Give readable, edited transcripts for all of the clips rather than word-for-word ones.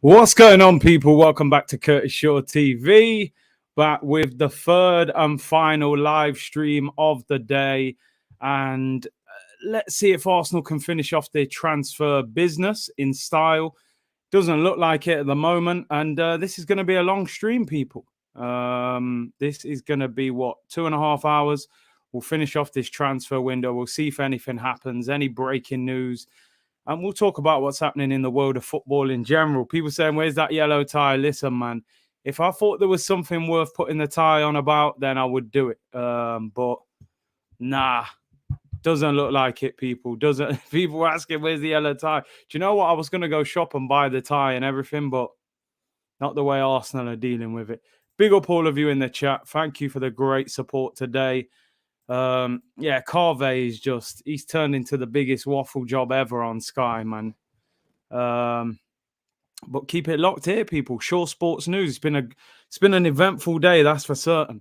What's going on, people? Welcome back to Curtis Shaw TV. Back with the third and final live stream of the day. And let's see if Arsenal can finish off their transfer business in style. Doesn't look like it at the moment. And this is going to be a long stream, people. This is going to be, 2.5 hours. We'll finish off this transfer window. We'll see if anything happens, any breaking news. And we'll talk about what's happening in the world of football in general. People saying, where's that yellow tie? Listen, man, if I thought there was something worth putting the tie on about, then I would do it. But nah, doesn't look like it, people. People were asking, where's the yellow tie? Do you know what? I was going to go shop and buy the tie and everything, but not the way Arsenal are dealing with it. Big up all of you in the chat. Thank you for the great support today. Carve is he's turned into the biggest waffle job ever on Sky, man. But keep it locked here, people. Shaw Sports News. It's been an eventful day, that's for certain.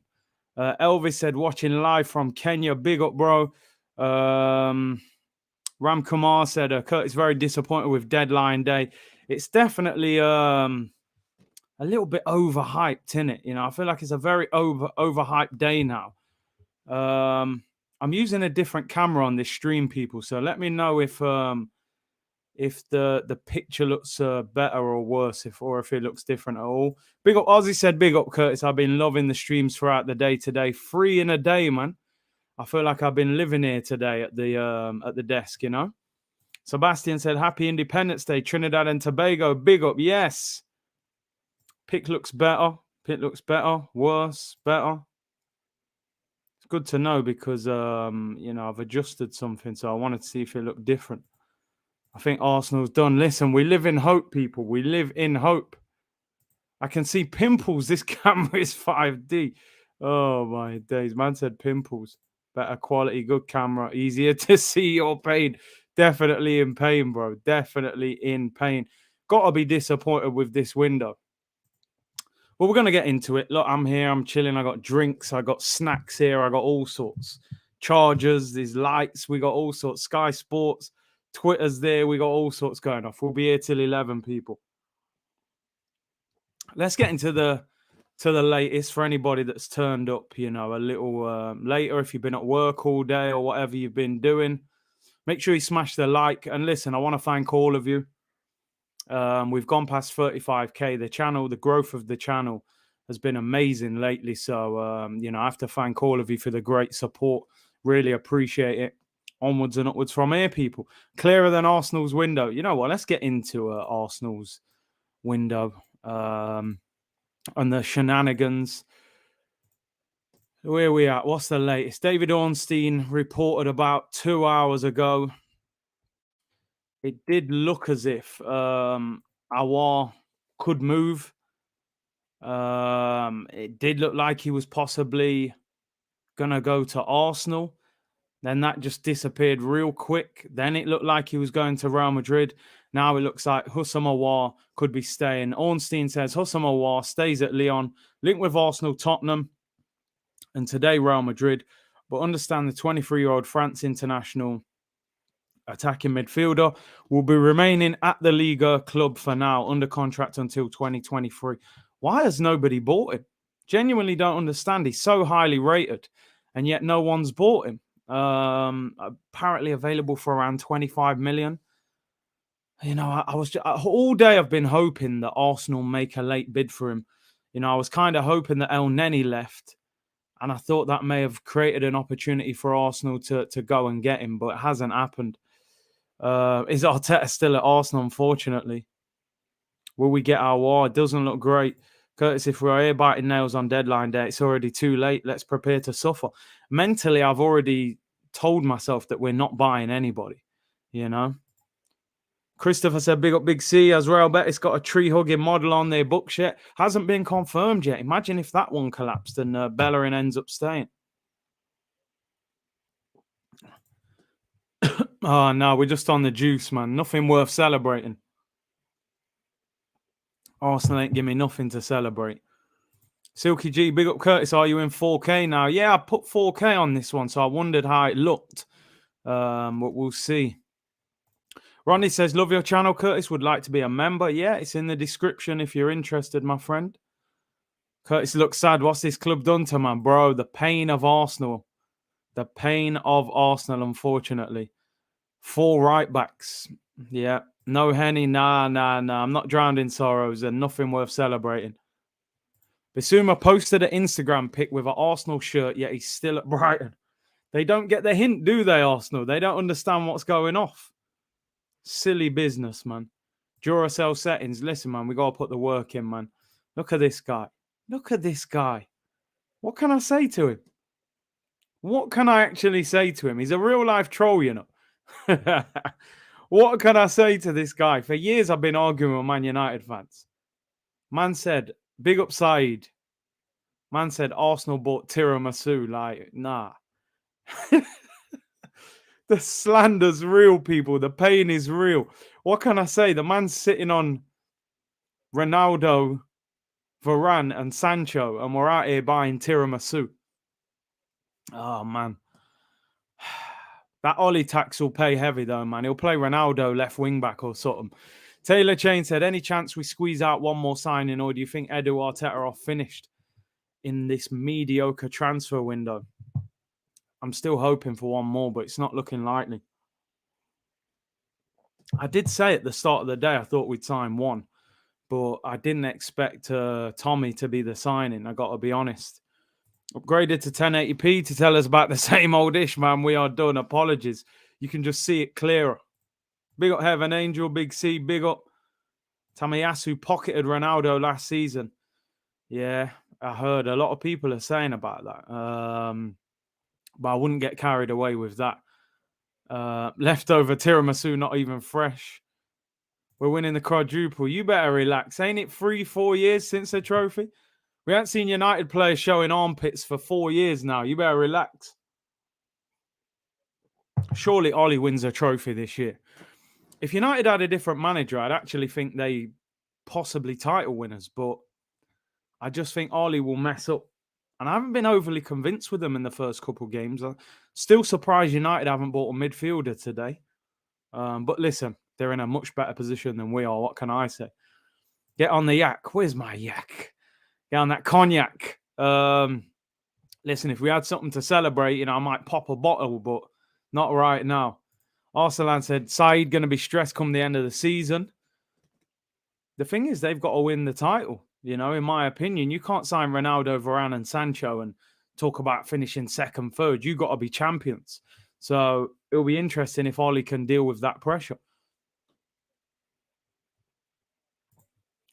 Elvis said, watching live from Kenya. Big up, bro. Ram Kumar said, Curtis very disappointed with deadline day. It's definitely a little bit overhyped, isn't it? You know, I feel like it's a very overhyped day now. I'm using a different camera on this stream, people. So let me know if the picture looks better or worse, if it looks different at all. Big up, Ozzy said, big up, Curtis. I've been loving the streams throughout the day today. 3 in a day, man. I feel like I've been living here today at the desk, you know. Sebastian said, happy Independence Day, Trinidad and Tobago. Big up, yes. Pick looks better. Worse, better. Good to know because I've adjusted something, so I wanted to see if it looked different. I think Arsenal's done. Listen, we live in hope, people. We live in hope. I can see pimples. This camera is 5D. Oh my days, man said pimples. Better quality, good camera, easier to see your pain. Definitely in pain, bro. Definitely in pain. Gotta be disappointed with this window. Well, we're going to get into it. Look, I'm here. I'm chilling. I got drinks. I got snacks here. I got all sorts. Chargers, these lights. We got all sorts. Sky Sports, Twitter's there. We got all sorts going off. We'll be here till 11, people. Let's get into the latest for anybody that's turned up, you know, a little later. If you've been at work all day or whatever you've been doing, make sure you smash the like. And listen, I want to thank all of you. We've gone past 35k. The growth of the channel has been amazing lately. So, I have to thank all of you for the great support. Really appreciate it. Onwards and upwards from here, people. Clearer than Arsenal's window. You know what? Let's get into Arsenal's window and the shenanigans. Where are we at? What's the latest? David Ornstein reported about 2 hours ago. It did look as if Aouar could move. It did look like he was possibly going to go to Arsenal. Then that just disappeared real quick. Then it looked like he was going to Real Madrid. Now it looks like Houssam Aouar could be staying. Ornstein says Houssam Aouar stays at Lyon, linked with Arsenal, Tottenham, and today Real Madrid. But understand the 23-year-old France international attacking midfielder will be remaining at the Liga club for now, under contract until 2023. Why has nobody bought him? Genuinely don't understand. He's so highly rated, and yet no one's bought him. Apparently available for around 25 million. You know, I was all day I've been hoping that Arsenal make a late bid for him. You know, I was kind of hoping that El Neni left, and I thought that may have created an opportunity for Arsenal to go and get him, but it hasn't happened. Is Arteta still at Arsenal, unfortunately? Will we get Aouar? It doesn't look great. Curtis, if we're here biting nails on deadline day, it's already too late. Let's prepare to suffer. Mentally, I've already told myself that we're not buying anybody, you know? Christopher said, big up Big C. Azrael Betis got a tree-hugging model on their books yet. Hasn't been confirmed yet. Imagine if that one collapsed and Bellerin ends up staying. Oh, no, we're just on the juice, man. Nothing worth celebrating. Arsenal ain't give me nothing to celebrate. Silky G, big up Curtis. Are you in 4K now? Yeah, I put 4K on this one, so I wondered how it looked. But we'll see. Ronnie says, love your channel, Curtis. Would like to be a member. Yeah, it's in the description if you're interested, my friend. Curtis looks sad. What's this club done to man? Bro, the pain of Arsenal. The pain of Arsenal, unfortunately. 4 right backs. Yeah. No Henny. Nah. I'm not drowned in sorrows and nothing worth celebrating. Bissouma posted an Instagram pic with an Arsenal shirt, yet he's still at Brighton. They don't get the hint, do they, Arsenal? They don't understand what's going off. Silly business, man. Duracell settings. Listen, man, we got to put the work in, man. Look at this guy. Look at this guy. What can I say to him? What can I actually say to him? He's a real-life troll, you know. What can I say to this guy? For years, I've been arguing with Man United fans. Man said, big up Saeed. Man said, Arsenal bought Tiramisu. Like, nah. The slander's real, people. The pain is real. What can I say? The man's sitting on Ronaldo, Varane, and Sancho, and we're out here buying tiramisu. Oh, man. That Ollie tax will pay heavy, though, man. He'll play Ronaldo left wing back or something. Taylor Chain said, any chance we squeeze out one more signing, or do you think Edu Arteta are finished in this mediocre transfer window? I'm still hoping for one more, but it's not looking likely. I did say at the start of the day I thought we'd sign one, but I didn't expect Tommy to be the signing. I got to be honest. Upgraded to 1080p to tell us about the same old ish, man. We are done. Apologies. You can just see it clearer. Big up Heaven Angel, Big C, big up. Tomiyasu pocketed Ronaldo last season. Yeah, I heard a lot of people are saying about that. But I wouldn't get carried away with that. Leftover tiramisu, not even fresh. We're winning the quadruple. You better relax. Ain't it 3-4 years since the trophy? We haven't seen United players showing armpits for 4 years now. You better relax. Surely Ollie wins a trophy this year. If United had a different manager, I'd actually think they possibly title winners. But I just think Ollie will mess up. And I haven't been overly convinced with them in the first couple of games. I'm still surprised United haven't bought a midfielder today. But listen, they're in a much better position than we are. What can I say? Get on the yak. Where's my yak? Get on that cognac. Listen, if we had something to celebrate, I might pop a bottle, but not right now. Arsalan said, Saeed going to be stressed come the end of the season. The thing is, they've got to win the title. In my opinion, you can't sign Ronaldo, Varane, and Sancho and talk about finishing second, third. You've got to be champions. So it'll be interesting if Ollie can deal with that pressure.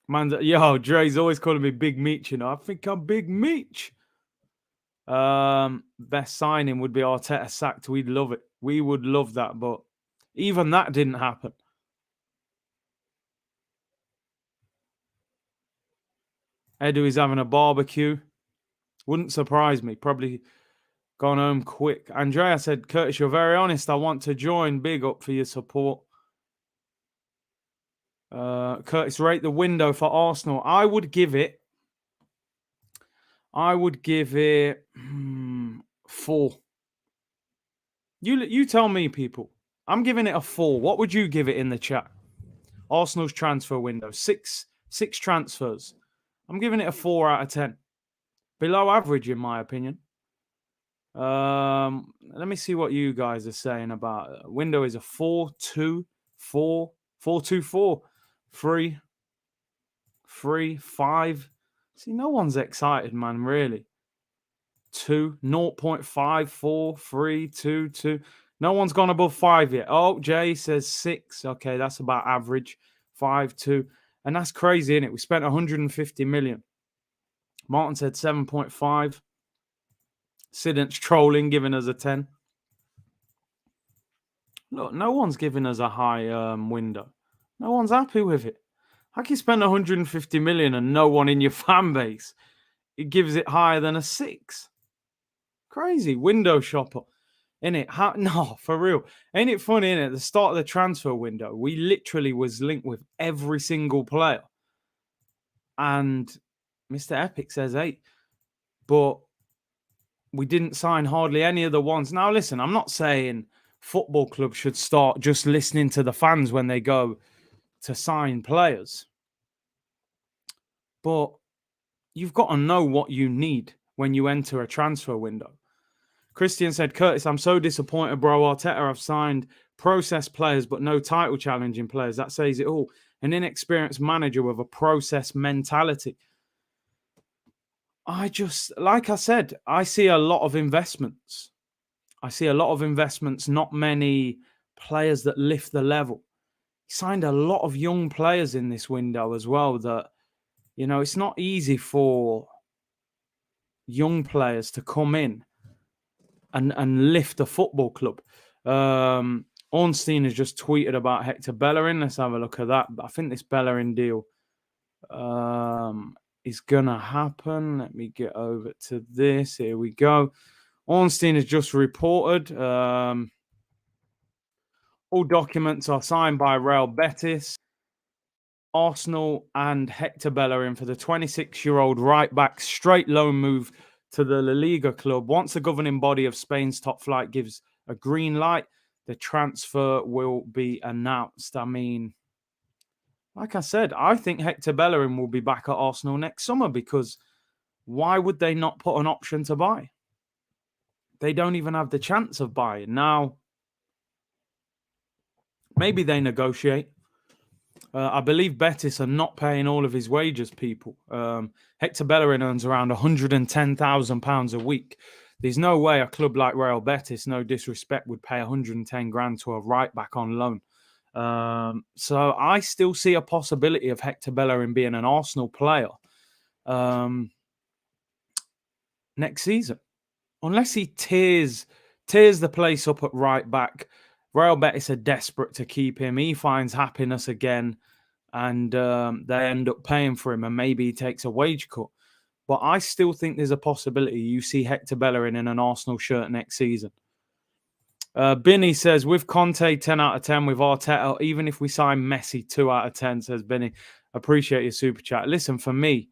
Man, Dre's always calling me Big Meech. I think I'm Big Meech. Best signing would be Arteta sacked. We'd love it. We would love that, but even that didn't happen. Edu is having a barbecue. Wouldn't surprise me. Probably gone home quick. Andrea said, Curtis, you're very honest. I want to join. Big up for your support. Curtis, rate the window for Arsenal. I would give it 4. You tell me, people. I'm giving it a 4. What would you give it in the chat? Arsenal's transfer window. Six transfers. I'm giving it a 4 out of 10. Below average, in my opinion. Let me see what you guys are saying about it. Window is a 4-2-4. 4-2-4. 3-5. See, no one's excited, man, really. 2, 0.54, 3, 2, 2. No one's gone above 5 yet. Oh, Jay says 6. Okay, that's about average. 5, 2. And that's crazy, isn't it? We spent 150 million. Martin said 7.5. Sident's trolling, giving us a 10. Look, no one's giving us a high window. No one's happy with it. How can you spend 150 million and no one in your fan base it gives it higher than a 6? Crazy. Window shopper. Innit? No, for real. Ain't it funny, innit? At the start of the transfer window, we literally was linked with every single player. And Mr. Epic says 8. But we didn't sign hardly any of the ones. Now, listen, I'm not saying football clubs should start just listening to the fans when they go to sign players. But you've got to know what you need when you enter a transfer window. Christian said, Curtis, I'm so disappointed, bro. Arteta have signed process players, but no title challenging players. That says it all. An inexperienced manager with a process mentality. Like I said, I see a lot of investments. Not many players that lift the level. He signed a lot of young players in this window as well that, it's not easy for young players to come in and lift a football club. Ornstein has just tweeted about Hector Bellerin. Let's have a look at that. I think this Bellerin deal is going to happen. Let me get over to this. Here we go. Ornstein has just reported all documents are signed by Real Betis, Arsenal, and Hector Bellerin for the 26-year-old right-back straight loan move to the La Liga club. Once the governing body of Spain's top flight gives a green light, the transfer will be announced. I mean, like I said, I think Hector Bellerin will be back at Arsenal next summer because why would they not put an option to buy? They don't even have the chance of buying. Now, maybe they negotiate. I believe Betis are not paying all of his wages, people. Hector Bellerin earns around £110,000 a week. There's no way a club like Real Betis, no disrespect, would pay 110 grand to a right back on loan. So I still see a possibility of Hector Bellerin being an Arsenal player next season. Unless he tears the place up at right back. Real Betis are desperate to keep him. He finds happiness again and they end up paying for him and maybe he takes a wage cut. But I still think there's a possibility you see Hector Bellerin in an Arsenal shirt next season. Binny says, with Conte, 10 out of 10. With Arteta, even if we sign Messi, 2 out of 10, says Binny. Appreciate your super chat. Listen, for me,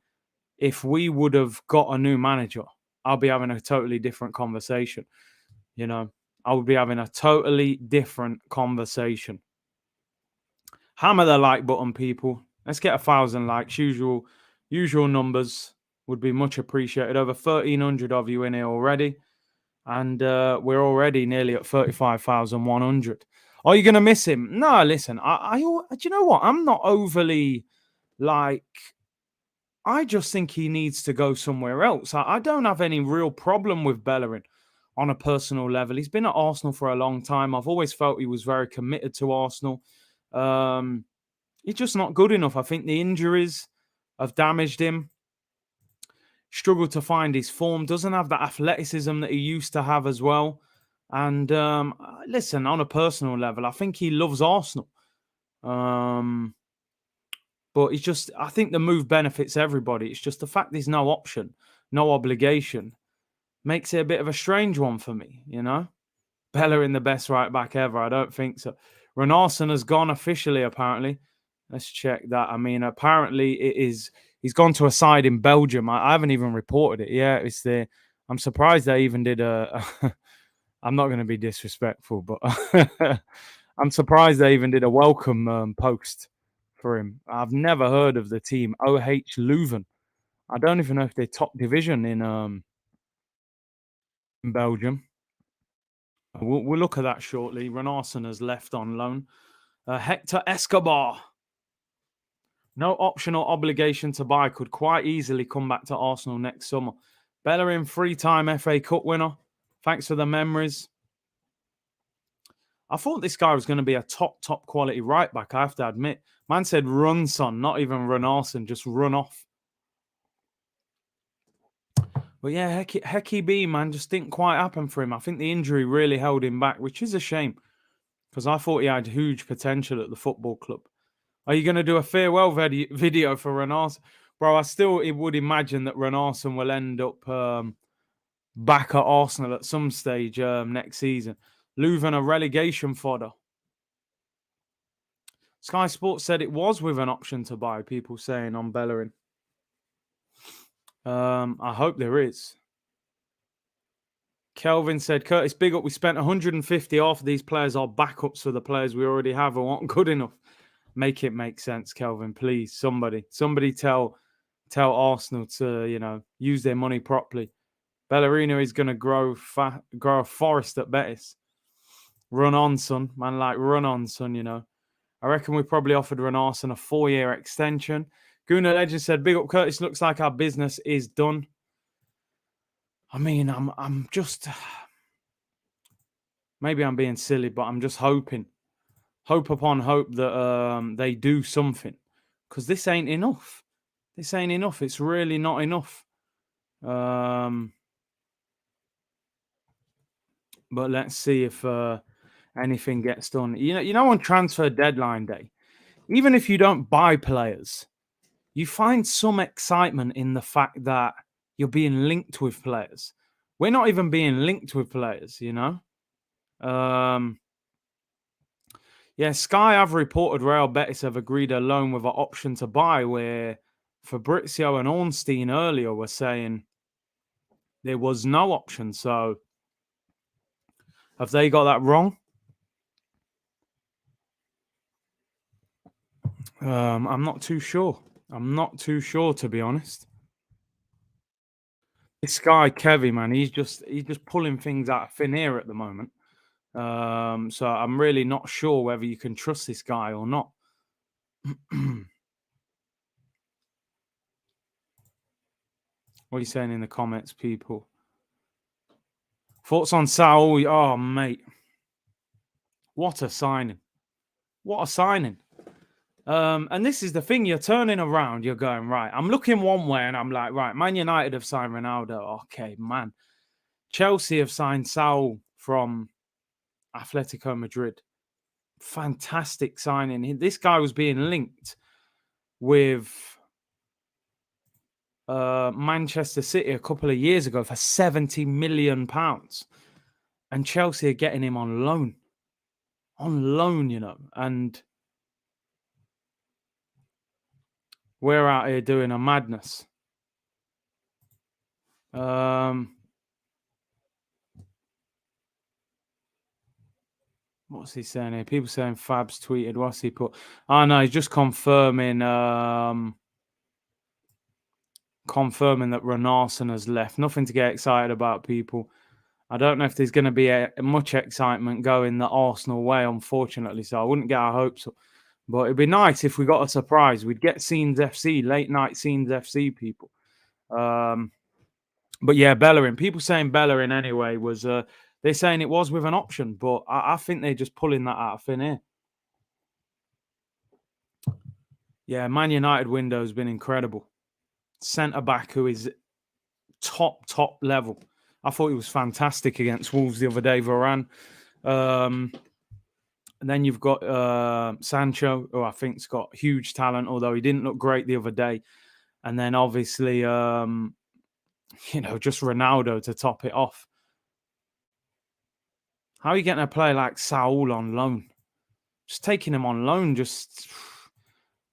if we would have got a new manager, I'll be having a totally different conversation. I would be having a totally different conversation. Hammer the like button, people. Let's get 1,000 likes. Usual numbers would be much appreciated. Over 1,300 of you in here already. And we're already nearly at 35,100. Are you going to miss him? No, listen. Do you know what? I'm not overly I just think he needs to go somewhere else. I don't have any real problem with Bellerin on a personal level. He's been at Arsenal for a long time. I've always felt he was very committed to Arsenal. He's just not good enough. I think the injuries have damaged him. Struggled to find his form. Doesn't have that athleticism that he used to have as well. And listen, on a personal level, I think he loves Arsenal. But I think the move benefits everybody. It's just the fact there's no option, no obligation, makes it a bit of a strange one for me, Bellerin, the best right back ever. I don't think so. Runarsson has gone officially, apparently. Let's check that. I mean, apparently it is. He's gone to a side in Belgium. I haven't even reported it. Yeah, it's there. I'm surprised they even did I'm not going to be disrespectful, but I'm surprised they even did a welcome post for him. I've never heard of the team, OH Leuven. I don't even know if they're top division in Belgium. We'll look at that shortly. Runarsson has left on loan. Hector Escobar. No option or obligation to buy. Could quite easily come back to Arsenal next summer. Bellerin, 3-time FA Cup winner. Thanks for the memories. I thought this guy was going to be a top quality right back, I have to admit. Man said run, son, not even Runarsson, just run off. But yeah, Hecky B, man, just didn't quite happen for him. I think the injury really held him back, which is a shame because I thought he had huge potential at the football club. Are you going to do a farewell video for Runarsson? Bro, I still would imagine that Runarsson will end up back at Arsenal at some stage next season. Leuven, a relegation fodder. Sky Sports said it was with an option to buy, people saying on Bellerin. I hope there is. Kelvin said, Curtis, big up. We spent 150 off. These players are backups for the players we already have and aren't good enough. Make it make sense, Kelvin. Please, somebody tell Arsenal to, use their money properly. Bellerin is going to grow a forest at Betis. Run on, son. Man, run on, son, I reckon we probably offered Runarsson a 4-year extension. Guna Legend said, big up, Curtis. Looks like our business is done. I mean, I'm just... Maybe I'm being silly, but I'm just hoping. Hope upon hope that they do something. Because this ain't enough. This ain't enough. It's really not enough. But let's see if anything gets done. On transfer deadline day, even if you don't buy players, you find some excitement in the fact that you're being linked with players. We're not even being linked with players, Yeah, Sky have reported Real Betis have agreed a loan with an option to buy, where Fabrizio and Ornstein earlier were saying there was no option. So have they got that wrong? I'm not too sure. I'm not too sure, to be honest. This guy, Kevin, man, he's just pulling things out of thin air at the moment. So I'm really not sure whether you can trust this guy or not. What are you saying in the comments, people? Thoughts on Saul? Oh, mate. What a signing. What a signing. And this is the thing, you're turning around, you're going, right, I'm looking one way and I'm like, right, Man United have signed Ronaldo. Okay, man. Chelsea have signed Saul from Atletico Madrid. Fantastic signing. This guy was being linked with Manchester City a couple of years ago for £70 million. And Chelsea are getting him on loan. On loan, and we're out here doing a madness. What's he saying here? People saying Fab's tweeted. What's he put? Oh, no, he's just confirming that Runarsson has left. Nothing to get excited about, people. I don't know if there's going to be much excitement going the Arsenal way, unfortunately. So I wouldn't get our hopes up. But it'd be nice if we got a surprise. We'd get Scenes FC, late night Scenes FC, people. But yeah, Bellerin. People saying Bellerin anyway was... they're saying it was with an option, but I think they're just pulling that out of thin air. Yeah, Man United window has been incredible. Centre-back who is top level. I thought he was fantastic against Wolves the other day, Varane. And then you've got Sancho, who I think's got huge talent, although he didn't look great the other day. And then obviously, just Ronaldo to top it off. How are you getting a player like Saul on loan? Just taking him on loan, just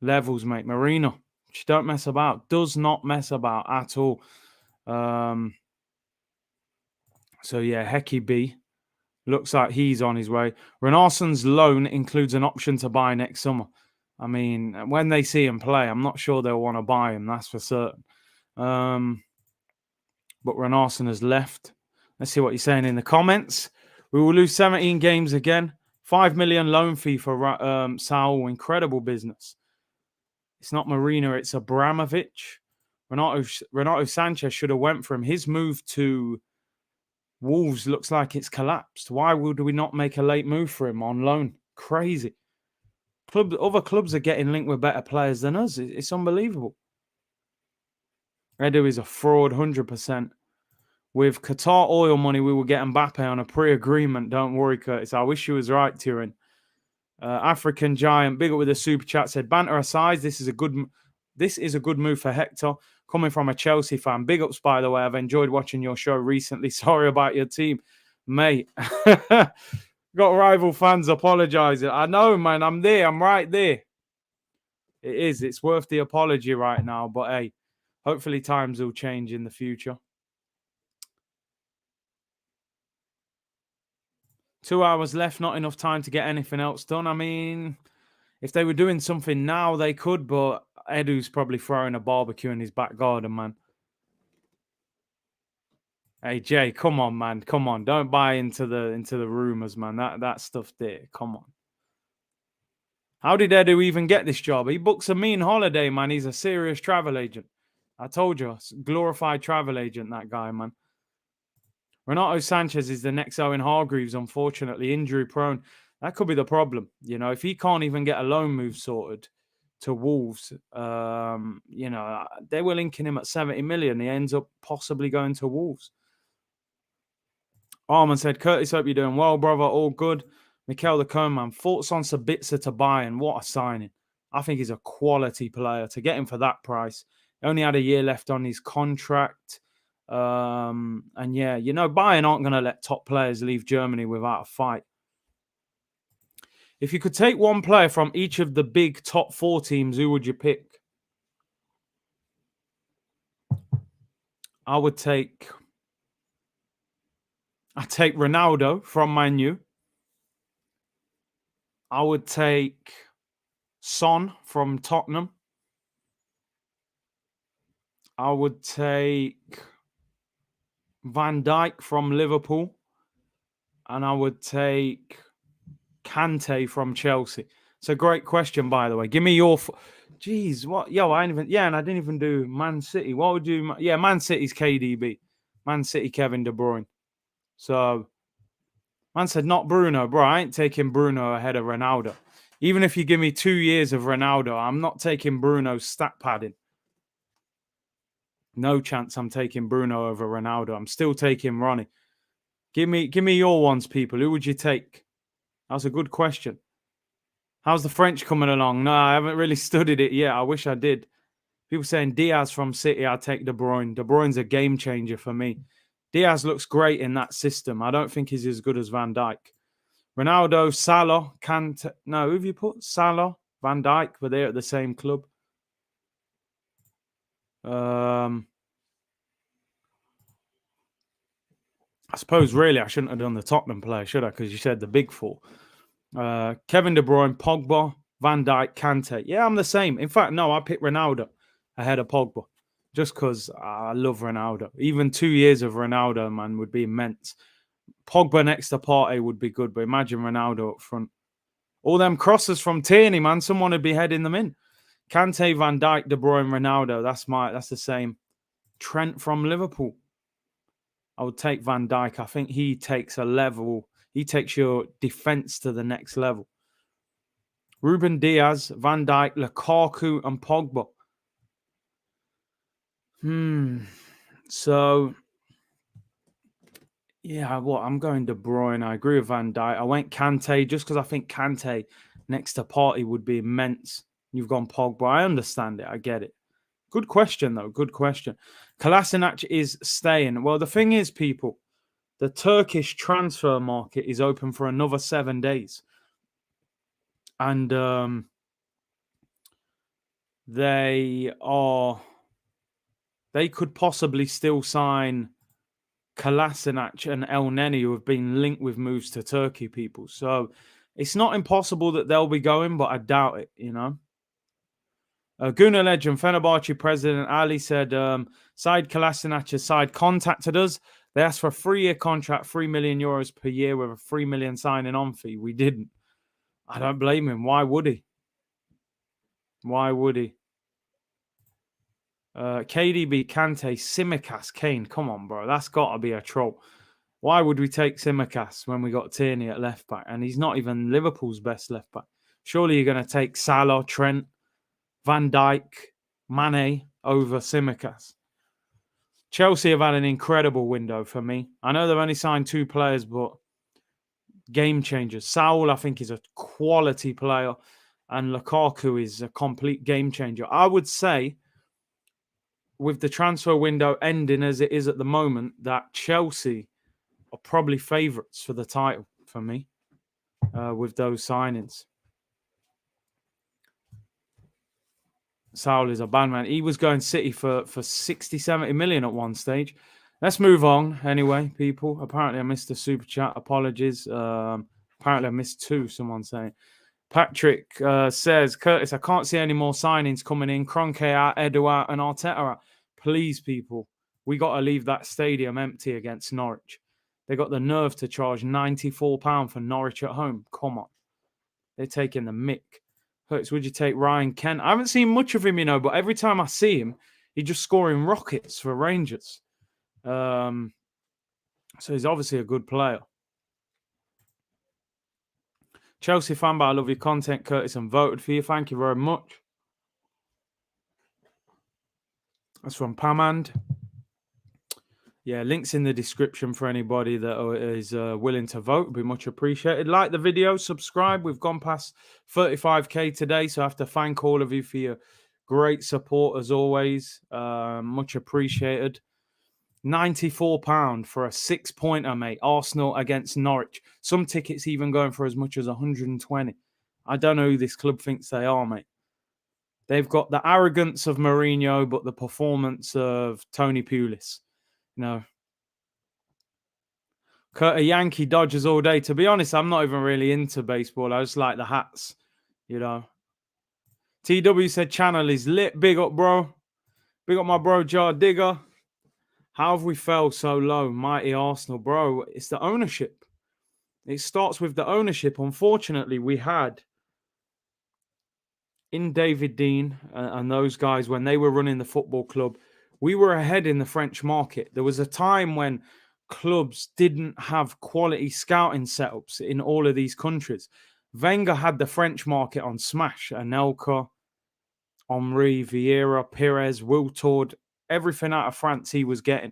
levels, mate. Marino, just don't mess about. Does not mess about at all. So yeah, Hecky B. Looks like he's on his way. Renarsson's loan includes an option to buy next summer. I mean, when they see him play, I'm not sure they'll want to buy him. That's for certain. But Runarsson has left. Let's see what you're saying in the comments. We will lose 17 games again. 5 million loan fee for Saul. Incredible business. It's not Marina, it's Abramovich. Renato Sanchez should have went for him. His move to Wolves looks like it's collapsed. Why would we not make a late move for him on loan? Crazy. Other clubs are getting linked with better players than us. It's unbelievable. Edu is a fraud, 100%. With Qatar oil money, we will get Mbappe on a pre-agreement. Don't worry, Curtis. I wish you was right, Tyrion. African Giant, big up with a super chat, said, banter aside, this is a good move for Hector. Coming from a Chelsea fan. Big ups, by the way. I've enjoyed watching your show recently. Sorry about your team, mate. Got rival fans apologising. I know, man. I'm there. I'm right there. It is. It's worth the apology right now. But hey, hopefully times will change in the future. 2 hours left, not enough time to get anything else done. I mean, if they were doing something now, they could, but Edu's probably throwing a barbecue in his back garden, man. Hey Jay, come on, man. Come on. Don't buy into the rumors, man. That stuff there. Come on. How did Edu even get this job? He books a mean holiday, man. He's a serious travel agent. I told you, glorified travel agent, that guy, man. Renato Sanchez is the next Owen Hargreaves, unfortunately, injury prone. That could be the problem. You know, if he can't even get a loan move sorted to Wolves, you know, they were linking him at 70 million. He ends up possibly going to Wolves. Arman said, Curtis, hope you're doing well, brother. All good. Mikel the Cone, man. Thoughts on Sabitzer to Bayern? What a signing. I think he's a quality player. To get him for that price, he only had a year left on his contract. And yeah, you know, Bayern aren't going to let top players leave Germany without a fight. If you could take one player from each of the big top 4 teams, who would you pick? I'd take Ronaldo from Man U. I would take Son from Tottenham. I would take Van Dijk from Liverpool. And I would take Kante from Chelsea. It's a great question, by the way. Give me your... Jeez, what? Yo, I didn't even... Yeah, and I didn't even do Man City. What would you... Yeah, Man City's KDB. Man City, Kevin De Bruyne. So, man said, not Bruno. Bro, I ain't taking Bruno ahead of Ronaldo. Even if you give me 2 years of Ronaldo, I'm not taking Bruno's stat padding. No chance I'm taking Bruno over Ronaldo. I'm still taking Ronnie. Give me your ones, people. Who would you take? That was a good question. How's the French coming along? No, I haven't really studied it yet. I wish I did. People saying Diaz from City, I'd take De Bruyne. De Bruyne's a game changer for me. Diaz looks great in that system. I don't think he's as good as Van Dijk. Ronaldo, Salah, Kante. No, who have you put? Salah, Van Dijk, but they're at the same club. I suppose really I shouldn't have done the Tottenham player, should I? Because you said the big 4. Kevin De Bruyne, Pogba, Van Dijk, Kante. Yeah, I'm the same. In fact, no, I picked Ronaldo ahead of Pogba just because I love Ronaldo. Even 2 years of Ronaldo, man, would be immense. Pogba next to Partey would be good, but imagine Ronaldo up front. All them crosses from Tierney, man, someone would be heading them in. Kante, Van Dijk, De Bruyne, Ronaldo. That's the same. Trent from Liverpool. I would take Van Dijk. I think he takes a level. He takes your defense to the next level. Ruben Diaz, Van Dijk, Lukaku, and Pogba. So, yeah, I'm going De Bruyne. I agree with Van Dijk. I went Kante just because I think Kante next to Partey would be immense. You've gone Pogba. I understand it. I get it. Good question, though. Good question. Kolasinac is staying. Well, the thing is, people, the Turkish transfer market is open for another 7 days. And they could possibly still sign Kolasinac and El Neni, who have been linked with moves to Turkey, people. So it's not impossible that they'll be going, but I doubt it, you know. Guna legend, Fenerbahce president Ali said, Said Kolasinac's side contacted us. They asked for a 3-year contract, 3 million euros per year with a 3 million signing on fee. We didn't. I don't blame him. Why would he? Why would he? KDB, Kante, Tsimikas, Kane. Come on, bro. That's got to be a troll. Why would we take Tsimikas when we got Tierney at left back? And he's not even Liverpool's best left back. Surely you're going to take Salah, Trent, Van Dijk, Mane over Tsimikas. Chelsea have had an incredible window for me. I know they've only signed 2 players, but game changers. Saul, I think, is a quality player. And Lukaku is a complete game changer. I would say, with the transfer window ending as it is at the moment, that Chelsea are probably favourites for the title for me with those signings. Saul is a bad man. He was going City for 60, 70 million at one stage. Let's move on anyway, people. Apparently, I missed a super chat. Apologies. Apparently, I missed two, someone saying. Patrick says, Curtis, I can't see any more signings coming in. Kroenke out, Edu out, and Arteta out. Please, people, we got to leave that stadium empty against Norwich. They got the nerve to charge £94 for Norwich at home. Come on. They're taking the mick. Curtis, would you take Ryan Kent? I haven't seen much of him, but every time I see him, he's just scoring rockets for Rangers. So he's obviously a good player. Chelsea fan, but I love your content, Curtis, and voted for you. Thank you very much. That's from Pamand. Yeah, links in the description for anybody that is willing to vote. Would be much appreciated. Like the video, subscribe. We've gone past 35k today, so I have to thank all of you for your great support as always. Much appreciated. £94 for a 6-pointer, mate. Arsenal against Norwich. Some tickets even going for as much as 120. I don't know who this club thinks they are, mate. They've got the arrogance of Mourinho, but the performance of Tony Pulis. Kurt, a Yankee Dodgers all day. To be honest, I'm not even really into baseball. I just like the hats, TW said channel is lit. Big up, bro. Big up my bro, Jar Digger. How have we fell so low? Mighty Arsenal, bro. It's the ownership. It starts with the ownership. Unfortunately, we had in David Dean and those guys, when they were running the football club, we were ahead in the French market. There was a time when clubs didn't have quality scouting setups in all of these countries. Wenger had the French market on smash. Anelka, Henry, Vieira, Pires, Wiltord, everything out of France he was getting.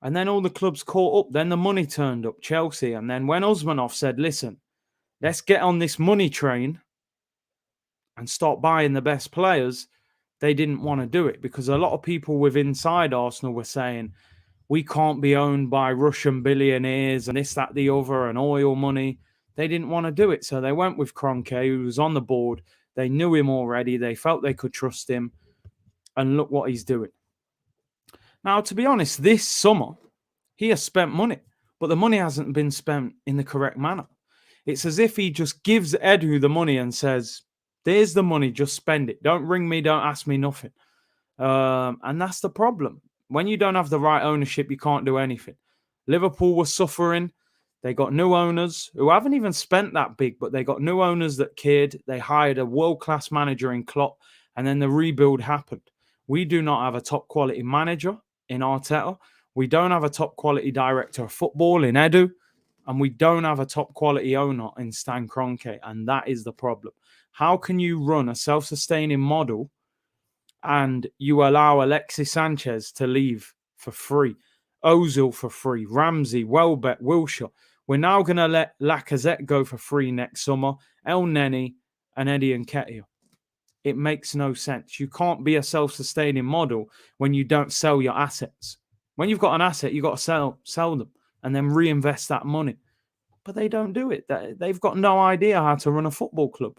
And then all the clubs caught up. Then the money turned up, Chelsea. And then when Usmanov said, listen, let's get on this money train and start buying the best players, they didn't want to do it because a lot of people with inside Arsenal were saying, we can't be owned by Russian billionaires and this, that, the other, and oil money. They didn't want to do it. So they went with Kroenke, who was on the board. They knew him already. They felt they could trust him. And look what he's doing. Now, to be honest, this summer, he has spent money, but the money hasn't been spent in the correct manner. It's as if he just gives Edu the money and says, there's the money, just spend it. Don't ring me, don't ask me nothing. And that's the problem. When you don't have the right ownership, you can't do anything. Liverpool was suffering. They got new owners who haven't even spent that big, but they got new owners that cared. They hired a world-class manager in Klopp, and then the rebuild happened. We do not have a top-quality manager in Arteta. We don't have a top-quality director of football in Edu, and we don't have a top-quality owner in Stan Kroenke, and that is the problem. How can you run a self-sustaining model and you allow Alexis Sanchez to leave for free, Ozil for free, Ramsey, Welbeck, Wilshere? We're now going to let Lacazette go for free next summer, El Neni, and Eddie Nketiah. It makes no sense. You can't be a self-sustaining model when you don't sell your assets. When you've got an asset, you've got to sell them and then reinvest that money. But they don't do it. They've got no idea how to run a football club.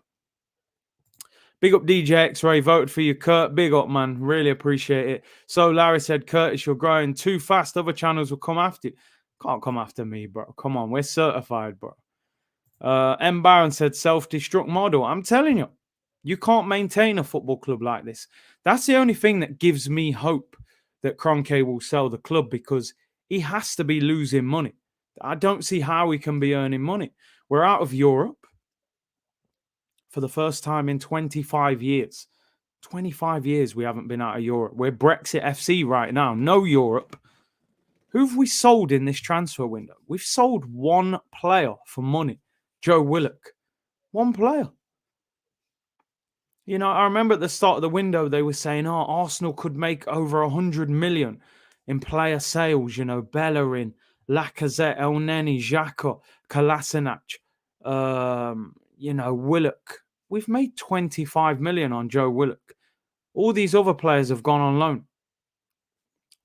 Big up DJ X-Ray, voted for you, Kurt. Big up, man. Really appreciate it. So Larry said, Curtis, you're growing too fast. Other channels will come after you. Can't come after me, bro. Come on, we're certified, bro. M. Barron said, self-destruct model. I'm telling you, you can't maintain a football club like this. That's the only thing that gives me hope that Kroenke will sell the club, because he has to be losing money. I don't see how he can be earning money. We're out of Europe for the first time in 25 years. 25 years we haven't been out of Europe. We're Brexit FC right now. No Europe. Who have we sold in this transfer window? We've sold one player for money. Joe Willock. One player. I remember at the start of the window, they were saying, Arsenal could make over 100 million in player sales. Bellerin, Lacazette, El Neni, Xhaka, Kolasinac, Willock. We've made 25 million on Joe Willock. All these other players have gone on loan.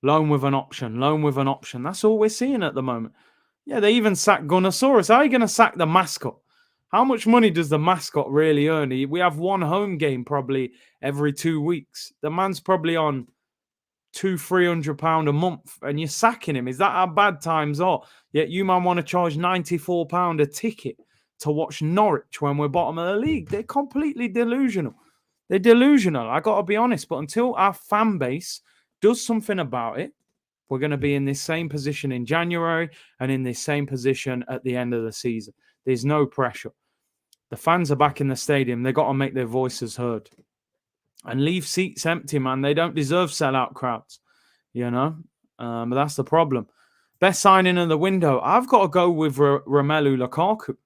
Loan with an option, loan with an option. That's all we're seeing at the moment. Yeah, they even sacked Gunnosaurus. How are you going to sack the mascot? How much money does the mascot really earn? We have one home game probably every 2 weeks. The man's probably on £200-300 a month, and you're sacking him. Is that how bad times are? Yet you man want to charge £94 a ticket to watch Norwich when we're bottom of the league. They're completely delusional. They're delusional. I got to be honest. But until our fan base does something about it, we're going to be in this same position in January and in this same position at the end of the season. There's no pressure. The fans are back in the stadium. They got to make their voices heard. And leave seats empty, man. They don't deserve sellout crowds, But that's the problem. Best signing in the window. I've got to go with Romelu Lukaku.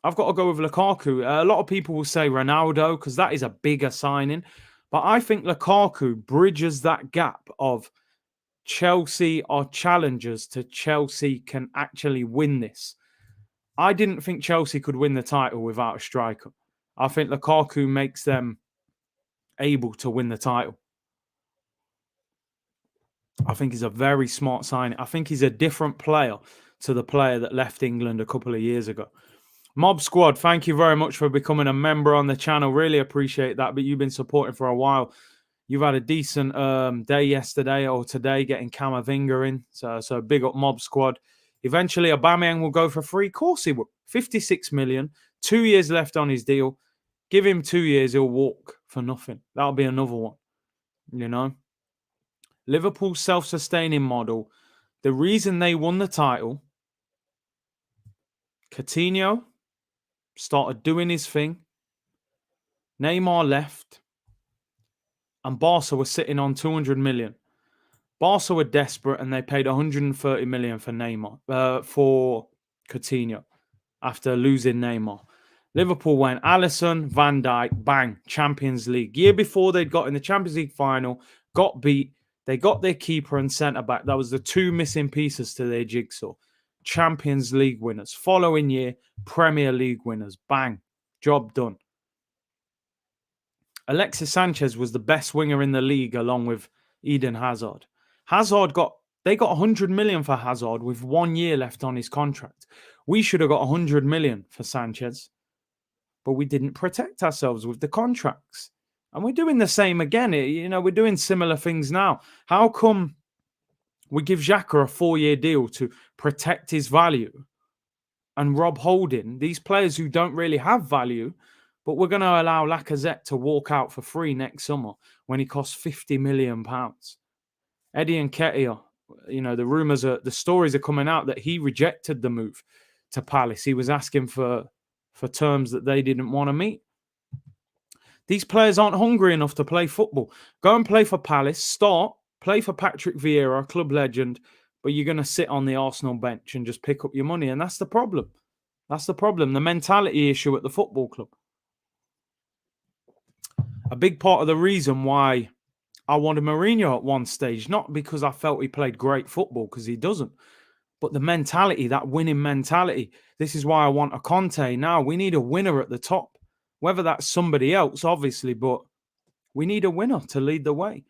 I've got to go with Lukaku. A lot of people will say Ronaldo because that is a bigger signing. But I think Lukaku bridges that gap of Chelsea are challengers to Chelsea can actually win this. I didn't think Chelsea could win the title without a striker. I think Lukaku makes them able to win the title. I think he's a very smart signing. I think he's a different player to the player that left England a couple of years ago. Mob Squad, thank you very much for becoming a member on the channel. Really appreciate that. But you've been supporting for a while. You've had a decent day yesterday or today getting Camavinga in. So big up Mob Squad. Eventually, Aubameyang will go for free. Of course he will. 56 million. 2 years left on his deal. Give him 2 years, he'll walk for nothing. That'll be another one, Liverpool's self-sustaining model. The reason they won the title, Coutinho started doing his thing. Neymar left. And Barca was sitting on 200 million. Barca were desperate and they paid 130 million for Neymar, for Coutinho after losing Neymar. Liverpool went Alisson, Van Dijk, bang, Champions League. Year before they'd got in the Champions League final, got beat. They got their keeper and centre-back. That was the two missing pieces to their jigsaw. Champions League winners. Following year, Premier League winners. Bang, job done. Alexis Sanchez was the best winger in the league along with Eden Hazard. They got 100 million for Hazard with 1 year left on his contract. We should have got 100 million for Sanchez, but we didn't protect ourselves with the contracts. And we're doing the same again. We're doing similar things now. How come we give Xhaka a 4-year deal to protect his value and Rob Holding, these players who don't really have value, but we're going to allow Lacazette to walk out for free next summer when he costs £50 million. Eddie Nketiah, the stories are coming out that he rejected the move to Palace. He was asking for terms that they didn't want to meet. These players aren't hungry enough to play football. Go and play for Palace, play for Patrick Vieira, club legend, but you're going to sit on the Arsenal bench and just pick up your money. And that's the problem. That's the problem. The mentality issue at the football club. A big part of the reason why I wanted Mourinho at one stage, not because I felt he played great football, because he doesn't, but the mentality, that winning mentality. This is why I want a Conte now. We need a winner at the top, whether that's somebody else, obviously, but we need a winner to lead the way.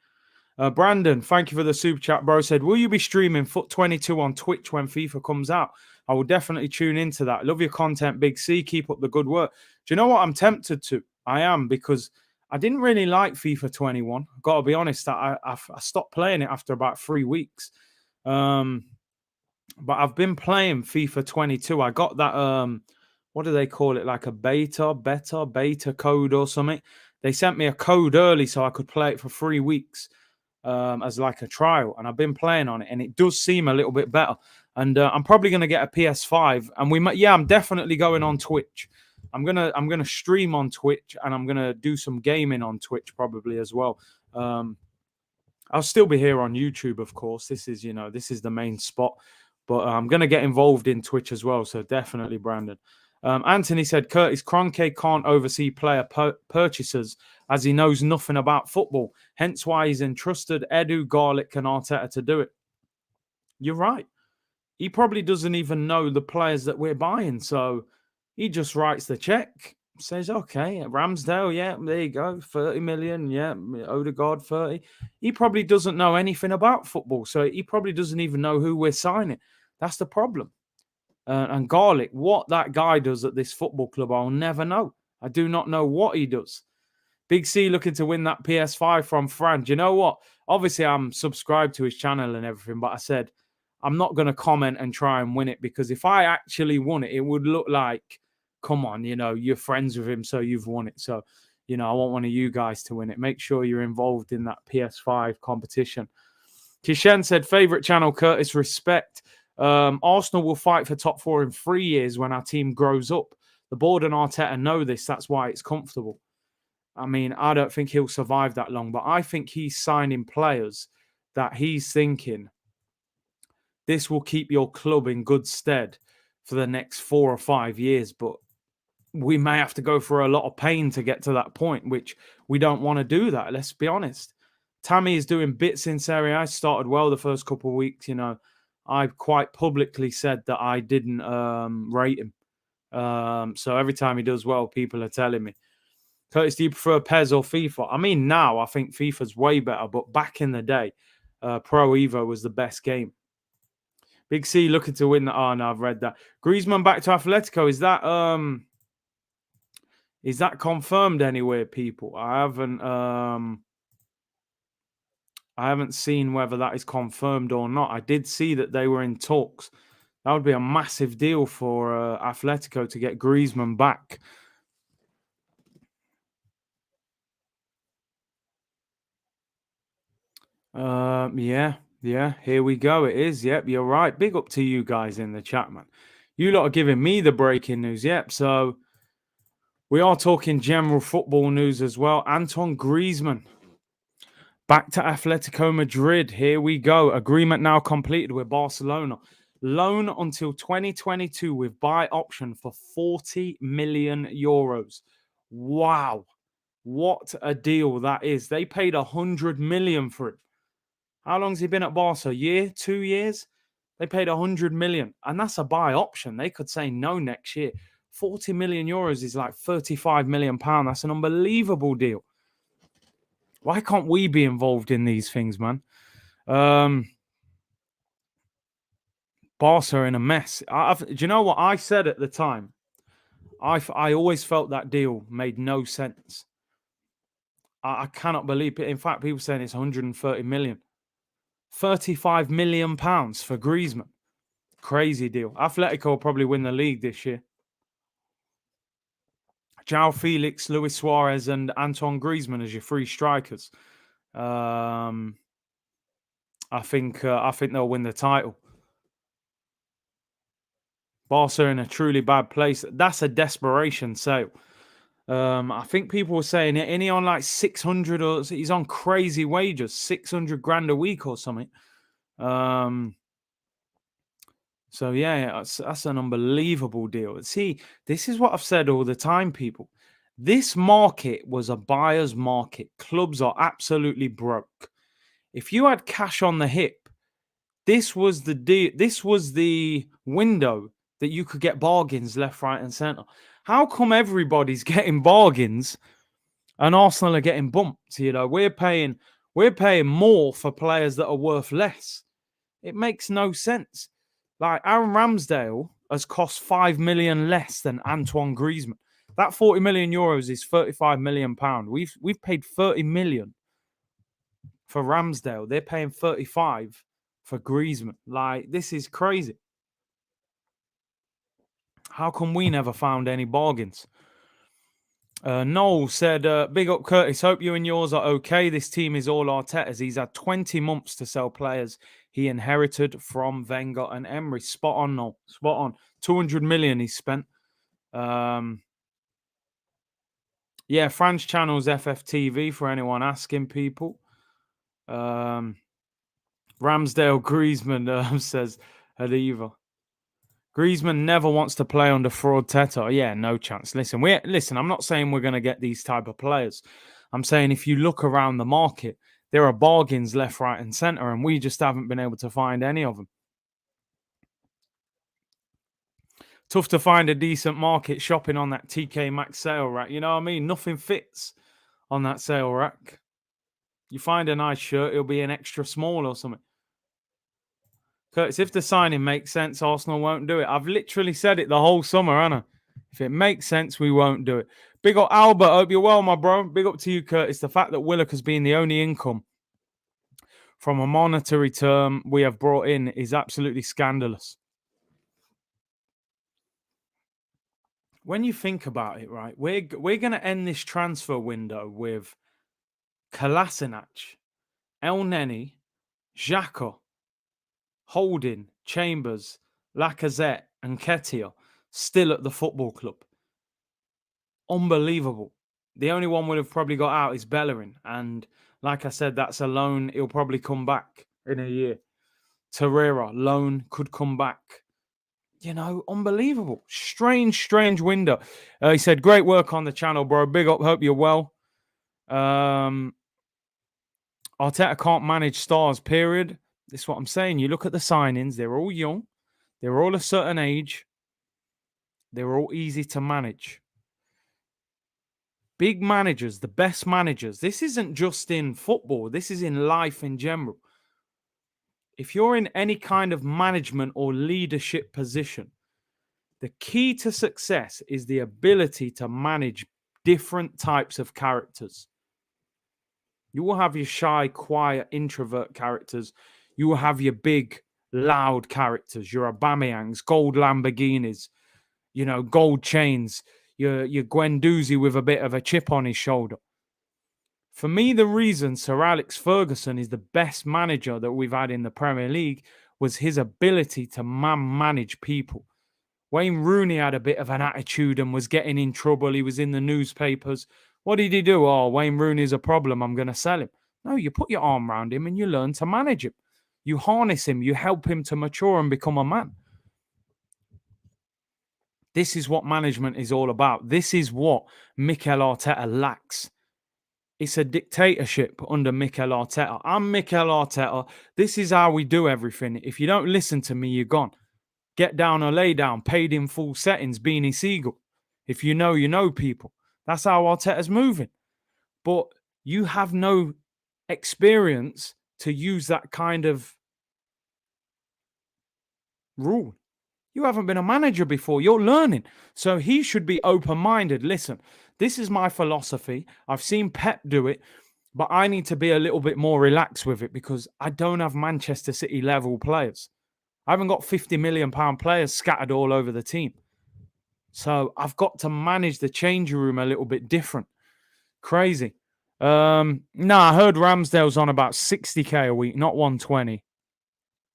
Brandon, thank you for the super chat, bro. Said, will you be streaming Foot 22 on Twitch when FIFA comes out? I will definitely tune into that. Love your content, Big C. Keep up the good work. Do you know what I'm tempted to? I am, because I didn't really like FIFA 21. I've got to be honest, I stopped playing it after about 3 weeks. But I've been playing FIFA 22. I got that, what do they call it? Like a beta code or something. They sent me a code early so I could play it for 3 weeks as like a trial. And I've been playing on it, and it does seem a little bit better. And I'm probably going to get a PS5. And I'm definitely going on Twitch. I'm gonna stream on Twitch, and I'm gonna do some gaming on Twitch probably as well. I'll still be here on YouTube, of course. This is the main spot, but I'm gonna get involved in Twitch as well. So definitely, Brandon. Anthony said Curtis Kroenke can't oversee player purchases as he knows nothing about football. Hence why he's entrusted Edu, Garlic, and Arteta to do it. You're right. He probably doesn't even know the players that we're buying, so he just writes the check, says, okay, Ramsdale, yeah, there you go, 30 million, yeah, Odegaard, 30. He probably doesn't know anything about football, so he probably doesn't even know who we're signing. That's the problem. And Garlic, what that guy does at this football club, I'll never know. I do not know what he does. Big C looking to win that PS5 from Fran. Do you know what? Obviously, I'm subscribed to his channel and everything, but I said I'm not going to comment and try and win it, because if I actually won it, it would look like, come on, you're friends with him, so you've won it. So, I want one of you guys to win it. Make sure you're involved in that PS5 competition. Kishen said, favorite channel, Curtis, respect. Arsenal will fight for top 4 in 3 years when our team grows up. The board and Arteta know this. That's why it's comfortable. I mean, I don't think he'll survive that long, but I think he's signing players that he's thinking this will keep your club in good stead for the next 4 or 5 years. But we may have to go through a lot of pain to get to that point, which we don't want to do that. Let's be honest. Tammy is doing bits in Serie A. I started well the first couple of weeks. I quite publicly said that I didn't rate him. So every time he does well, people are telling me. Curtis, do you prefer PES or FIFA? I mean, now I think FIFA's way better, but back in the day, Pro Evo was the best game. Big C looking to win that. Oh no, I've read that. Griezmann back to Atletico. Is that confirmed anywhere, people? I haven't seen whether that is confirmed or not. I did see that they were in talks. That would be a massive deal for Atletico to get Griezmann back. Yeah, here we go. It is. Yep, you're right. Big up to you guys in the chat, man. You lot are giving me the breaking news. Yep, so we are talking general football news as well. Antoine Griezmann back to Atletico Madrid. Here we go. Agreement now completed with Barcelona. Loan until 2022 with buy option for 40 million euros. Wow. What a deal that is. They paid 100 million for it. How long's he been at Barca? A year? 2 years? They paid 100 million. And that's a buy option. They could say no next year. 40 million euros is like 35 million pounds. That's an unbelievable deal. Why can't we be involved in these things, man? Barca in a mess. Do you know what I said at the time? I always felt that deal made no sense. I cannot believe it. In fact, people saying it's 130 million. 35 million pounds for Griezmann. Crazy deal. Atletico will probably win the league this year. João Felix, Luis Suarez, and Antoine Griezmann as your 3 strikers. I think they'll win the title. Barca in a truly bad place. That's a desperation sale. I think people were saying, isn't he on like 600 or he's on crazy wages, 600 grand a week or something. So yeah, that's an unbelievable deal. See, this is what I've said all the time, people. This market was a buyer's market. Clubs are absolutely broke. If you had cash on the hip, this was the window that you could get bargains left, right, and center. How come everybody's getting bargains and Arsenal are getting bumped? We're paying more for players that are worth less. It makes no sense. Like Aaron Ramsdale has cost 5 million less than Antoine Griezmann. That 40 million euros is 35 million pound. We've paid 30 million for Ramsdale. They're paying 35 for Griezmann. Like, this is crazy. How come we never found any bargains? Noel said, big up Curtis, hope you and yours are okay. This team is all Arteta's. He's had 20 months to sell players he inherited from Wenger and Emery. Spot on, Noel. Spot on. 200 million he spent. Yeah, Fran's channel's FFTV for anyone asking people. Ramsdale Griezmann says, Hadiva. Griezmann never wants to play under fraud Teta. Yeah, no chance. Listen, I'm not saying we're going to get these type of players. I'm saying if you look around the market, there are bargains left, right, and center, and we just haven't been able to find any of them. Tough to find a decent market shopping on that TK Maxx sale rack. You know what I mean? Nothing fits on that sale rack. You find a nice shirt, it'll be an extra small or something. Curtis, if the signing makes sense, Arsenal won't do it. I've literally said it the whole summer, haven't I? If it makes sense, we won't do it. Big up Albert. Hope you're well, my bro. Big up to you, Curtis. The fact that Willock has been the only income from a monetary term we have brought in is absolutely scandalous. When you think about it, right, we're going to end this transfer window with Kolasinac, El Neni, Xhaka, Holding, Chambers, Lacazette, and Ketia still at the football club. Unbelievable. The only one would have probably got out is Bellerin. And like I said, that's a loan. He'll probably come back in a year. Torreira, loan, could come back. You know, unbelievable. Strange window. He said, great work on the channel, bro. Big up. Hope you're well. Arteta can't manage stars, period. This is what I'm saying. You look at the signings. They're all young. They're all a certain age. They're all easy to manage. Big managers, the best managers. This isn't just in football. This is in life in general. If you're in any kind of management or leadership position, the key to success is the ability to manage different types of characters. You will have your shy, quiet, introvert characters. You will have your big, loud characters, your Aubameyangs, gold Lamborghinis, you know, gold chains, your Guendouzi with a bit of a chip on his shoulder. For me, the reason Sir Alex Ferguson is the best manager that we've had in the Premier League was his ability to manage people. Wayne Rooney had a bit of an attitude and was getting in trouble. He was in the newspapers. What did he do? Oh, Wayne Rooney's a problem. I'm going to sell him. No, you put your arm around him and you learn to manage him. You harness him. You help him to mature and become a man. This is what management is all about. This is what Mikel Arteta lacks. It's a dictatorship under Mikel Arteta. I'm Mikel Arteta. This is how we do everything. If you don't listen to me, you're gone. Get down or lay down. Paid in full settings. Beanie Siegel. If you know people. That's how Arteta's moving. But you have no experience to use that kind of rule. You haven't been a manager before. You're learning. So he should be open-minded. Listen, this is my philosophy. I've seen Pep do it, but I need to be a little bit more relaxed with it because I don't have Manchester City level players. I haven't got £50 million players scattered all over the team. So I've got to manage the changing room a little bit different. Crazy. I heard Ramsdale's on about 60k a week, not 120.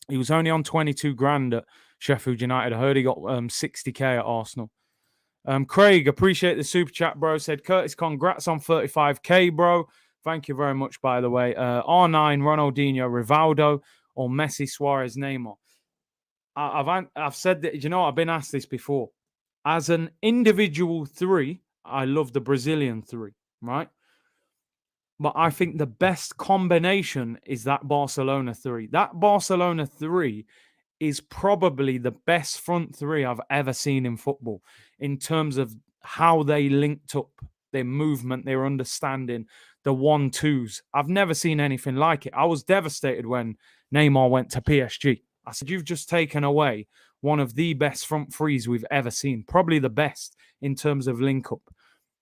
He was only on 22 grand at Sheffield United. I heard he got 60k at Arsenal. Craig, appreciate the super chat, bro. Said, Curtis, congrats on 35k, bro. Thank you very much, by the way. R9, Ronaldinho, Rivaldo, or Messi, Suarez, Neymar. I've said that, you know, I've been asked this before. As an individual three, I love the Brazilian three, right? But I think the best combination is that Barcelona three. That Barcelona three is probably the best front three I've ever seen in football in terms of how they linked up, their movement, their understanding, the 1-2s. I've never seen anything like it. I was devastated when Neymar went to PSG. I said, you've just taken away one of the best front threes we've ever seen, probably the best in terms of link up.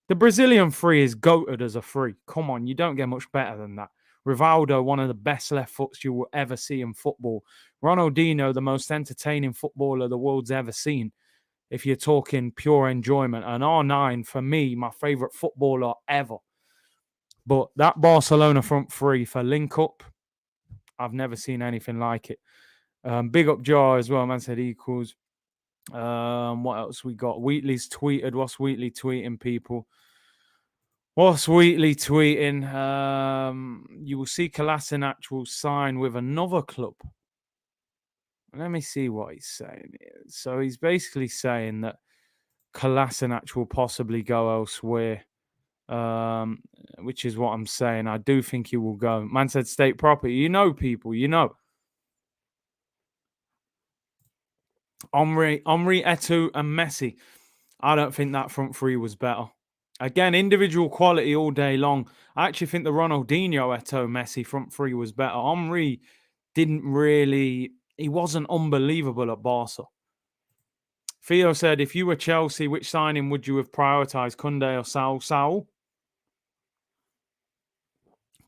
The Brazilian three is goated as a three. Come on, you don't get much better than that. Rivaldo, one of the best left foots you will ever see in football. Ronaldinho, the most entertaining footballer the world's ever seen, if you're talking pure enjoyment. And R9, for me, my favourite footballer ever. But that Barcelona front three for link-up, I've never seen anything like it. Big up Jar as well, man said equals. What else we got? Wheatley's tweeted. What's Wheatley tweeting, people? What's Wheatley tweeting? You will see Kolasinac will sign with another club. Let me see what he's saying here. So he's basically saying that Kolasinac will possibly go elsewhere, which is what I'm saying. I do think he will go. Man said state property. You know, people, you know. Henry, Eto'o, and Messi. I don't think that front three was better. Again, individual quality all day long. I actually think the Ronaldinho, Eto'o, Messi front three was better. Henry didn't really... He wasn't unbelievable at Barca. Theo said, if you were Chelsea, which signing would you have prioritised, Kunde or Saul?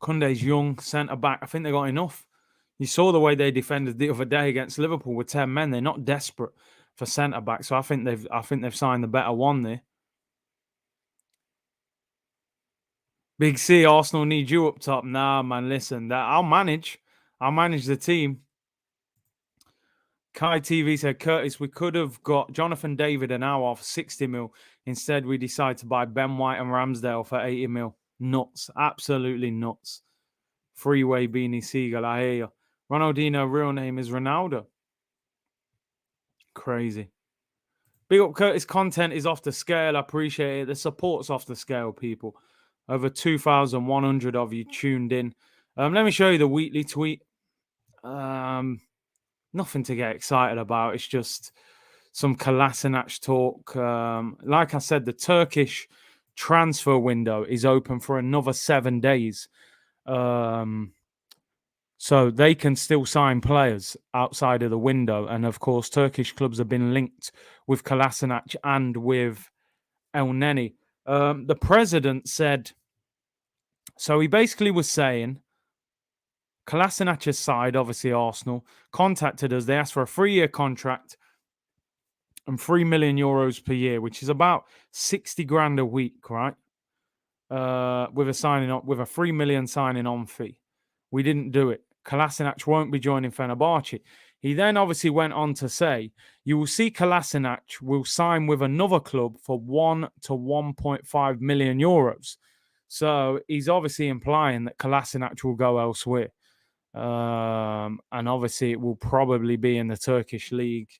Kunde's young, centre-back. I think they got enough. You saw the way they defended the other day against Liverpool with 10 men. They're not desperate for centre-back, so I think they've signed the better one there. Big C, Arsenal need you up top. Nah, man, listen. I'll manage the team. Kai TV said, Curtis, we could have got Jonathan David an hour for 60 mil. Instead, we decided to buy Ben White and Ramsdale for 80 mil. Nuts. Absolutely nuts. Freeway Beanie Seagull, I hear you. Ronaldinho, real name is Ronaldo. Crazy. Big up Curtis, content is off the scale. I appreciate it. The support's off the scale, people. Over 2,100 of you tuned in. Let me show you the weekly tweet. Nothing to get excited about. It's just some Kolasinac talk. Like I said, the Turkish transfer window is open for another 7 days. So they can still sign players outside of the window. And of course, Turkish clubs have been linked with Kolasinac and with El Neni. The president said, so he basically was saying, Kolasinac's side, obviously Arsenal, contacted us. They asked for a 3-year contract and 3 million euros per year, which is about 60 grand a week, right? With a 3 million signing on fee. We didn't do it. Kolasinac won't be joining Fenerbahce. He then obviously went on to say, you will see Kolasinac will sign with another club for 1 to 1.5 million euros. So he's obviously implying that Kolasinac will go elsewhere. And obviously it will probably be in the Turkish league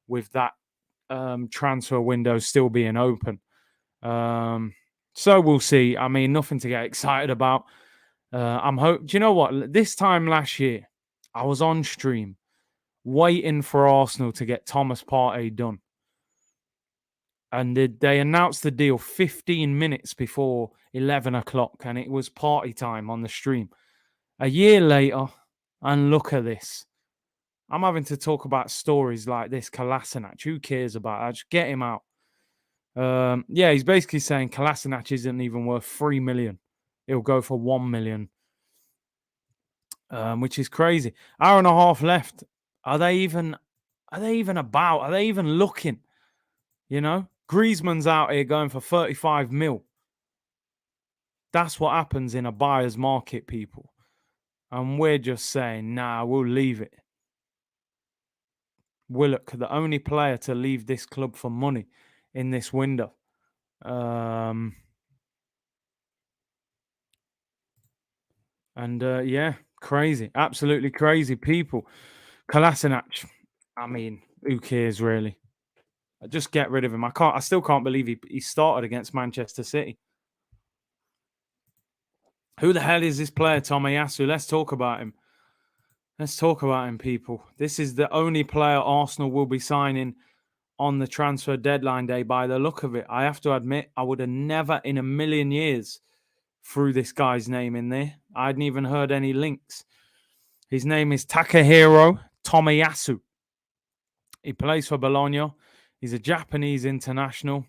with that transfer window still being open. So we'll see. I mean, nothing to get excited about. Do you know what? This time last year, I was on stream waiting for Arsenal to get Thomas Partey done. And they announced the deal 15 minutes before 11 o'clock, and it was party time on the stream. A year later, and look at this. I'm having to talk about stories like this. Kolasinac, who cares about that? Just get him out. Yeah, he's basically saying Kolasinac isn't even worth 3 million. It'll go for 1 million, which is crazy. Hour and a half left. Are they even about? Are they even looking? You know, Griezmann's out here going for 35 mil. That's what happens in a buyer's market, people. And we're just saying, nah, we'll leave it. Willock, the only player to leave this club for money in this window. Yeah, crazy. Absolutely crazy people. Kolasinac, I mean, who cares really? Just get rid of him. I still can't believe he started against Manchester City. Who the hell is this player, Tomiyasu? Let's talk about him. People. This is the only player Arsenal will be signing on the transfer deadline day by the look of it. I have to admit, I would have never in a million years threw this guy's name in there. I hadn't even heard any links. His name is Takahiro Tomiyasu. He plays for Bologna. He's a Japanese international.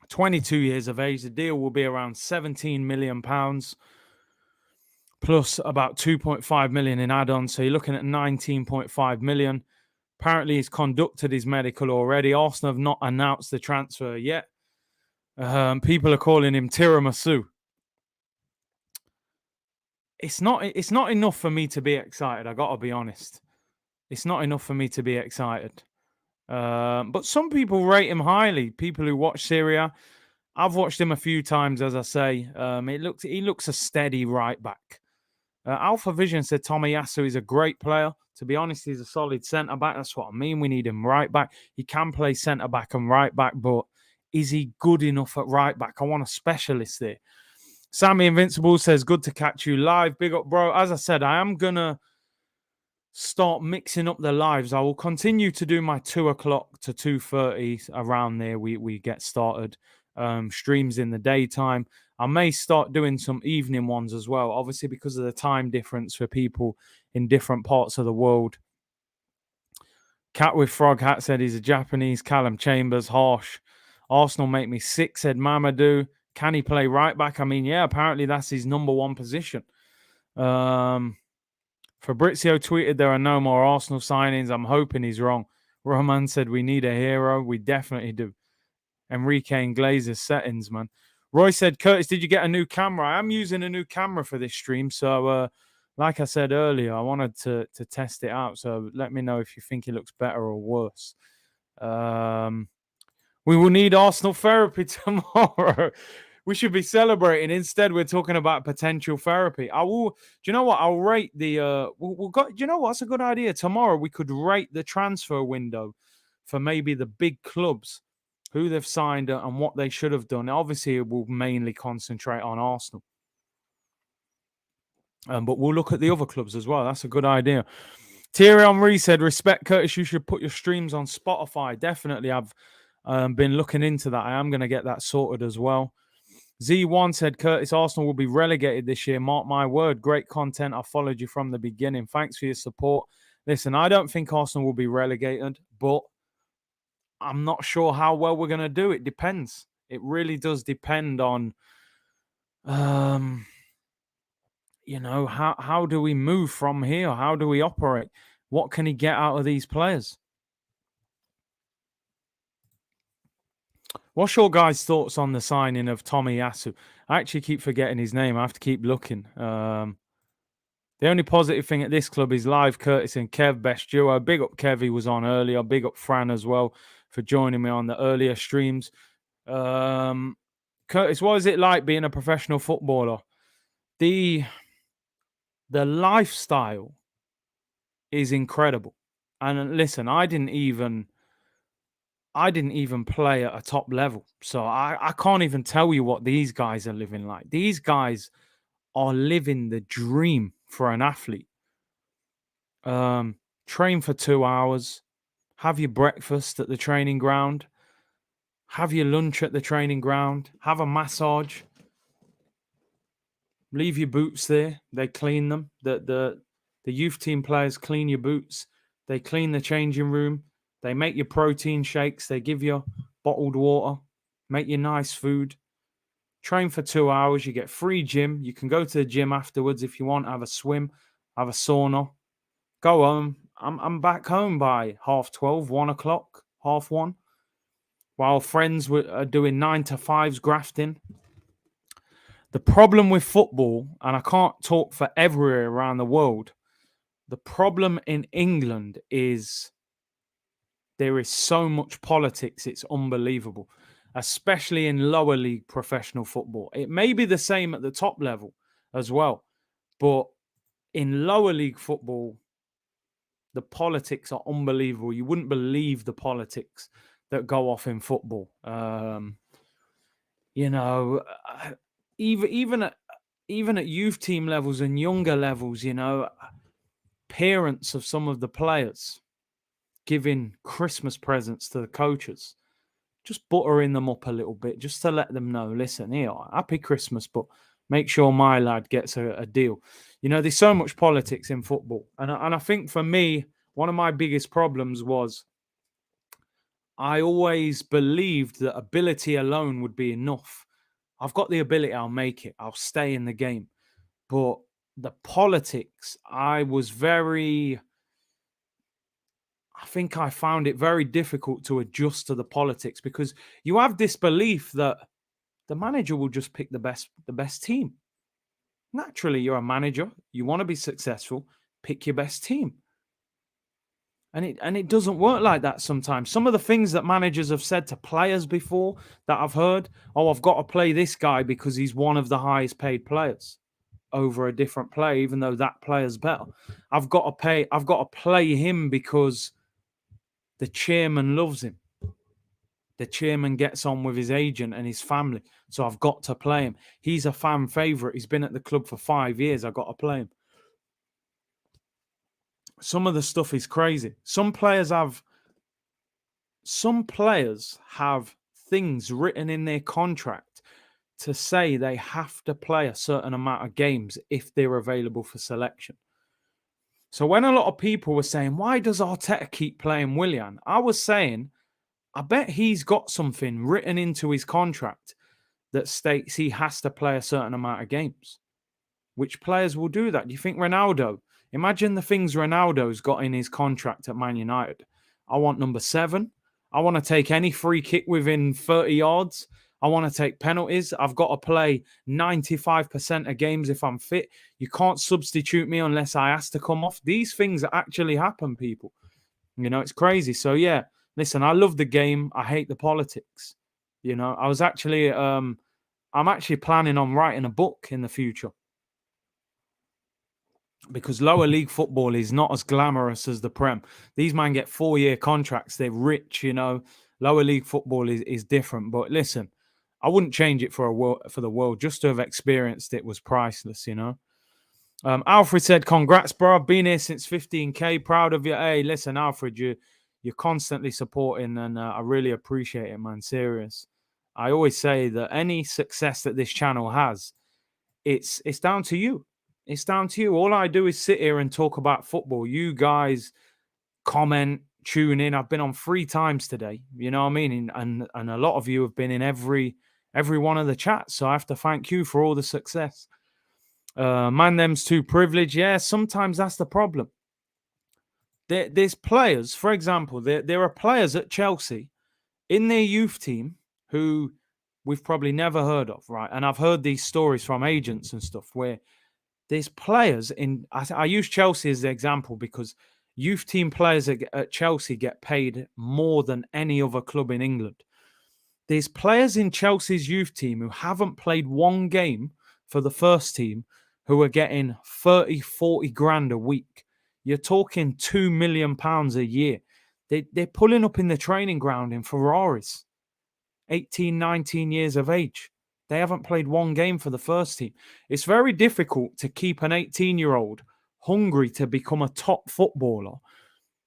22 years of age. The deal will be around £17 million plus about 2.5 million in add-ons. So you're looking at 19.5 million. Apparently he's conducted his medical already. Arsenal have not announced the transfer yet. People are calling him Tiramisu. It's not enough for me to be excited. I got to be honest. It's not enough for me to be excited. But some people rate him highly. People who watch Serie A. I've watched him a few times, as I say. He looks a steady right back. Alpha Vision said Tomiyasu is a great player. To be honest, he's a solid centre back. That's what I mean. We need him right back. He can play centre back and right back, but is he good enough at right back? I want a specialist there. Sammy Invincible says, good to catch you live. Big up, bro. As I said, I am going to start mixing up the lives. I will continue to do my 2 o'clock to 2:30 around there. We get started. Streams in the daytime. I may start doing some evening ones as well, obviously because of the time difference for people in different parts of the world. Cat with Frog Hat said he's a Japanese Callum Chambers. Harsh. Arsenal make me sick, said Mamadou. Can he play right back? I mean, yeah, apparently that's his number one position. Fabrizio tweeted there are no more Arsenal signings. I'm hoping he's wrong. Roman said we need a hero. We definitely do. Enrique and Glazer's settings, man. Roy said, Curtis, did you get a new camera? I am using a new camera for this stream. So, like I said earlier, I wanted to test it out. So let me know if you think it looks better or worse. We will need Arsenal therapy tomorrow. We should be celebrating. Instead, we're talking about potential therapy. I will. Do you know what? I'll rate the. We'll got. Do you know what's a good idea? Tomorrow we could rate the transfer window for maybe the big clubs, who they've signed and what they should have done. Obviously, it will mainly concentrate on Arsenal, but we'll look at the other clubs as well. That's a good idea. Thierry Henry said, "Respect, Curtis. You should put your streams on Spotify." Definitely, I've been looking into that. I am going to get that sorted as well. Z1 said, Curtis, Arsenal will be relegated this year. Mark my word. Great content. I followed you from the beginning. Thanks for your support. Listen, I don't think Arsenal will be relegated, but I'm not sure how well we're going to do. It depends. It really does depend on, how do we move from here? How do we operate? What can he get out of these players? What's your guys' thoughts on the signing of Tomiyasu? I actually keep forgetting his name. I have to keep looking. The only positive thing at this club is live Curtis and Kev, best duo. Big up Kev, he was on earlier. Big up Fran as well for joining me on the earlier streams. Curtis, what is it like being a professional footballer? The lifestyle is incredible. And listen, I didn't even play at a top level. So I can't even tell you what these guys are living like. These guys are living the dream for an athlete. Train for 2 hours, have your breakfast at the training ground, have your lunch at the training ground, have a massage, leave your boots there. They clean them. The youth team players clean your boots. They clean the changing room. They make your protein shakes. They give you bottled water, make you nice food. Train for 2 hours. You get free gym. You can go to the gym afterwards if you want. Have a swim, have a sauna. Go home. I'm back home by 12:30, 1 o'clock, 1:30, while friends are doing 9 to 5s grafting. The problem with football, and I can't talk for everywhere around the world, the problem in England is there is so much politics, it's unbelievable, especially in lower league professional football. It may be the same at the top level as well, but in lower league football, the politics are unbelievable. You wouldn't believe the politics that go off in football. Even at youth team levels and younger levels, parents of some of the players giving Christmas presents to the coaches, just buttering them up a little bit, just to let them know, listen, here, happy Christmas, but make sure my lad gets a deal. There's so much politics in football. And I think for me, one of my biggest problems was I always believed that ability alone would be enough. I've got the ability, I'll make it. I'll stay in the game. But the politics, I think I found it very difficult to adjust to the politics, because you have this belief that the manager will just pick the best team. Naturally, you're a manager. You want to be successful. Pick your best team. And it doesn't work like that sometimes. Some of the things that managers have said to players before that I've heard, I've got to play this guy because he's one of the highest paid players over a different player, even though that player's better. I've got to play him because the chairman loves him. The chairman gets on with his agent and his family. So I've got to play him. He's a fan favourite. He's been at the club for 5 years. I've got to play him. Some of the stuff is crazy. Some players have things written in their contract to say they have to play a certain amount of games if they're available for selection. So when a lot of people were saying, why does Arteta keep playing Willian? I was saying, I bet he's got something written into his contract that states he has to play a certain amount of games. Which players will do that? Do you think Ronaldo? Imagine the things Ronaldo's got in his contract at Man United. I want number 7. I want to take any free kick within 30 yards. I want to take penalties. I've got to play 95% of games if I'm fit. You can't substitute me unless I ask to come off. These things actually happen, people. You know, it's crazy. So, yeah, listen, I love the game. I hate the politics. You know, I was actually, I'm actually planning on writing a book in the future, because lower league football is not as glamorous as the Prem. These men get 4-year contracts. They're rich, you know. Lower league football is different. But listen, I wouldn't change it for the world. Just to have experienced it was priceless, you know. Alfred said, congrats, bro. I've been here since 15K. Proud of you. Hey, listen, Alfred, you're constantly supporting, and I really appreciate it, man. Serious. I always say that any success that this channel has, it's down to you. It's down to you. All I do is sit here and talk about football. You guys comment, tune in. I've been on 3 times today. You know what I mean? And a lot of you have been in every one of the chats. So I have to thank you for all the success. Man, them's too privileged. Yeah, sometimes that's the problem. There's players, for example, there are players at Chelsea in their youth team who we've probably never heard of, right? And I've heard these stories from agents and stuff where there's players in. I use Chelsea as the example because youth team players at Chelsea get paid more than any other club in England. There's players in Chelsea's youth team who haven't played one game for the first team who are getting 30, 40 grand a week. You're talking £2 million a year. They're pulling up in the training ground in Ferraris, 18, 19 years of age. They haven't played one game for the first team. It's very difficult to keep an 18-year-old hungry to become a top footballer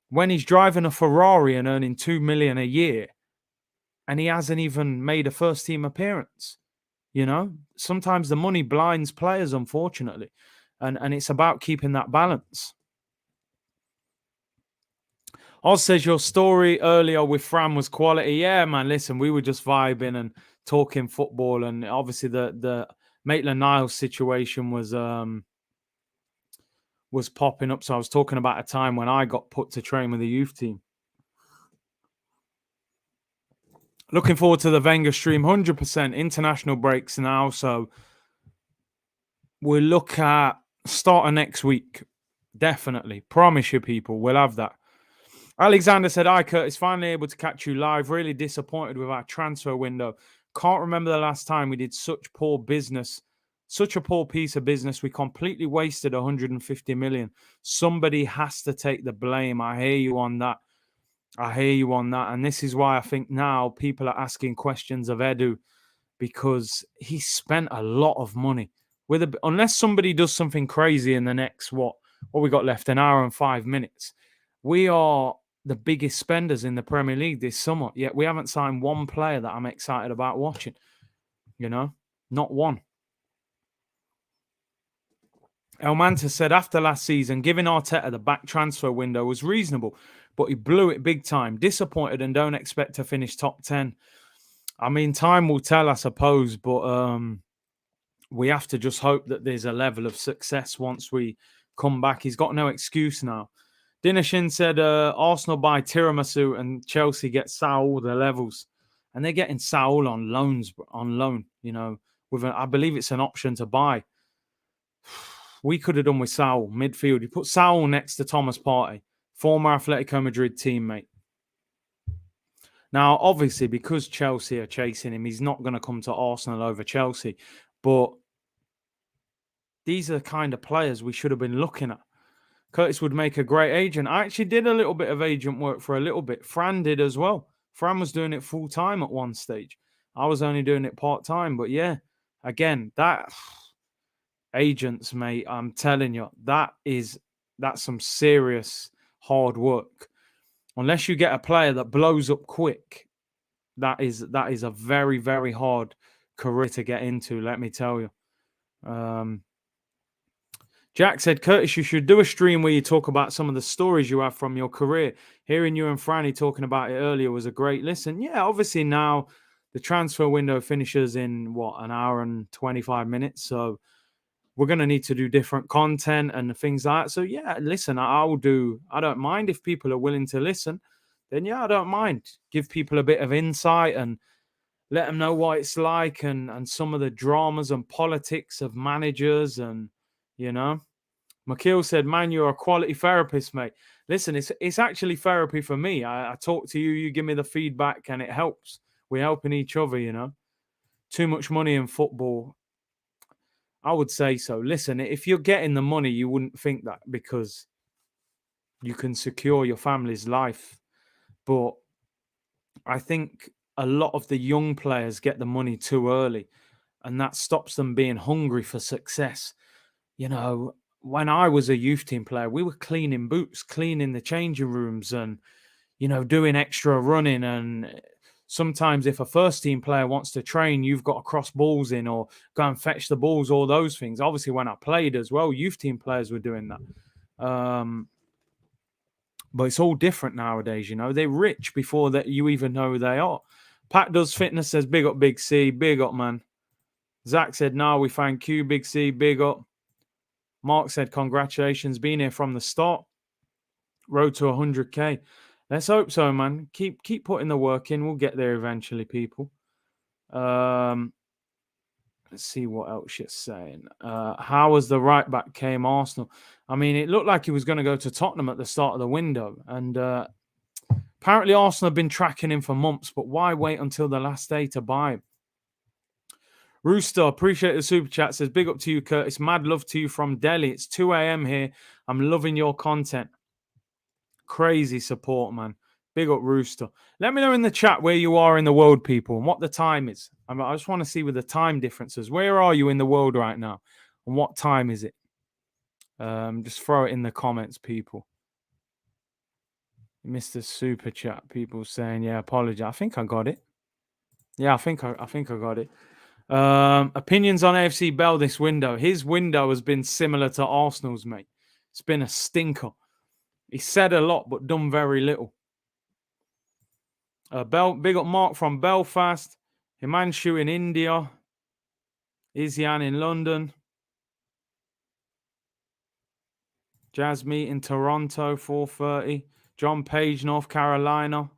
when he's driving a Ferrari and earning $2 million a year and he hasn't even made a first team appearance. You know, sometimes the money blinds players, unfortunately. And it's about keeping that balance. Oz says your story earlier with Fran was quality. Yeah, man, listen, we were just vibing and talking football, and obviously the Maitland-Niles situation was popping up. So I was talking about a time when I got put to train with the youth team. Looking forward to the Wenger stream, 100%. International breaks now, so we'll look at starting next week. Definitely. Promise you, people, we'll have that. Alexander said, hi, Curtis, finally able to catch you live. Really disappointed with our transfer window. Can't remember the last time we did such poor business, such a poor piece of business. We completely wasted 150 million. Somebody has to take the blame. I hear you on that. And this is why I think now people are asking questions of Edu, because he spent a lot of money. Unless somebody does something crazy in the next, what we got left, an hour and 5 minutes. We are the biggest spenders in the Premier League this summer, yet we haven't signed one player that I'm excited about watching. You know, not one. El Manta said after last season, giving Arteta the back transfer window was reasonable, but he blew it big time. Disappointed and don't expect to finish top 10. I mean, time will tell, I suppose, but we have to just hope that there's a level of success once we come back. He's got no excuse now. Dinashin said Arsenal buy Tiramisu and Chelsea get Saul the levels. And they're getting Saul on loan, you know, I believe it's an option to buy. We could have done with Saul, midfield. You put Saul next to Thomas Partey, former Atletico Madrid teammate. Now, obviously, because Chelsea are chasing him, he's not going to come to Arsenal over Chelsea. But these are the kind of players we should have been looking at. Curtis would make a great agent. I actually did a little bit of agent work for a little bit. Fran did as well. Fran was doing it full time at one stage. I was only doing it part time. But yeah, again, that agents, mate, I'm telling you, that's some serious hard work. Unless you get a player that blows up quick, that is a very, very hard career to get into, let me tell you. Jack said, Curtis, you should do a stream where you talk about some of the stories you have from your career. Hearing you and Franny talking about it earlier was a great listen. Yeah, obviously now the transfer window finishes in an hour and 25 minutes. So we're going to need to do different content and things like that. So yeah, listen, I don't mind if people are willing to listen. Then yeah, I don't mind. Give people a bit of insight and let them know what it's like and some of the dramas and politics of managers and, you know. McKeel said, man, you're a quality therapist, mate. Listen, it's actually therapy for me. I talk to you, you give me the feedback, and it helps. We're helping each other, you know. Too much money in football. I would say so. Listen, if you're getting the money, you wouldn't think that because you can secure your family's life. But I think a lot of the young players get the money too early, and that stops them being hungry for success. You know, when I was a youth team player, we were cleaning boots, cleaning the changing rooms, and, you know, doing extra running. And sometimes if a first team player wants to train, you've got to cross balls in or go and fetch the balls, all those things. Obviously, when I played as well, youth team players were doing that. But it's all different nowadays, you know. They're rich before that you even know who they are. Pat Does Fitness says, big up, Big C. Big up, man. Zach said, no, we thank you, Big C. Big up. Mark said, congratulations, been here from the start. Road to 100K. Let's hope so, man. Keep putting the work in. We'll get there eventually, people. Let's see what else you're saying. How was the right back came Arsenal? I mean, it looked like he was going to go to Tottenham at the start of the window. And apparently Arsenal have been tracking him for months, but why wait until the last day to buy him? Rooster, appreciate the super chat. Says, big up to you, Curtis. Mad love to you from Delhi. It's 2 a.m. here. I'm loving your content. Crazy support, man. Big up, Rooster. Let me know in the chat where you are in the world, people, and what the time is. I just want to see with the time differences. Where are you in the world right now? And what time is it? Just throw it in the comments, people. Mr. Super Chat, people saying, yeah, apologize. I think I got it. Yeah, I think I got it. Opinions on AFC Bell this window. His window has been similar to Arsenal's, mate. It's been a stinker. He said a lot, but done very little. Big up Mark from Belfast. Himanshu in India. Izyan in London. Jasmeet in Toronto, 4:30. John Page, North Carolina.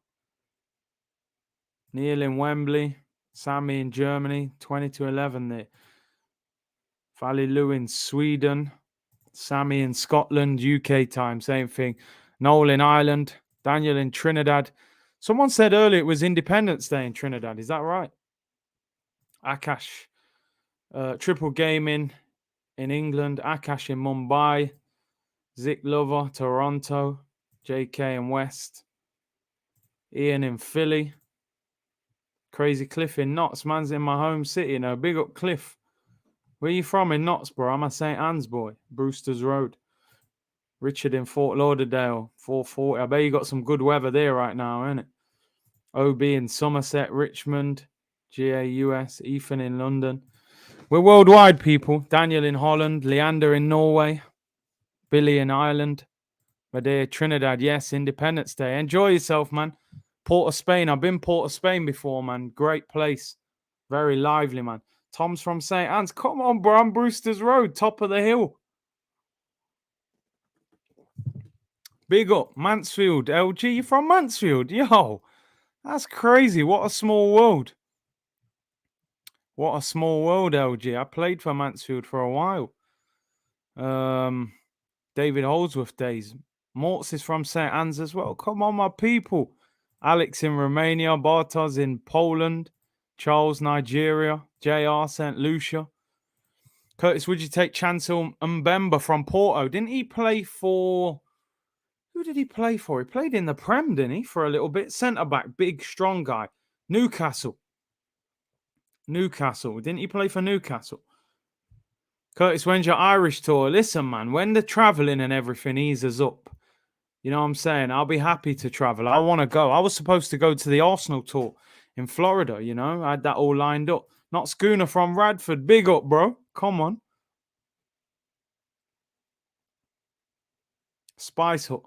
Neil in Wembley. Sammy in Germany, 20-11 there. Valley Lou in Sweden. Sammy in Scotland, UK time, same thing. Noel in Ireland. Daniel in Trinidad. Someone said earlier it was Independence Day in Trinidad. Is that right? Akash. Triple Gaming in England. Akash in Mumbai. Zik Lover, Toronto. JK in West. Ian in Philly. Crazy Cliff in Notts. Man's in my home city. No, big up Cliff. Where you from in Notts, bro? I'm a St. Anne's boy. Brewster's Road. Richard in Fort Lauderdale. 4:40. I bet you got some good weather there right now, ain't it? OB in Somerset, Richmond. GAUS. Ethan in London. We're worldwide, people. Daniel in Holland. Leander in Norway. Billy in Ireland. Madeira, Trinidad. Yes, Independence Day. Enjoy yourself, man. Port of Spain. I've been Port of Spain before, man. Great place. Very lively, man. Tom's from St. Anne's. Come on, bro. I'm Brewster's Road, top of the hill. Big up. Mansfield. LG, you from Mansfield? Yo, that's crazy. What a small world. What a small world, LG. I played for Mansfield for a while. David Holdsworth days. Mortz is from St. Anne's as well. Come on, my people. Alex in Romania. Bartos in Poland. Charles, Nigeria. JR, St. Lucia. Curtis, would you take Chancel Mbemba from Porto? Didn't he play for... Who did he play for? He played in the Prem, didn't he? For a little bit. Centre-back, big, strong guy. Newcastle. Didn't he play for Newcastle? Curtis, when's your Irish tour? Listen, man, when the travelling and everything eases up, you know what I'm saying? I'll be happy to travel. I want to go. I was supposed to go to the Arsenal tour in Florida, you know? I had that all lined up. Not Schooner from Radford. Big up, bro. Come on. Spice Hut.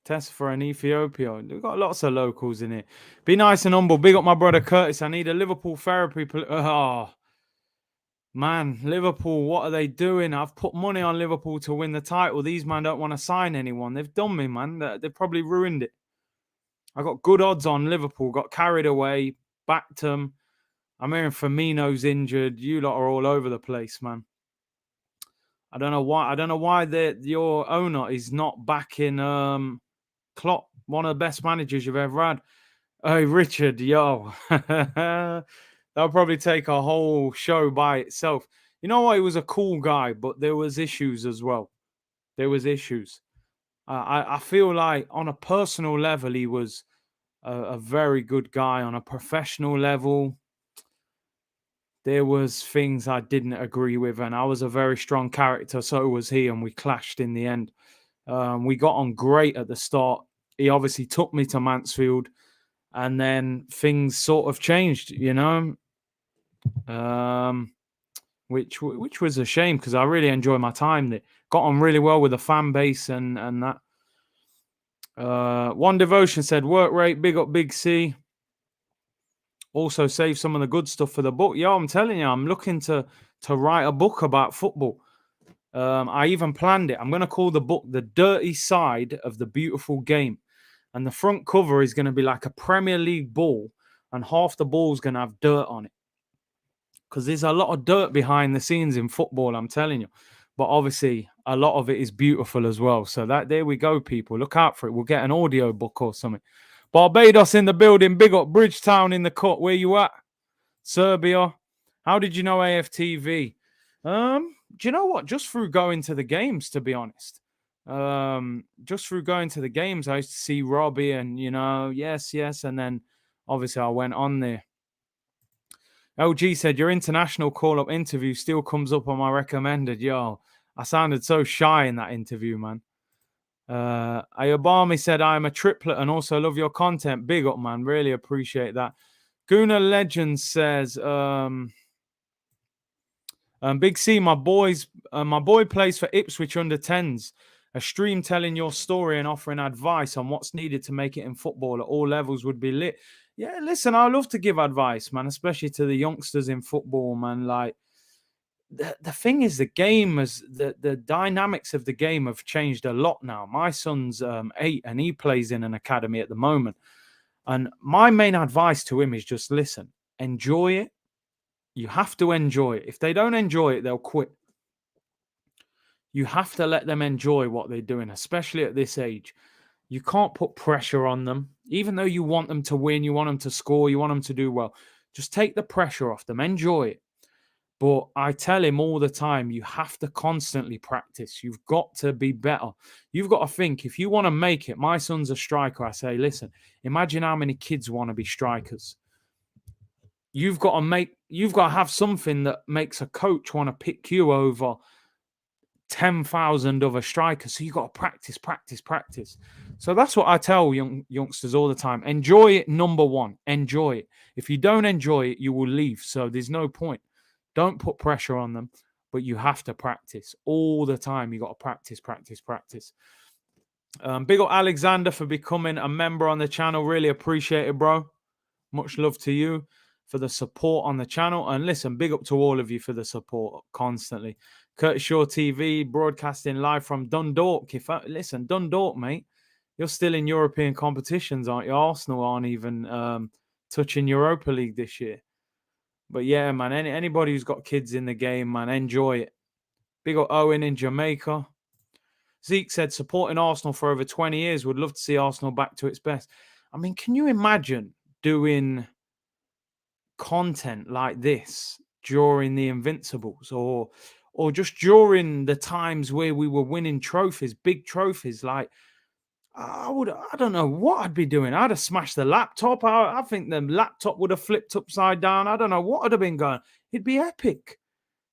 Test for an Ethiopia. We've got lots of locals in it. Be nice and humble. Big up my brother Curtis. I need a Liverpool therapy. Oh, man. Liverpool, what are they doing? I've put money on Liverpool to win the title. These men don't want to sign anyone. They've done me, man. They've probably ruined it. I got good odds on Liverpool. Got carried away. Backed them. I'm hearing Firmino's injured. You lot are all over the place, man. I don't know why. I don't know why your owner is not backing Klopp, one of the best managers you've ever had. Hey, Richard, yo. That'll probably take a whole show by itself. You know what? He was a cool guy, but there was issues as well. There was issues. I feel like on a personal level, he was a very good guy. On a professional level, there was things I didn't agree with, and I was a very strong character. So was he, and we clashed in the end. We got on great at the start. He obviously took me to Mansfield, and then things sort of changed, you know, which was a shame because I really enjoyed my time there. Got on really well with the fan base and that. One Devotion said, work rate, big up Big C. Also save some of the good stuff for the book. Yeah, I'm telling you, I'm looking to write a book about football. I even planned it. I'm going to call the book The Dirty Side of the Beautiful Game. And the front cover is going to be like a Premier League ball, and half the ball is going to have dirt on it. Because there's a lot of dirt behind the scenes in football, I'm telling you. But obviously, a lot of it is beautiful as well. So there we go, people. Look out for it. We'll get an audio book or something. Barbados in the building. Big up Bridgetown in the cut. Where you at? Serbia. How did you know AFTV? Do you know what? Just through going to the games, to be honest. Just through going to the games, I used to see Robbie and, you know, yes. And then obviously I went on there. LG said, your international call-up interview still comes up on my recommended. Yo, I sounded so shy in that interview, man. Ayobami said, I'm a triplet and also love your content. Big up, man. Really appreciate that. Guna Legend says, Big C, my boy plays for Ipswich under 10s. A stream telling your story and offering advice on what's needed to make it in football at all levels would be lit. Yeah, listen, I love to give advice, man, especially to the youngsters in football, man. Like, the thing is, the game has the dynamics of the game have changed a lot now. My son's 8 and he plays in an academy at the moment. And my main advice to him is just listen, enjoy it. You have to enjoy it. If they don't enjoy it, they'll quit. You have to let them enjoy what they're doing, especially at this age. You can't put pressure on them. Even though you want them to win, you want them to score, you want them to do well. Just take the pressure off them. Enjoy it. But I tell him all the time, you have to constantly practice. You've got to be better. You've got to think, if you want to make it, my son's a striker. I say, listen, imagine how many kids want to be strikers. You've got to have something that makes a coach want to pick you over 10,000 other strikers. So you've got to practice. So that's what I tell youngsters all the time. Enjoy it, number one. Enjoy it. If you don't enjoy it, you will leave. So there's no point. Don't put pressure on them, but you have to practice all the time. You got to practice. Big up Alexander for becoming a member on the channel. Really appreciate it, bro. Much love to you for the support on the channel. And listen, big up to all of you for the support constantly. Curtis Shaw TV, broadcasting live from Dundalk. Listen, Dundalk, mate, you're still in European competitions, aren't you? Arsenal aren't even touching Europa League this year. But yeah, man, anybody who's got kids in the game, man, enjoy it. Big up Owen in Jamaica. Zeke said, supporting Arsenal for over 20 years. Would love to see Arsenal back to its best. I mean, can you imagine doing content like this during the Invincibles or just during the times where we were winning trophies, big trophies? Like, I don't know what I'd be doing. I'd have smashed the laptop. I think the laptop would have flipped upside down. I don't know what would have been going. It'd be epic.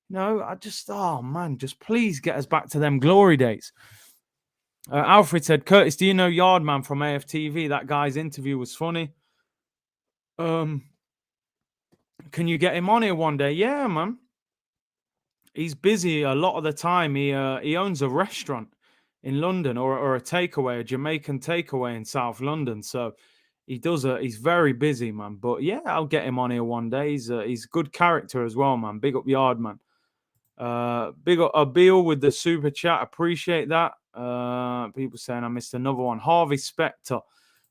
No, oh man, just please get us back to them glory days. Alfred said, Curtis, do you know Yardman from AFTV? That guy's interview was funny. Can you get him on here one day? Yeah, man. He's busy a lot of the time. He owns a restaurant in London, or a takeaway, a Jamaican takeaway in South London. So he's very busy, man. But yeah, I'll get him on here one day. He's good character as well, man. Big up Yard, man. Big up Abil with the super chat. Appreciate that. People saying I missed another one. Harvey Spector.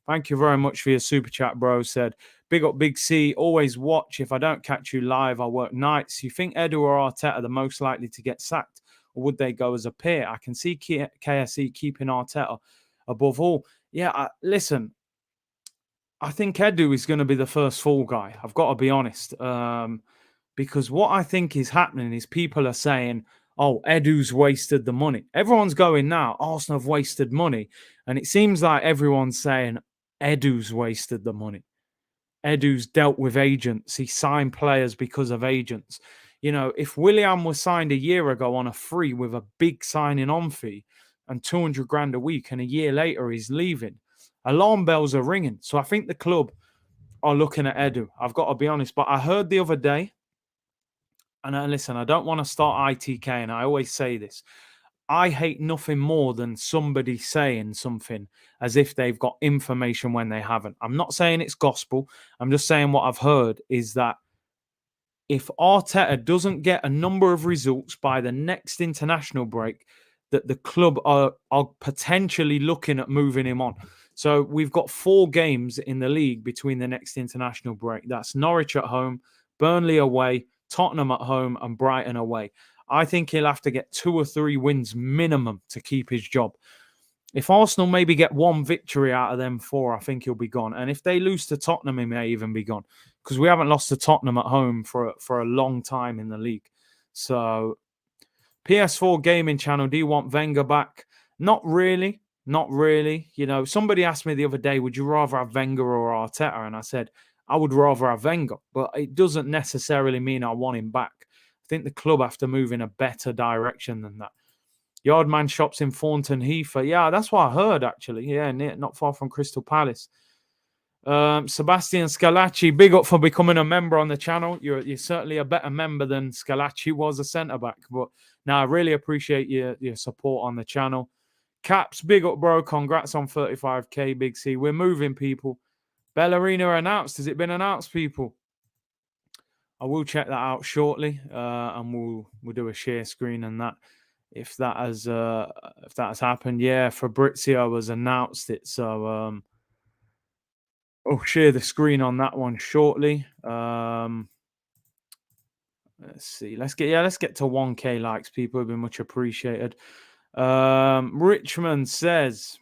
Thank you very much for your super chat, bro. Said, big up Big C. Always watch. If I don't catch you live, I work nights. You think Edu or Arteta are the most likely to get sacked? Or would they go as a pair? I can see KSE keeping Arteta above all. Yeah, listen, I think Edu is going to be the first fall guy. I've got to be honest. Because what I think is happening is people are saying, oh, Edu's wasted the money. Everyone's going now, Arsenal have wasted money. And it seems like everyone's saying Edu's wasted the money. Edu's dealt with agents. He signed players because of agents. You know, if Willian was signed a year ago on a free with a big signing on fee and 200 grand a week, and a year later he's leaving, alarm bells are ringing. So I think the club are looking at Edu. I've got to be honest. But I heard the other day, and listen, I don't want to start ITK, and I always say this. I hate nothing more than somebody saying something as if they've got information when they haven't. I'm not saying it's gospel. I'm just saying what I've heard is that if Arteta doesn't get a number of results by the next international break, that the club are potentially looking at moving him on. So we've got 4 games in the league between the next international break. That's Norwich at home, Burnley away, Tottenham at home, and Brighton away. I think he'll have to get 2 or 3 wins minimum to keep his job. If Arsenal maybe get 1 victory out of them 4, I think he'll be gone. And if they lose to Tottenham, he may even be gone, because we haven't lost to Tottenham at home for a long time in the league. So PS4 gaming channel, do you want Wenger back? Not really. Not really. You know, somebody asked me the other day, would you rather have Wenger or Arteta? And I said, I would rather have Wenger, but it doesn't necessarily mean I want him back. I think the club have to move in a better direction than that. Yardman shops in Thornton Heath. Yeah, that's what I heard, actually. Yeah, not far from Crystal Palace. Sebastian Scalacci, big up for becoming a member on the channel. You're certainly a better member than Scalacci was a centre-back. But now I really appreciate your support on the channel. Caps, big up, bro. Congrats on 35k, Big C. We're moving, people. Bellerin announced. Has it been announced, people? I will check that out shortly, and we'll do a share screen and that if that has happened. Yeah, Fabrizio has announced it, so I'll share the screen on that one shortly. Let's see. Let's get to 1K likes, people. Would be much appreciated. Richmond says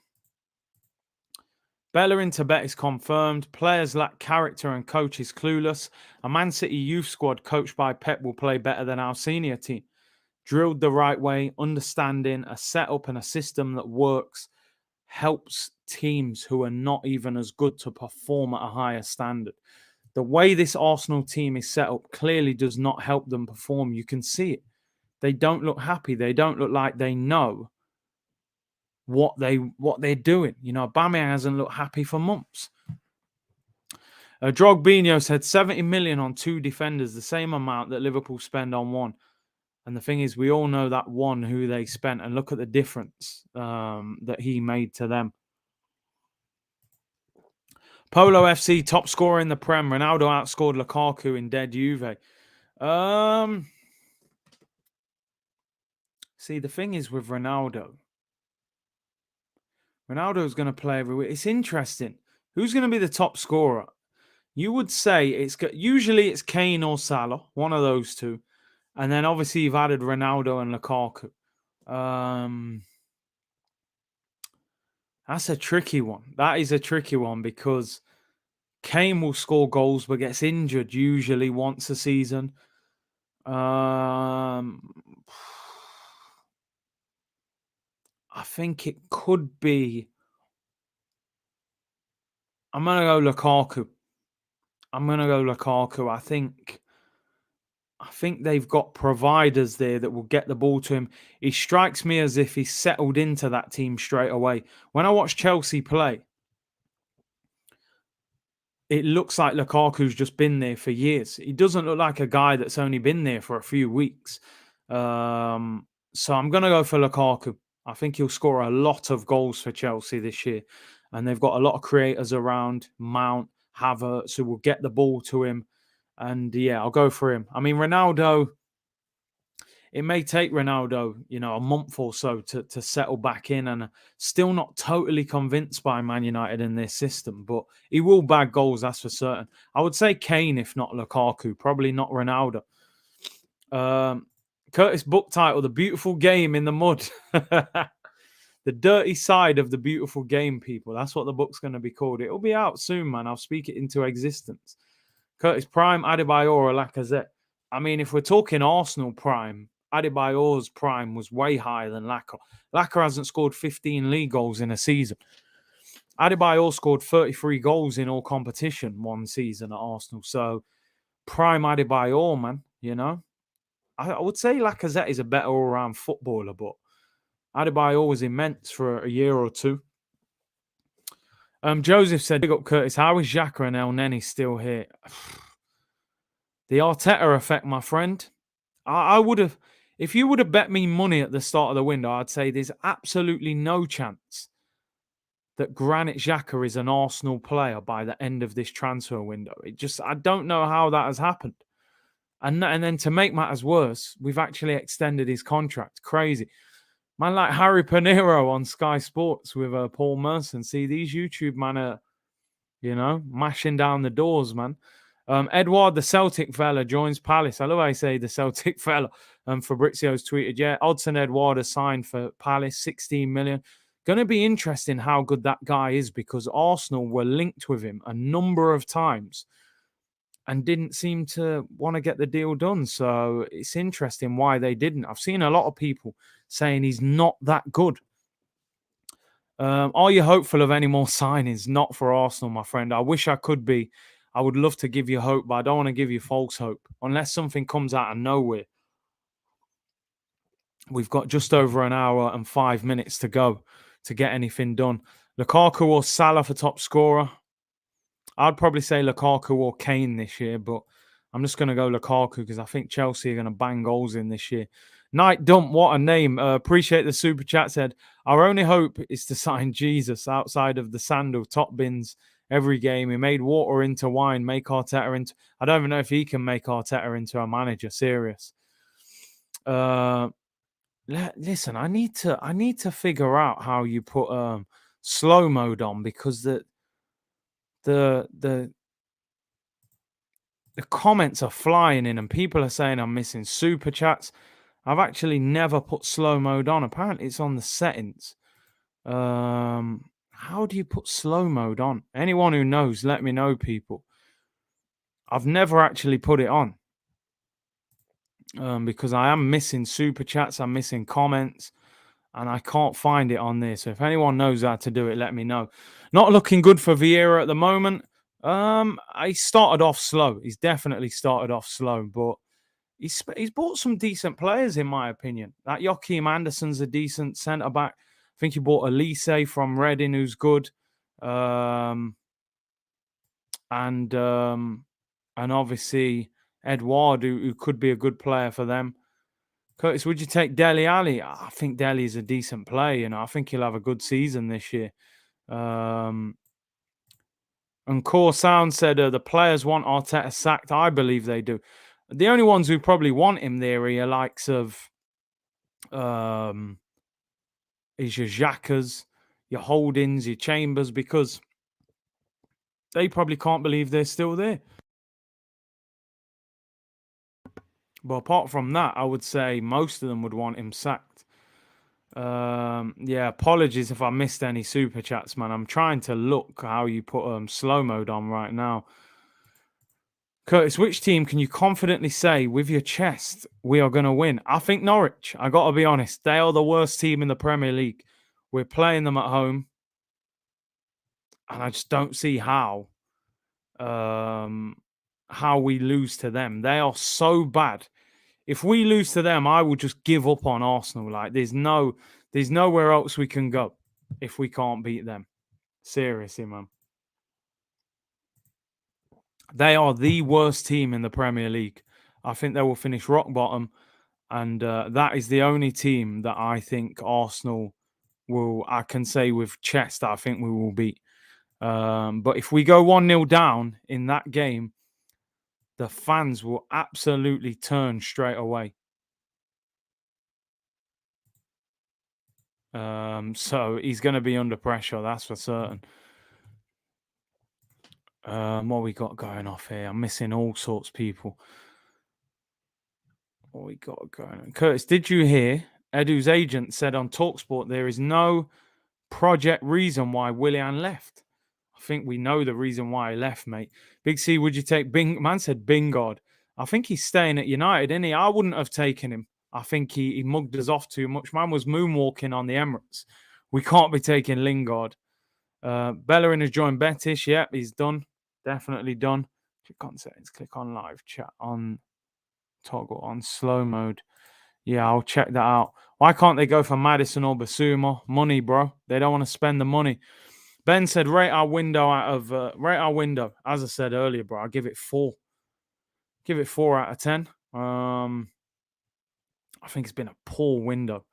Bellerin to bet is confirmed. Players lack character and coach is clueless. A Man City youth squad coached by Pep will play better than our senior team. Drilled the right way, understanding a setup and a system that works helps teams who are not even as good to perform at a higher standard. The way this Arsenal team is set up clearly does not help them perform. You can see it. They don't look happy. They don't look like they know what they're doing. You know, Aubameyang hasn't looked happy for months. Drogbinho said 70 million on 2 defenders, the same amount that Liverpool spend on 1. And the thing is, we all know that 1 who they spent, and look at the difference that he made to them. Polo FC top scorer in the Prem. Ronaldo outscored Lukaku in dead Juve. See, the thing is with Ronaldo's going to play every week. It's interesting. Who's going to be the top scorer? You would say usually it's Kane or Salah, one of those 2. And then obviously you've added Ronaldo and Lukaku. That's a tricky one. That is a tricky one because Kane will score goals but gets injured usually once a season. I think it could be. I'm going to go Lukaku. I think they've got providers there that will get the ball to him. He strikes me as if he's settled into that team straight away. When I watch Chelsea play, it looks like Lukaku's just been there for years. He doesn't look like a guy that's only been there for a few weeks. So I'm going to go for Lukaku. I think he'll score a lot of goals for Chelsea this year. And they've got a lot of creators around Mount, Havertz, who will get the ball to him. And yeah, I'll go for him. I mean, Ronaldo, it may take Ronaldo, a month or so to settle back in, and still not totally convinced by Man United in this system, but he will bag goals, that's for certain. I would say Kane, if not Lukaku, probably not Ronaldo. Curtis book title, The Beautiful Game in the Mud. The dirty side of the beautiful game, people. That's what the book's going to be called. It'll be out soon, man. I'll speak it into existence. Curtis Prime, Adebayor, or Lacazette. I mean, if we're talking Arsenal prime, Adebayor's prime was way higher than Lacazette. Lacazette hasn't scored 15 league goals in a season. Adebayor scored 33 goals in all competition one season at Arsenal. So, prime Adebayor, man, I would say Lacazette is a better all-round footballer, but Adebayor was immense for a year or two. Joseph said, big up Curtis, how is Xhaka and El Neni still here? The Arteta effect, my friend. I would have, if you would have bet me money at the start of the window, I'd say there's absolutely no chance that Granit Xhaka is an Arsenal player by the end of this transfer window. I don't know how that has happened. And then to make matters worse, we've actually extended his contract. Crazy. Man like Harry Pinero on Sky Sports with Paul Merson. See, these YouTube man are, mashing down the doors, man. Edward, the Celtic fella, joins Palace. I love how I say the Celtic fella. Fabrizio's tweeted, yeah, Odson Edward has signed for Palace, 16 million. Going to be interesting how good that guy is, because Arsenal were linked with him a number of times and didn't seem to want to get the deal done. So it's interesting why they didn't. I've seen a lot of people saying he's not that good. Are you hopeful of any more signings? Not for Arsenal, my friend. I wish I could be. I would love to give you hope, but I don't want to give you false hope. Unless something comes out of nowhere. We've got just over an hour and 5 minutes to go to get anything done. Lukaku or Salah for top scorer? I'd probably say Lukaku or Kane this year, but I'm just going to go Lukaku because I think Chelsea are going to bang goals in this year. Night Dump, what a name. Appreciate the super chat, said, our only hope is to sign Jesus outside of the sandal top bins every game. He made water into wine, make Arteta into... I don't even know if he can make Arteta into a manager, serious. Listen, I need to figure out how you put slow mode on, because the comments are flying in and people are saying I'm missing super chats. I've actually never put slow mode on. Apparently it's on the settings. How do you put slow mode on? Anyone who knows, let me know, people. I've never actually put it on. Because I am missing super chats, I'm missing comments, and I can't find it on there. So if anyone knows how to do it, let me know. Not looking good for Vieira at the moment. He started off slow. He's definitely started off slow, but he's bought some decent players, in my opinion. That Joachim Anderson's a decent centre-back. I think he bought Elise from Reading, who's good. And obviously Edouard, who could be a good player for them. Curtis, would you take Dele Alli? I think Dele is a decent player. I think he'll have a good season this year. And Core Sound said the players want Arteta sacked. I believe they do. The only ones who probably want him there are your likes of is your Xhakas, your Holdings, your Chambers, because they probably can't believe they're still there. But apart from that, I would say most of them would want him sacked. Yeah, apologies if I missed any super chats, man. I'm trying to look how you put slow mode on right now. Curtis, which team can you confidently say with your chest we are going to win? I think Norwich. I got to be honest. They are the worst team in the Premier League. We're playing them at home. And I just don't see how we lose to them. They are so bad. If we lose to them, I will just give up on Arsenal. Like, there's nowhere else we can go if we can't beat them. Seriously, man. They are the worst team in the Premier League. I think they will finish rock bottom. And that is the only team that I think Arsenal I can say with chest, that I think we will beat. But if we go 1-0 down in that game, the fans will absolutely turn straight away. So he's going to be under pressure, that's for certain. What we got going off here? I'm missing all sorts of people. What we got going on? Curtis, did you hear Edu's agent said on TalkSport there is no project reason why Willian left? I think we know the reason why he left, mate. Big C, would you take Man said Bingard. I think he's staying at United, isn't he? I wouldn't have taken him. I think he mugged us off too much. Man was moonwalking on the Emirates. We can't be taking Lingard. Bellerin has joined Betis. Yep, he's done. Definitely done. Click on settings. Click on live chat on toggle on slow mode. Yeah, I'll check that out. Why can't they go for Maddison or Basuma? Money, bro. They don't want to spend the money. Ben said, rate our window. As I said earlier, bro, I'll give it 4. Give it 4 out of 10. I think it's been a poor window.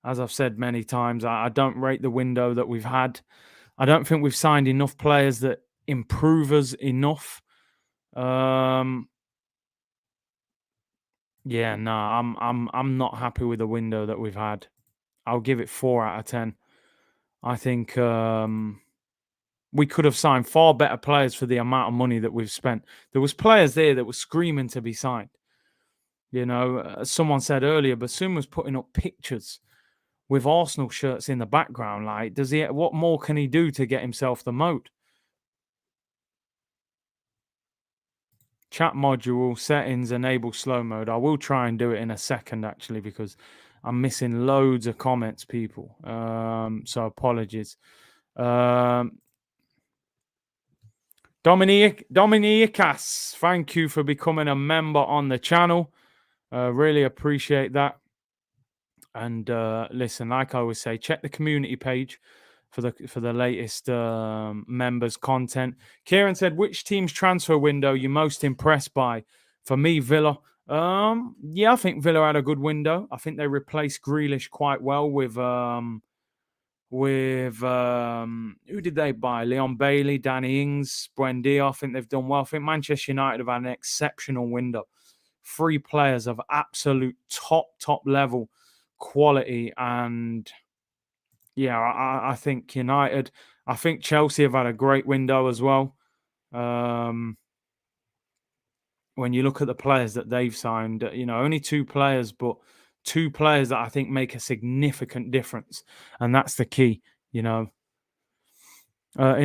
As I've said many times, I don't rate the window that we've had. I don't think we've signed enough players that improve us enough. Yeah, no, I'm not happy with the window that we've had. I'll give it 4 out of 10. I think we could have signed far better players for the amount of money that we've spent. There was players there that were screaming to be signed. You know, as someone said earlier, Basum was putting up pictures with Arsenal shirts in the background. Like, what more can he do to get himself the moat? Chat module, settings, enable slow mode. I will try and do it in a second, actually, because I'm missing loads of comments, people. So apologies. Dominicas, thank you for becoming a member on the channel. Really appreciate that. And listen, like I always say, check the community page for the latest members content. Kieran said, which team's transfer window you most impressed by? For me, Villa. Yeah, I think Villa had a good window. I think they replaced Grealish quite well with who did they buy? Leon Bailey, Danny Ings, Buendia. I think they've done well. I think Manchester United have had an exceptional window. 3 players of absolute top level quality, and yeah, I think United. I think Chelsea have had a great window as well. When you look at the players that they've signed, only 2 players, but 2 players that I think make a significant difference, and that's the key. In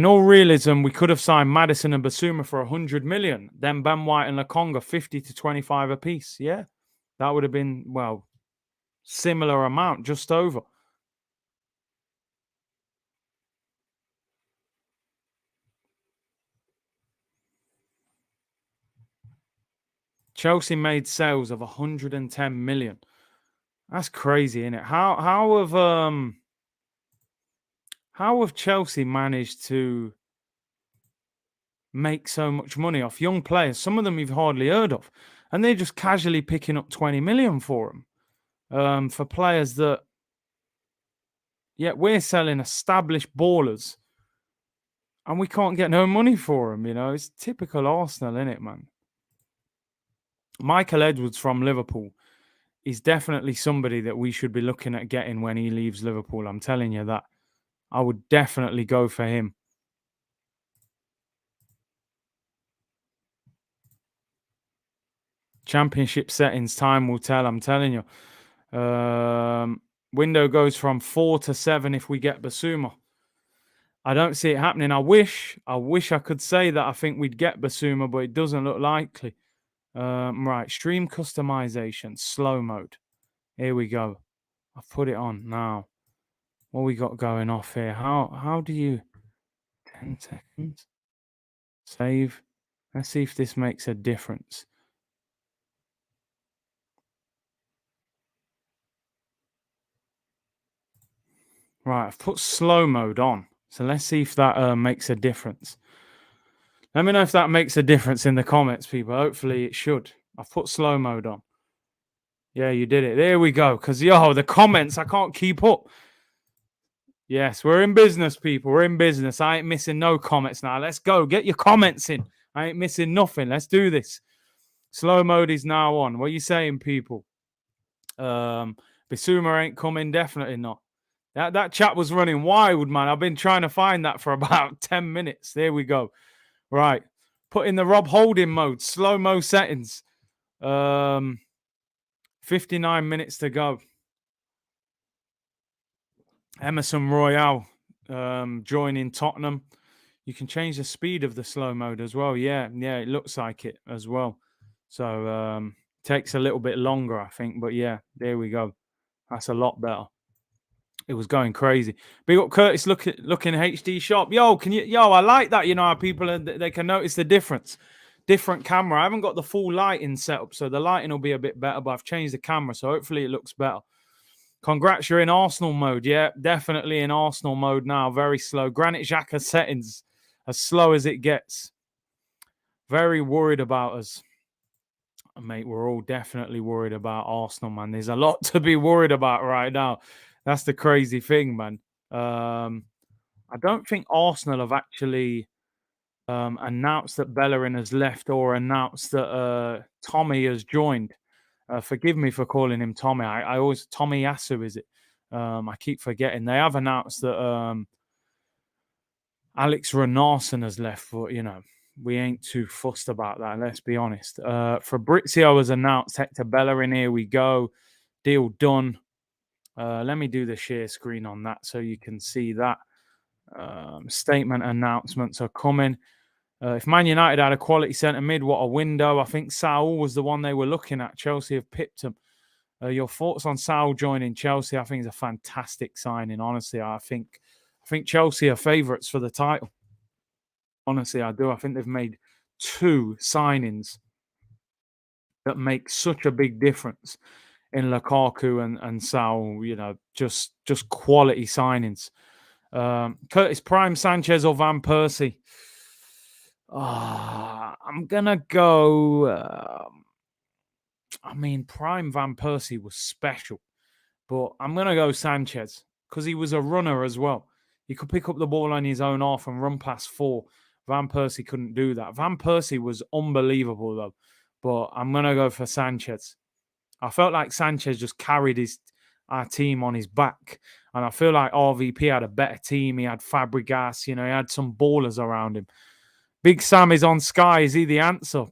all realism, we could have signed Maddison and Basuma for 100 million, then Ben White and Lokonga 50 to 25 apiece. Yeah, that would have been, well, similar amount, just over. Chelsea made sales of 110 million. That's crazy, isn't it? How have Chelsea managed to make so much money off young players? Some of them you've hardly heard of, and they're just casually picking up 20 million for them, for players that, we're selling established ballers, and we can't get no money for them. It's typical Arsenal, isn't it, man? Michael Edwards from Liverpool is definitely somebody that we should be looking at getting when he leaves Liverpool. I'm telling you that. I would definitely go for him. Championship settings, time will tell. I'm telling you. Window goes from 4 to 7 if we get Basuma. I don't see it happening. I wish I could say that I think we'd get Basuma, but it doesn't look likely. Right, stream customization, slow mode. Here we go. I've put it on now. What we got going off here? How do you 10 seconds? Save. Let's see if this makes a difference. Right, I've put slow mode on. So let's see if that makes a difference. Let me know if that makes a difference in the comments, people. Hopefully it should. I've put slow mode on. Yeah, you did it. There we go. Because, yo, the comments, I can't keep up. Yes, we're in business, people. We're in business. I ain't missing no comments now. Let's go. Get your comments in. I ain't missing nothing. Let's do this. Slow mode is now on. What are you saying, people? Bissouma ain't coming. Definitely not. That chat was running wild, man. I've been trying to find that for about 10 minutes. There we go. Right. Put in the Rob Holding mode. Slow-mo settings. 59 minutes to go. Emerson Royale joining Tottenham. You can change the speed of the slow mode as well. Yeah, it looks like it as well. So takes a little bit longer, I think. But yeah, there we go. That's a lot better. It was going crazy. Big up Curtis looking HD sharp. Yo, I like that, how people they can notice the difference. Different camera. I haven't got the full lighting set up, so the lighting will be a bit better, but I've changed the camera, so hopefully it looks better. Congrats, you're in Arsenal mode. Yeah, definitely in Arsenal mode now. Very slow. Granit Xhaka settings, as slow as it gets. Very worried about us. Mate, we're all definitely worried about Arsenal, man. There's a lot to be worried about right now. That's the crazy thing, man. I don't think Arsenal have actually announced that Bellerin has left or announced that Tommy has joined. Forgive me for calling him Tommy. I always Tomiyasu, is it? I keep forgetting. They have announced that Alex Runarsson has left, but we ain't too fussed about that. Let's be honest. Fabrizio has announced Hector Bellerin. Here we go. Deal done. Let me do the share screen on that so you can see that. Statement announcements are coming. If Man United had a quality centre mid, what a window. I think Saul was the one they were looking at. Chelsea have pipped him. Your thoughts on Saul joining Chelsea? I think it's a fantastic signing. Honestly, I think Chelsea are favourites for the title. Honestly, I do. I think they've made 2 signings that make such a big difference in Lukaku and Saul. Just quality signings. Curtis, Prime Sanchez or Van Persie? I'm gonna go. Prime Van Persie was special, but I'm gonna go Sanchez because he was a runner as well. He could pick up the ball on his own half and run past 4. Van Persie couldn't do that. Van Persie was unbelievable though, but I'm gonna go for Sanchez. I felt like Sanchez just carried our team on his back, and I feel like RVP had a better team. He had Fabregas, he had some ballers around him. Big Sam is on Sky. Is he the answer?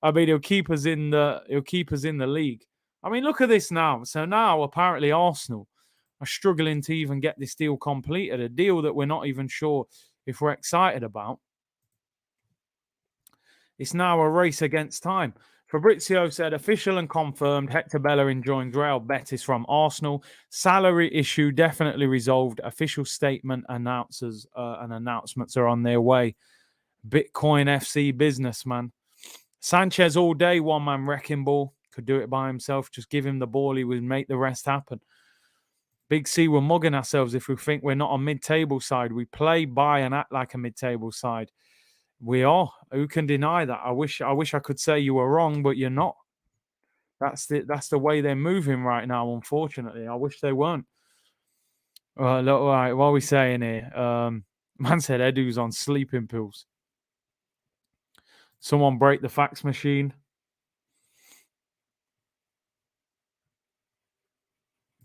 He'll keep us in the league. Look at this now. So now apparently Arsenal are struggling to even get this deal completed. A deal that we're not even sure if we're excited about. It's now a race against time. Fabrizio said, official and confirmed, Hector Bellerin joins Real Betis from Arsenal. Salary issue definitely resolved. Official statement announcers and announcements are on their way. Bitcoin FC businessman. Sanchez all day, one-man wrecking ball. Could do it by himself. Just give him the ball. He would make the rest happen. Big C, we're mugging ourselves if we think we're not a mid-table side. We play by and act like a mid-table side. We are. Who can deny that? I wish I could say you were wrong, but you're not. That's the way they're moving right now, unfortunately. I wish they weren't. Look, all right, what are we saying here? Man said Edu's on sleeping pills. Someone break the fax machine.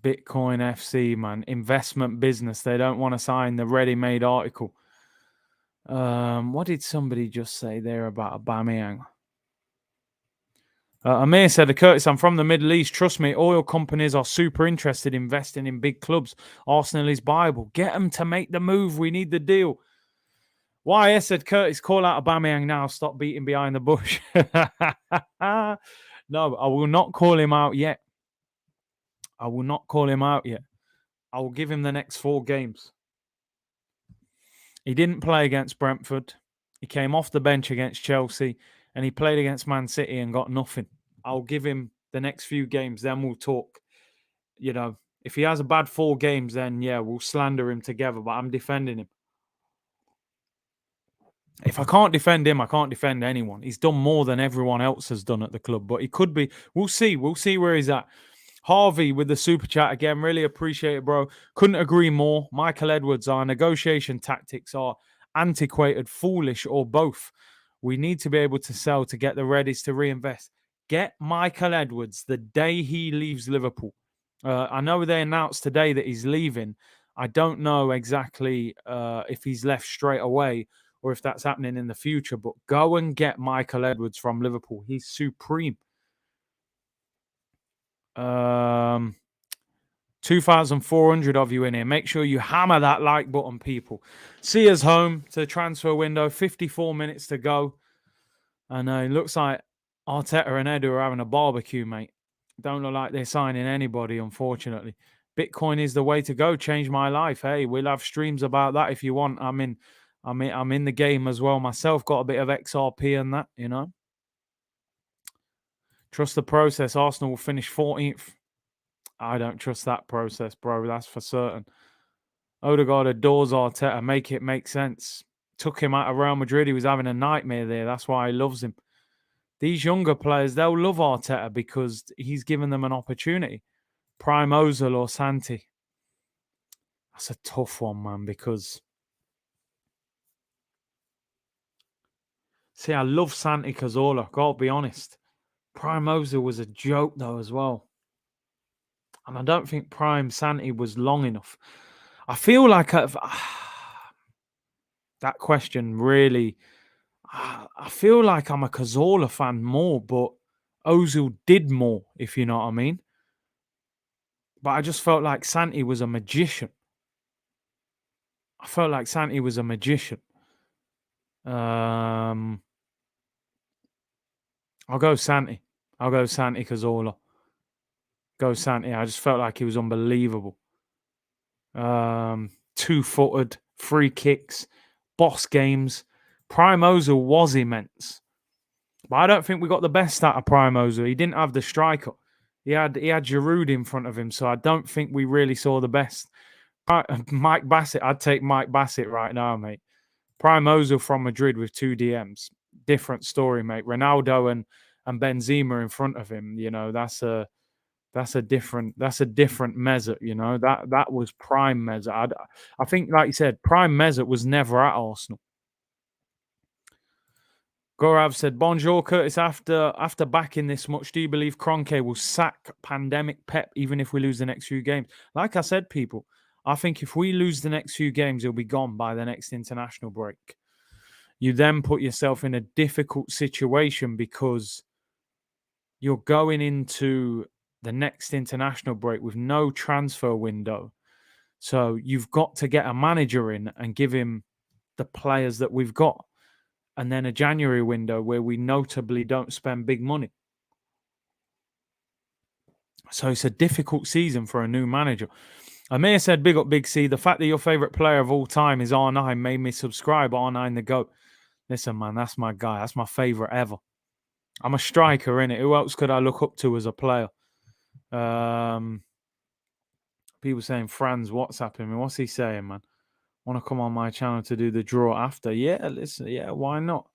Bitcoin FC, man. Investment business. They don't want to sign the ready-made article. What did somebody just say there about Aubameyang? Amir said, Curtis, I'm from the Middle East. Trust me, oil companies are super interested in investing in big clubs. Arsenal is Bible. Get them to make the move. We need the deal. YS said, Curtis, call out Aubameyang now. Stop beating behind the bush. No, I will not call him out yet. I will give him the next 4 games. He didn't play against Brentford. He came off the bench against Chelsea, and he played against Man City and got nothing. I'll give him the next few games, then we'll talk. If he has a bad 4 games, then yeah, we'll slander him together, but I'm defending him. If I can't defend him, I can't defend anyone. He's done more than everyone else has done at the club, but he could be. We'll see. We'll see where he's at. Harvey with the super chat again. Really appreciate it, bro. Couldn't agree more. Michael Edwards, our negotiation tactics are antiquated, foolish, or both. We need to be able to sell to get the readies to reinvest. Get Michael Edwards the day he leaves Liverpool. I know they announced today that he's leaving. I don't know exactly if he's left straight away or if that's happening in the future, but go and get Michael Edwards from Liverpool. He's supreme. 2,400 of you in here. Make sure you hammer that like button, people. See us home to the transfer window. 54 minutes to go. And it looks like Arteta and Edu are having a barbecue, mate. Don't look like they're signing anybody, unfortunately. Bitcoin is the way to go. Change my life. Hey, we'll have streams about that if you want. I'm in the game as well myself. Got a bit of XRP and that, you know. Trust the process. Arsenal will finish 14th. I don't trust that process, bro. That's for certain. Odegaard adores Arteta. Make it make sense. Took him out of Real Madrid. He was having a nightmare there. That's why he loves him. These younger players, they'll love Arteta because he's given them an opportunity. Prime Ozil or Santi. That's a tough one, man, because... See, I love Santi Cazorla. Gotta be honest. Prime Ozil was a joke, though, as well. And I don't think Prime Santi was long enough. I feel like that question really... I feel like I'm a Cazorla fan more, but Ozil did more, if you know what I mean. But I just felt like Santi was a magician. I'll go Santi. I'll go Santi Cazorla. Go Santi. I just felt like he was unbelievable. 2-footed, free kicks, boss games. Prime Ozil was immense. But I don't think we got the best out of Prime Ozil. He didn't have the striker. He had Giroud in front of him, so I don't think we really saw the best. Mike Bassett, I'd take Mike Bassett right now, mate. Prime Ozil from Madrid with 2 DMs. Different story, mate. Ronaldo and Benzema in front of him. You know, that's a different Mesut. You know, that was prime Mesut. I think, like you said, prime Mesut was never at Arsenal. Gorav said, "Bonjour, Curtis. After backing this much, do you believe Kroenke will sack pandemic Pep even if we lose the next few games?" Like I said, people, I think if we lose the next few games, he'll be gone by the next international break. You then put yourself in a difficult situation because you're going into the next international break with no transfer window. So you've got to get a manager in and give him the players that we've got. And then a January window where we notably don't spend big money. So it's a difficult season for a new manager. Amir said, "Big up, Big C. The fact that your favourite player of all time is R9 made me subscribe. R9 the GOAT." Listen, man, that's my guy. That's my favourite ever. I'm a striker, innit? Who else could I look up to as a player? People saying Franz WhatsApping me. What's he saying, man? Want to come on my channel to do the draw after? Yeah, listen, yeah, why not?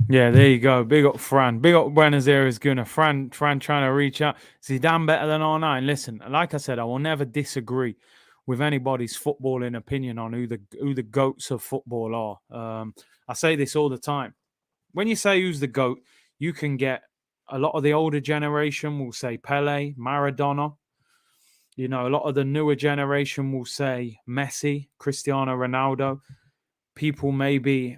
Yeah, there you go. Big up Fran. Big up Buenos Aires Gunner. Fran trying to reach out. Zidane better than R9. Listen, like I said, I will never disagree with anybody's footballing opinion on who the goats of football are. I say this all the time. When you say who's the GOAT, you can get a lot of the older generation will say Pele, Maradona. You know, a lot of the newer generation will say Messi, Cristiano Ronaldo. People maybe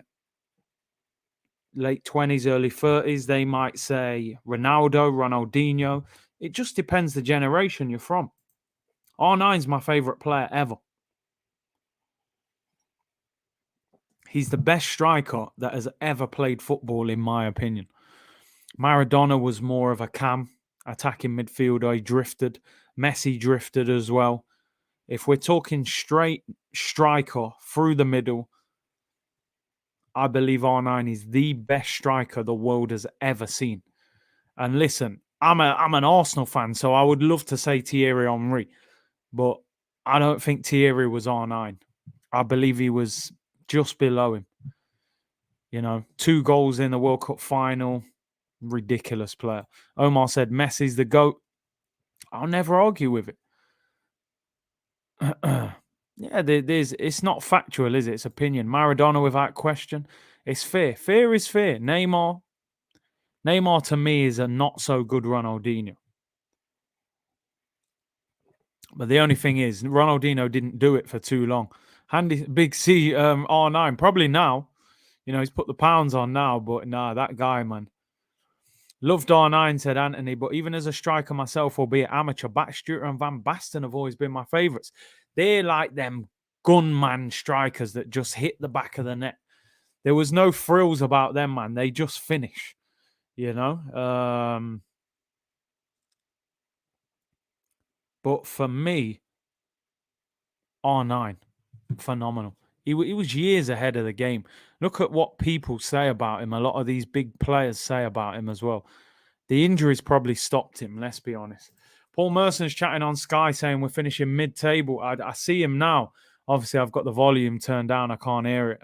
late 20s, early 30s, they might say Ronaldo, Ronaldinho. It just depends the generation you're from. R9's my favourite player ever. He's the best striker that has ever played football, in my opinion. Maradona was more of a cam, attacking midfielder. He drifted. Messi drifted as well. If we're talking straight striker through the middle, I believe R9 is the best striker the world has ever seen. And listen, I'm an Arsenal fan, so I would love to say Thierry Henry, but I don't think Thierry was R9. I believe he was just below him. 2 goals in the World Cup final. Ridiculous player. Omar said Messi's the GOAT. I'll never argue with it. Yeah, it's not factual, is it? It's opinion. Maradona without question. It's fair. Fair is fair. Neymar to me is a not so good Ronaldinho. But the only thing is, Ronaldinho didn't do it for too long. Handy Big C R9 probably now. He's put the pounds on now, but nah, that guy, man. Loved R9, said Anthony, but even as a striker myself, albeit amateur, Batstuter and Van Basten have always been my favourites. They're like them gunman strikers that just hit the back of the net. There was no frills about them, man. They just finish, But for me, R9, phenomenal. He was years ahead of the game. Look at what people say about him. A lot of these big players say about him as well. The injuries probably stopped him, let's be honest. Paul Merson's chatting on Sky saying we're finishing mid-table. I see him now. Obviously, I've got the volume turned down. I can't hear it.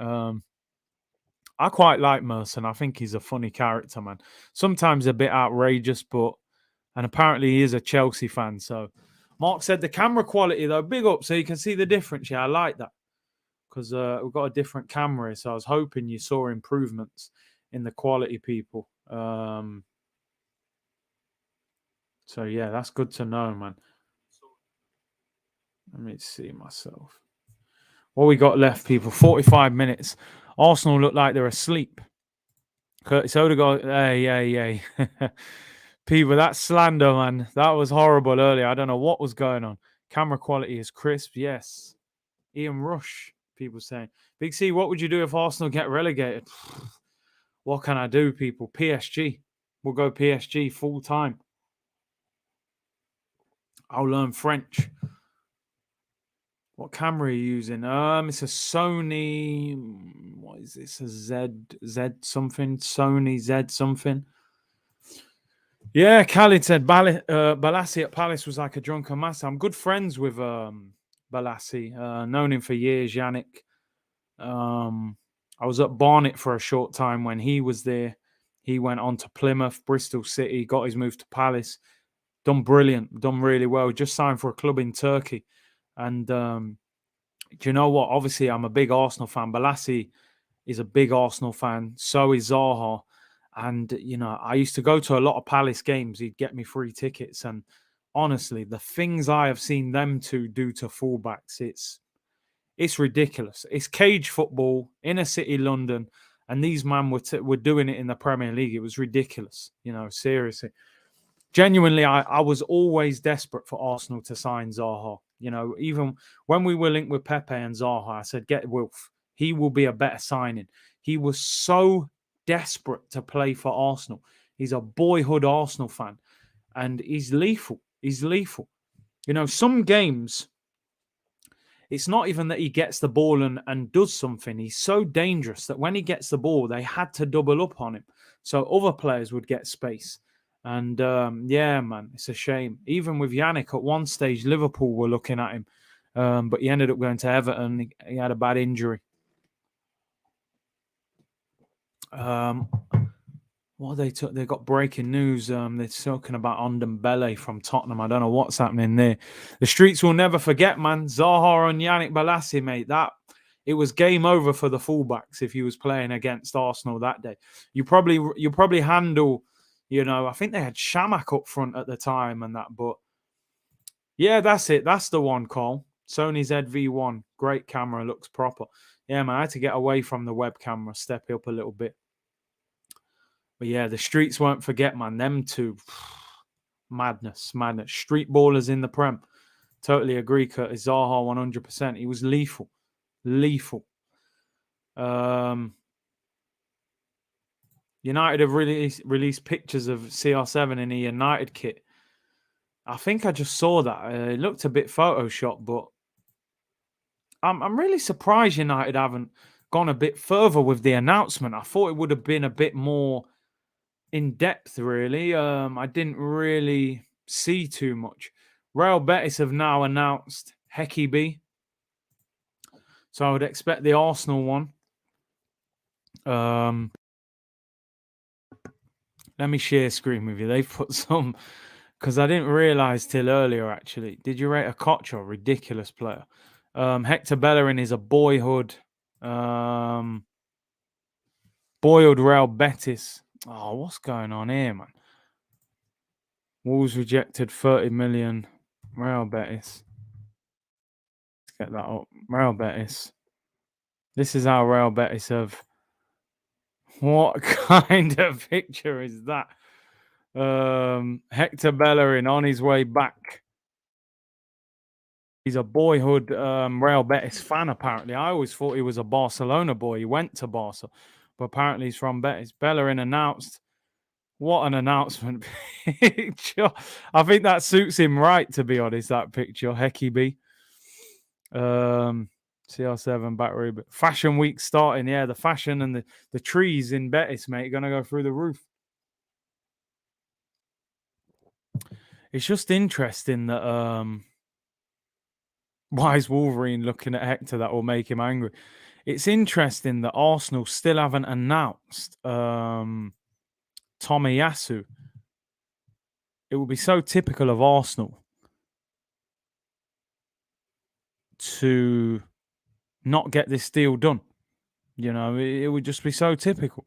I quite like Merson. I think he's a funny character, man. Sometimes a bit outrageous, and apparently he is a Chelsea fan. So Mark said the camera quality, though, big up so you can see the difference. Yeah, I like that because we've got a different camera. So I was hoping you saw improvements in the quality, people. So, yeah, that's good to know, man. Let me see myself. What we got left, people? 45 minutes. Arsenal look like they're asleep. Curtis Odegaard. Hey. People, that's slander, man. That was horrible earlier. I don't know what was going on. Camera quality is crisp. Yes. Ian Rush, people saying. Big C, what would you do if Arsenal get relegated? What can I do, people? PSG. We'll go PSG full time. I'll learn French. What camera are you using? It's a Sony. What is this? A Z something? Sony Z something. Yeah, Khalid said Balassi at Palace was like a drunken master. I'm good friends with Balassi. Known him for years, Yannick. I was at Barnet for a short time when he was there. He went on to Plymouth, Bristol City, got his move to Palace. Done brilliant, done really well. Just signed for a club in Turkey. And do you know what? Obviously, I'm a big Arsenal fan. Balassi is a big Arsenal fan. So is Zaha. And, I used to go to a lot of Palace games. He'd get me free tickets. And honestly, the things I have seen them two do to fullbacks, it's ridiculous. It's cage football, inner city London. And these men were doing it in the Premier League. It was ridiculous, seriously. Genuinely, I was always desperate for Arsenal to sign Zaha. Even when we were linked with Pepe and Zaha, I said, get Wilf. He will be a better signing. He was so desperate to play for Arsenal. He's a boyhood Arsenal fan. And he's lethal. He's lethal. Some games, it's not even that he gets the ball and does something. He's so dangerous that when he gets the ball, they had to double up on him. So other players would get space. And, yeah, man, it's a shame. Even with Yannick, at one stage, Liverpool were looking at him. But he ended up going to Everton. He had a bad injury. What they took? They got breaking news. They're talking about Ndombele from Tottenham. I don't know what's happening there. The streets will never forget, man. Zaha and Yannick Balassi, mate. It was game over for the fullbacks if he was playing against Arsenal that day. You probably handle. I think they had Shamak up front at the time and that, but yeah, that's it. That's the one, Cole. Sony ZV-1. Great camera, looks proper. Yeah, man, I had to get away from the web camera, step up a little bit. But yeah, the streets won't forget, man. Them two, madness. Street ballers in the Prem. Totally agree, Curtis. Zaha, 100%. He was lethal. United have released pictures of CR7 in a United kit. I think I just saw that. It looked a bit Photoshop, but I'm really surprised United haven't gone a bit further with the announcement. I thought it would have been a bit more in depth, really. I didn't really see too much. Real Betis have now announced Heki B. So I would expect the Arsenal one. Let me share screen with you. They've put some, because I didn't realize till earlier, actually. Did you rate Okocha? Ridiculous player. Hector Bellerin is a boyhood Real Betis. Oh, what's going on here, man? Wolves rejected 30 million. Real Betis. Let's get that up. Real Betis. This is how Real Betis have. What kind of picture is that? Hector Bellerin on his way back. He's a boyhood Real Betis fan, apparently. I always thought he was a Barcelona boy. He went to Barca, but apparently he's from Betis. Bellerin announced. What an announcement picture. I think that suits him right, to be honest, that picture. Heki B. CR7 back reboot. Fashion week starting. Yeah, the fashion and the trees in Betis, mate, are going to go through the roof. It's just interesting that why is Wolverine looking at Hector? That will make him angry. It's interesting that Arsenal still haven't announced Tomiyasu. It would be so typical of Arsenal to not get this deal done. You know, it would just be so typical.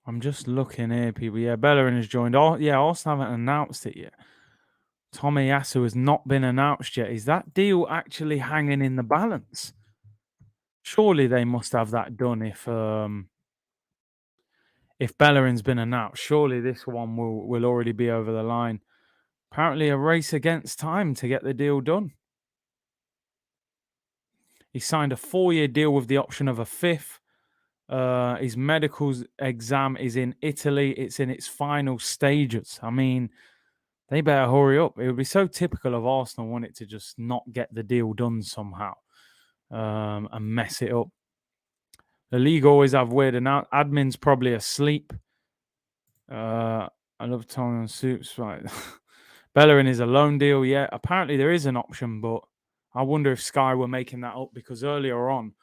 I'm just looking here, people. Yeah, Bellerin has joined. Yeah, Arsenal haven't announced it yet. Tomiyasu has not been announced yet. Is that deal actually hanging in the balance? Surely they must have that done if Bellerin's been announced. Surely this one will already be over the line. Apparently a race against time to get the deal done. He signed a 4-year deal with the option of a 5th. His medical exam is in Italy. It's in its final stages. I mean, they better hurry up. It would be so typical of Arsenal, wouldn't it, to just not get the deal done somehow and mess it up. The league always have weird admin's probably asleep. I love Tongue and Soups. Right. Bellerin is a loan deal. Yeah, apparently there is an option, but I wonder if Sky were making that up because earlier on,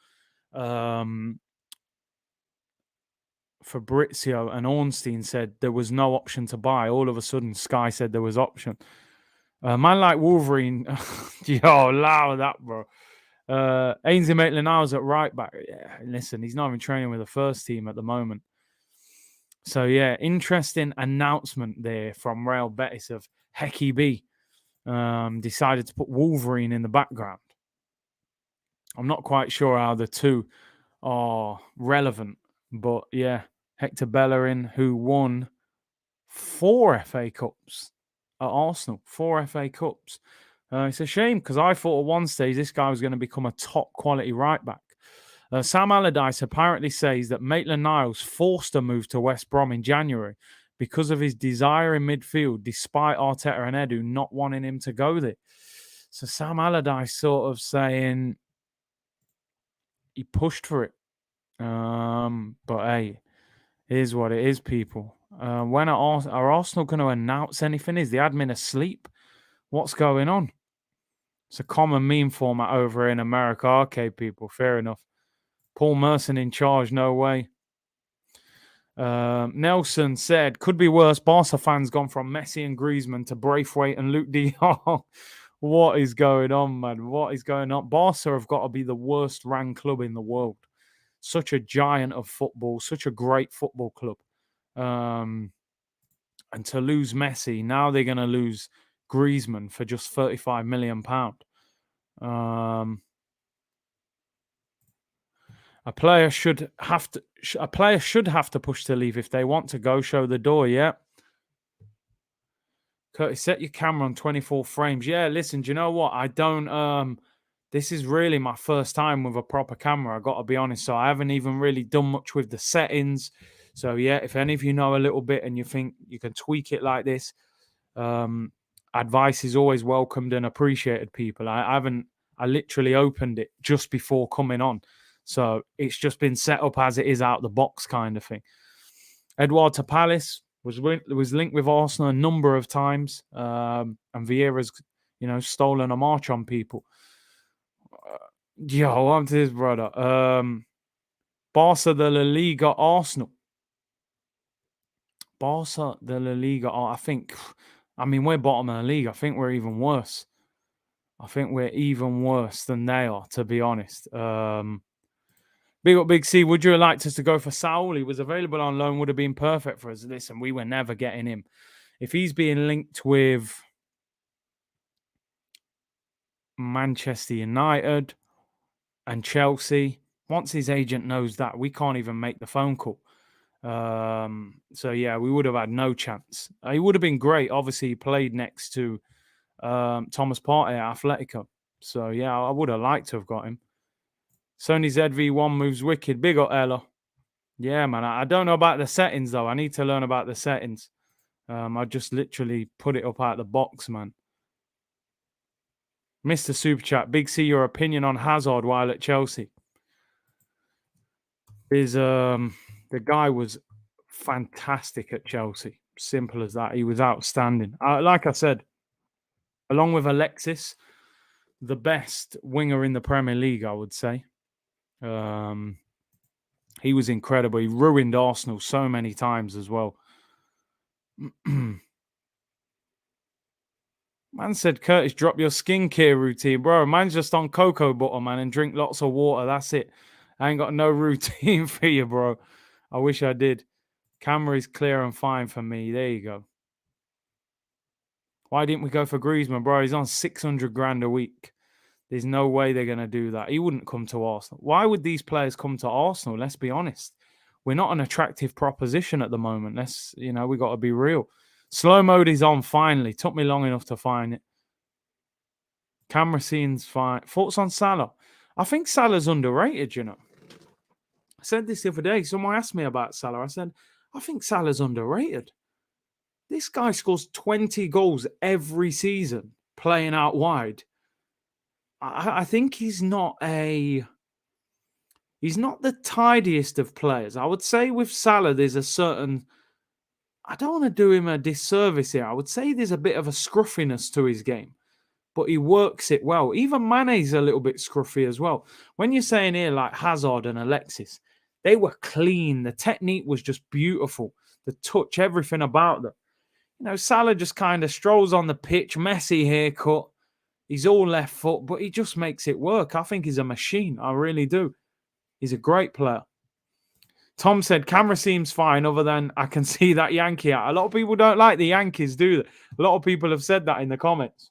Fabrizio and Ornstein said there was no option to buy. All of a sudden, Sky said there was option. Man like Wolverine, yo, allow that, bro. Ainsley Maitland-Niles at right back. Yeah, listen, he's not even training with the first team at the moment. So, yeah, interesting announcement there from Real Betis of Heki B. Decided to put Wolverine in the background. I'm not quite sure how the two are relevant, but yeah, Hector Bellerin, who won 4 FA Cups at Arsenal, 4 FA Cups. It's a shame because I thought at one stage this guy was going to become a top quality right back. Sam Allardyce apparently says that Maitland-Niles forced a move to West Brom in January because of his desire in midfield, despite Arteta and Edu not wanting him to go there. So Sam Allardyce sort of saying he pushed for it. But hey, here's what it is, people. When are Arsenal going to announce anything? Is the admin asleep? What's going on? It's a common meme format over in America. Okay, people, fair enough. Paul Merson in charge, no way. Nelson said, could be worse. Barca fans gone from Messi and Griezmann to Braithwaite and Luke de Jong. What is going on, man? What is going on? Barca have got to be the worst ranked club in the world. Such a giant of football, such a great football club. And to lose Messi, now they're going to lose Griezmann for just £35 million. A player should have to push to leave if they want to go. Show the door, yeah. Curtis, set your camera on 24 frames. Yeah, listen, do you know what? I don't. This is really my first time with a proper camera. I got to be honest. So I haven't even really done much with the settings. So yeah, if any of you know a little bit and you think you can tweak it like this, advice is always welcomed and appreciated, people. I literally opened it just before coming on. So it's just been set up as it is out the box kind of thing. Edouard to Palace was linked with Arsenal a number of times. And Vieira's, stolen a march on people. Yo, I'm to this, brother. Barca de La Liga Arsenal. Barca de La Liga. We're bottom of the league. I think we're even worse. I think we're even worse than they are, to be honest. Big up, Big C. Would you have liked us to go for Saul? He was available on loan, would have been perfect for us. Listen, we were never getting him. If he's being linked with Manchester United and Chelsea, once his agent knows that, we can't even make the phone call. So yeah, we would have had no chance. He would have been great. Obviously, he played next to Thomas Partey at Atletico. So yeah, I would have liked to have got him. Sony ZV1 moves wicked. Big up, Ella. Yeah, man. I don't know about the settings, though. I need to learn about the settings. I just literally put it up out of the box, man. Mr. Super Chat, Big C, your opinion on Hazard while at Chelsea? The guy was fantastic at Chelsea. Simple as that. He was outstanding. Like I said, along with Alexis, the best winger in the Premier League, I would say. He was incredible. He ruined Arsenal so many times as well. Man said, Curtis, drop your skincare routine. Bro, man's just on cocoa butter, man, and drink lots of water. That's it. I ain't got no routine for you, bro. I wish I did. Camera is clear and fine for me. There you go. Why didn't we go for Griezmann, bro? He's on 600 grand a week. There's no way they're going to do that. He wouldn't come to Arsenal. Why would these players come to Arsenal? Let's be honest. We're not an attractive proposition at the moment. We got to be real. Slow mode is on finally. Took me long enough to find it. Camera scene's fine. Thoughts on Salah? I think Salah's underrated, I said this the other day. Someone asked me about Salah. I said, I think Salah's underrated. This guy scores 20 goals every season playing out wide. I think he's not the tidiest of players. I would say with Salah, there's a certain, I don't want to do him a disservice here. I would say there's a bit of a scruffiness to his game, but he works it well. Even Mane's a little bit scruffy as well. When you're saying here like Hazard and Alexis, they were clean. The technique was just beautiful. The touch, everything about them. Salah just kind of strolls on the pitch, messy haircut. He's all left foot, but he just makes it work. I think he's a machine. I really do. He's a great player. Tom said, camera seems fine other than I can see that Yankee hat. A lot of people don't like the Yankees, do they? A lot of people have said that in the comments.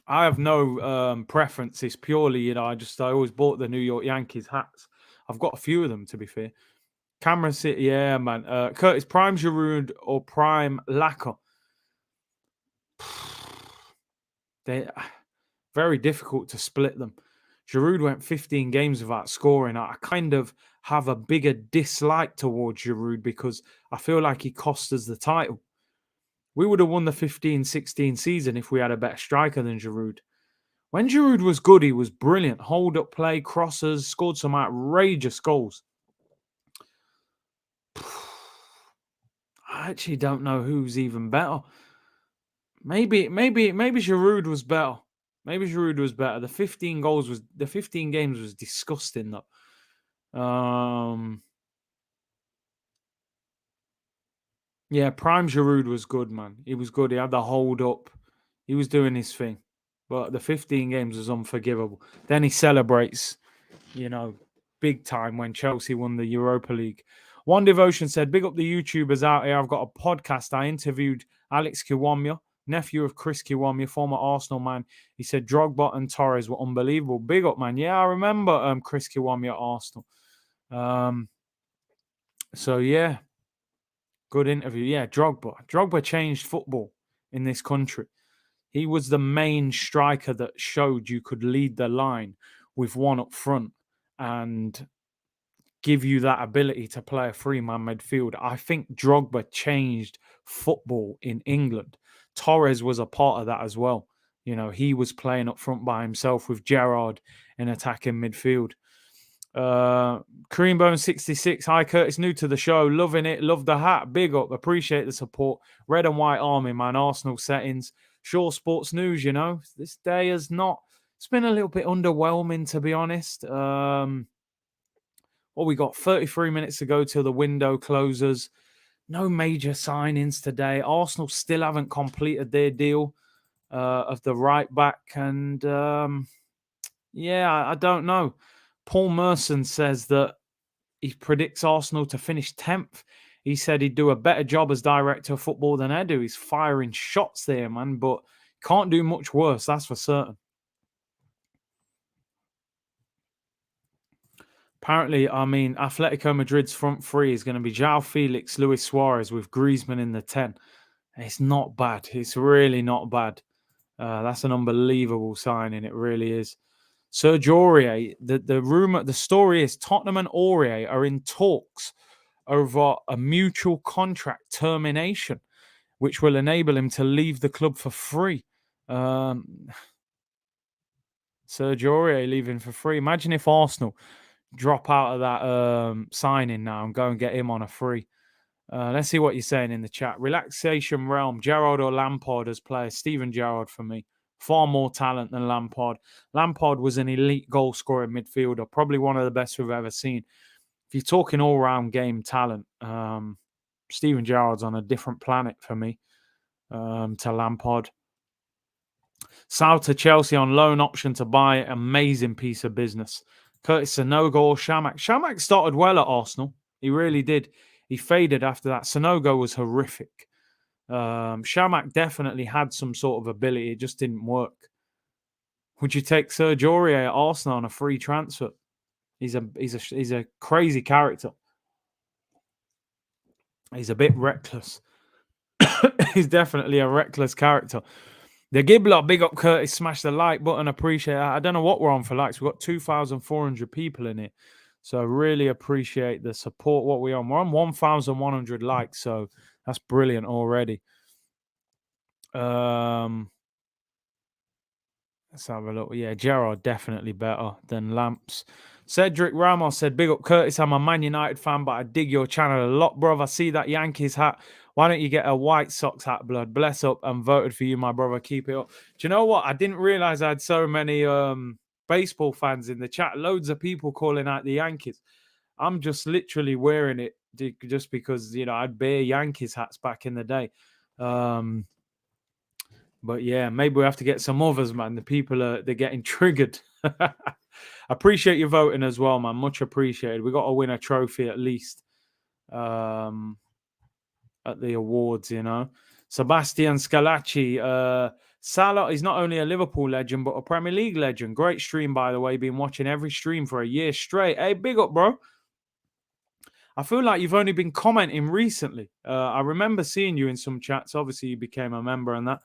I have no preference. It's purely, I always bought the New York Yankees hats. I've got a few of them, to be fair. Camera City, yeah, man. Curtis, Prime Giroud or Prime Lacquer? They're very difficult to split them. Giroud went 15 games without scoring. I kind of have a bigger dislike towards Giroud because I feel like he cost us the title. We would have won the 15-16 season if we had a better striker than Giroud. When Giroud was good, he was brilliant. Hold-up play, crosses, scored some outrageous goals. I actually don't know who's even better. Maybe Giroud was better. Maybe Giroud was better. The 15 games was disgusting though. Yeah, Prime Giroud was good, man. He was good. He had the hold up. He was doing his thing. But the 15 games was unforgivable. Then he celebrates, big time when Chelsea won the Europa League. One Devotion said, big up the YouTubers out here. I've got a podcast. I interviewed Alex Kiwamya, nephew of Chris Kiwamya, former Arsenal man. He said Drogba and Torres were unbelievable. Big up, man. Yeah, I remember Chris Kiwamya at Arsenal. So, yeah. Good interview. Yeah, Drogba. Drogba changed football in this country. He was the main striker that showed you could lead the line with one up front and give you that ability to play a three-man midfield. I think Drogba changed football in England. Torres was a part of that as well. You know, he was playing up front by himself with Gerrard in attacking midfield. Creambone 66. Hi Curtis, new to the show, loving it, love the hat, big up, appreciate the support. Red and white army, man. Arsenal settings. Sure Sports News, you know, this day has not, it's been a little bit underwhelming, to be honest. Well, we got 33 minutes to go till the window closes. No major signings today. Arsenal still haven't completed their deal of the right back. And yeah, I don't know. Paul Merson says that he predicts Arsenal to finish 10th. He said he'd do a better job as director of football than Edu. He's firing shots there, man, but can't do much worse, that's for certain. Apparently, I mean, Atletico Madrid's front three is going to be João Felix, Luis Suarez with Griezmann in the 10. It's not bad. It's really not bad. That's an unbelievable signing. It really is. Serge Aurier, the story is Tottenham and Aurier are in talks over a mutual contract termination, which will enable him to leave the club for free. Serge Aurier leaving for free. Imagine if Arsenal drop out of that signing now and go and get him on a free. Let's see what you're saying in the chat. Relaxation realm, Gerrard or Lampard as player? Steven Gerrard for me. Far more talent than Lampard. Lampard was an elite goal-scoring midfielder, probably one of the best we've ever seen. If you're talking all-round game talent, Steven Gerrard's on a different planet for me to Lampard. South to Chelsea on loan option to buy. Amazing piece of business. Curtis Sanogo or Shamak. Shamak started well at Arsenal. He really did. He faded after that. Sanogo was horrific. Shamak definitely had some sort of ability. It just didn't work. Would you take Serge Aurier at Arsenal on a free transfer? He's a crazy character. He's a bit reckless. He's definitely a reckless character. The Gibbler, big up Curtis, smash the like button, appreciate that. I don't know what we're on for likes. We've got 2,400 people in it. So really appreciate the support. What we're on? We're on 1,100 likes, so that's brilliant already. Let's have a look. Yeah, Gerrard definitely better than Lamps. Cedric Ramos said, big up Curtis, I'm a Man United fan, but I dig your channel a lot, brother. I see that Yankees hat. Why don't you get a White Sox hat, blood? Bless up and voted for you, my brother. Keep it up. Do you know what? I didn't realize I had so many baseball fans in the chat. Loads of people calling out the Yankees. I'm just literally wearing it just because, you know, I'd bear Yankees hats back in the day. But yeah, maybe we have to get some others, man. The people they're getting triggered. Appreciate you voting as well, man. Much appreciated. We got to win a trophy at least at the awards, you know. Sebastian Scalacci. Salah is not only a Liverpool legend, but a Premier League legend. Great stream, by the way. Been watching every stream for a year straight. Hey, big up, bro. I feel like you've only been commenting recently. I remember seeing you in some chats. Obviously, you became a member and that.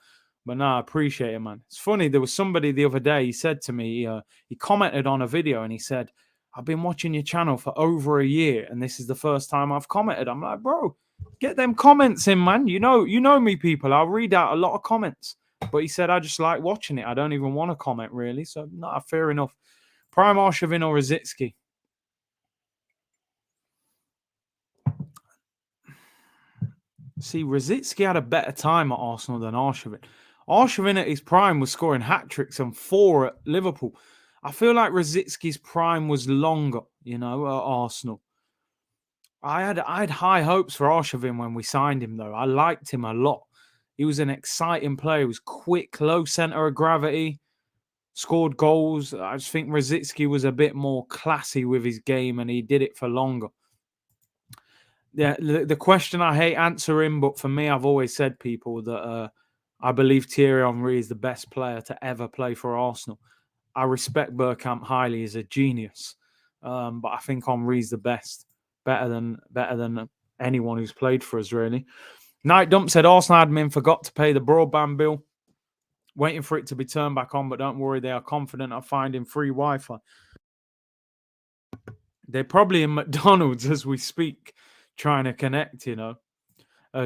But no, I appreciate it, man. It's funny. There was somebody the other day, he said to me, he commented on a video and he said, I've been watching your channel for over a year and this is the first time I've commented. I'm like, bro, get them comments in, man. You know me, people. I'll read out a lot of comments. But he said, I just like watching it. I don't even want to comment, really. So, no, fair enough. Prime Arshavin or Rosicky? See, Rosicky had a better time at Arsenal than Arshavin. Arshavin at his prime was scoring hat-tricks and 4 at Liverpool. I feel like Rosicki's prime was longer, you know, at Arsenal. I had high hopes for Arshavin when we signed him, though. I liked him a lot. He was an exciting player. He was quick, low centre of gravity, scored goals. I just think Rosicky was a bit more classy with his game and he did it for longer. Yeah, the question I hate answering, but for me, I've always said, people, that I believe Thierry Henry is the best player to ever play for Arsenal. I respect Bergkamp highly as a genius, but I think Henry's the best, better than anyone who's played for us, really. Night Dump said Arsenal admin forgot to pay the broadband bill, waiting for it to be turned back on, but don't worry, they are confident of finding free Wi-Fi. They're probably in McDonald's as we speak, trying to connect, you know.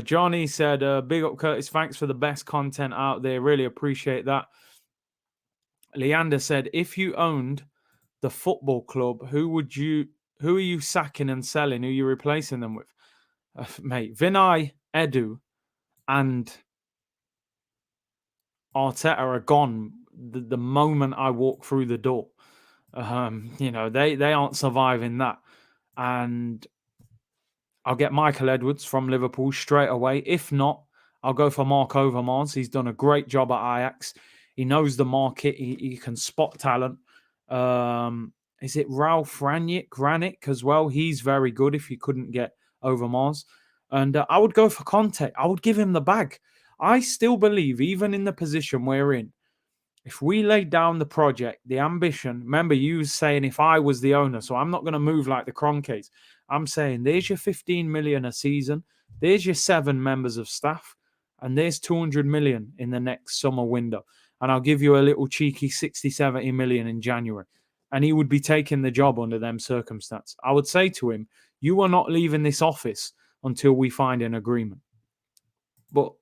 Johnny said, big up Curtis, thanks for the best content out there. Really appreciate that. Leander said, if you owned the football club, who are you sacking and selling? Who are you replacing them with? Mate, Vinay, Edu, and Arteta are gone the moment I walk through the door. You know, they aren't surviving that. And I'll get Michael Edwards from Liverpool straight away. If not, I'll go for Mark Overmars. He's done a great job at Ajax. He knows the market. He can spot talent. Is it Ralph Ranić as well? He's very good if you couldn't get Overmars. And I would go for Conte. I would give him the bag. I still believe, even in the position we're in, if we laid down the project, the ambition, remember you saying if I was the owner, so I'm not going to move like the Kroenkes. I'm saying there's your 15 million a season, there's your 7 members of staff, and there's 200 million in the next summer window. And I'll give you a little cheeky 60, 70 million in January. And he would be taking the job under them circumstances. I would say to him, you are not leaving this office until we find an agreement. But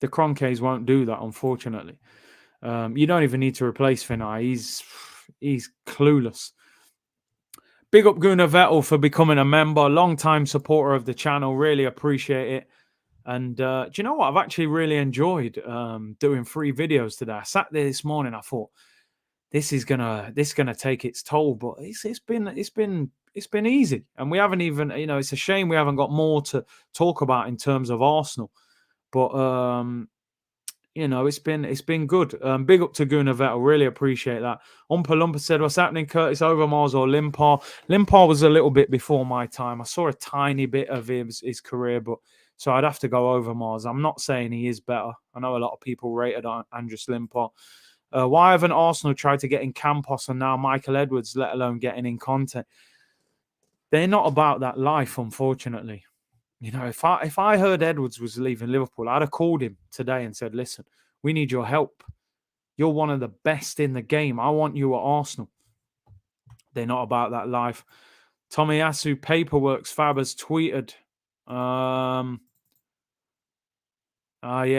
the Kroenkes won't do that, unfortunately. You don't even need to replace Finai. He's clueless. Big up Gunnar Vettel for becoming a member, long-time supporter of the channel. Really appreciate it. And do you know what? I've actually really enjoyed doing 3 videos today. I sat there this morning. I thought this is gonna take its toll, but it's been easy, and we haven't even, you know, it's a shame we haven't got more to talk about in terms of Arsenal, but you know, it's been good. Big up to Gunnar Vettel. Really appreciate that. Umpa Lumpa said, what's happening, Curtis? Overmars or Limpar? Limpar was a little bit before my time. I saw a tiny bit of his career, but so I'd have to go Overmars. I'm not saying he is better. I know a lot of people rated Andres Limpar. Why haven't Arsenal tried to get in Campos and now Michael Edwards, let alone getting in Conte? They're not about that life, unfortunately. You know, if I heard Edwards was leaving Liverpool, I'd have called him today and said, listen, we need your help. You're one of the best in the game. I want you at Arsenal. They're not about that life. Tomiyasu Paperworks Fab has tweeted. Yeah,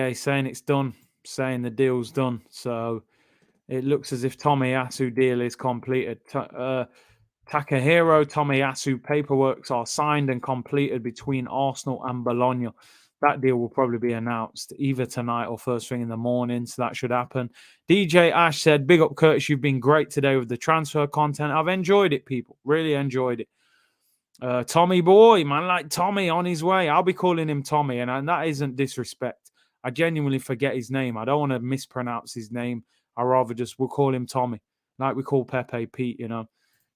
he's saying it's done. Saying the deal's done. So it looks as if Tomiyasu deal is completed. Takahiro Tomiyasu paperworks are signed and completed between Arsenal and Bologna. That deal will probably be announced either tonight or first thing in the morning, so that should happen. DJ Ash said, big up Curtis, you've been great today with the transfer content. I've enjoyed it, people. Really enjoyed it. Tommy boy, man, like Tommy on his way. I'll be calling him Tommy, and that isn't disrespect. I genuinely forget his name. I don't want to mispronounce his name. we'll call him Tommy, like we call Pepe Pete, you know.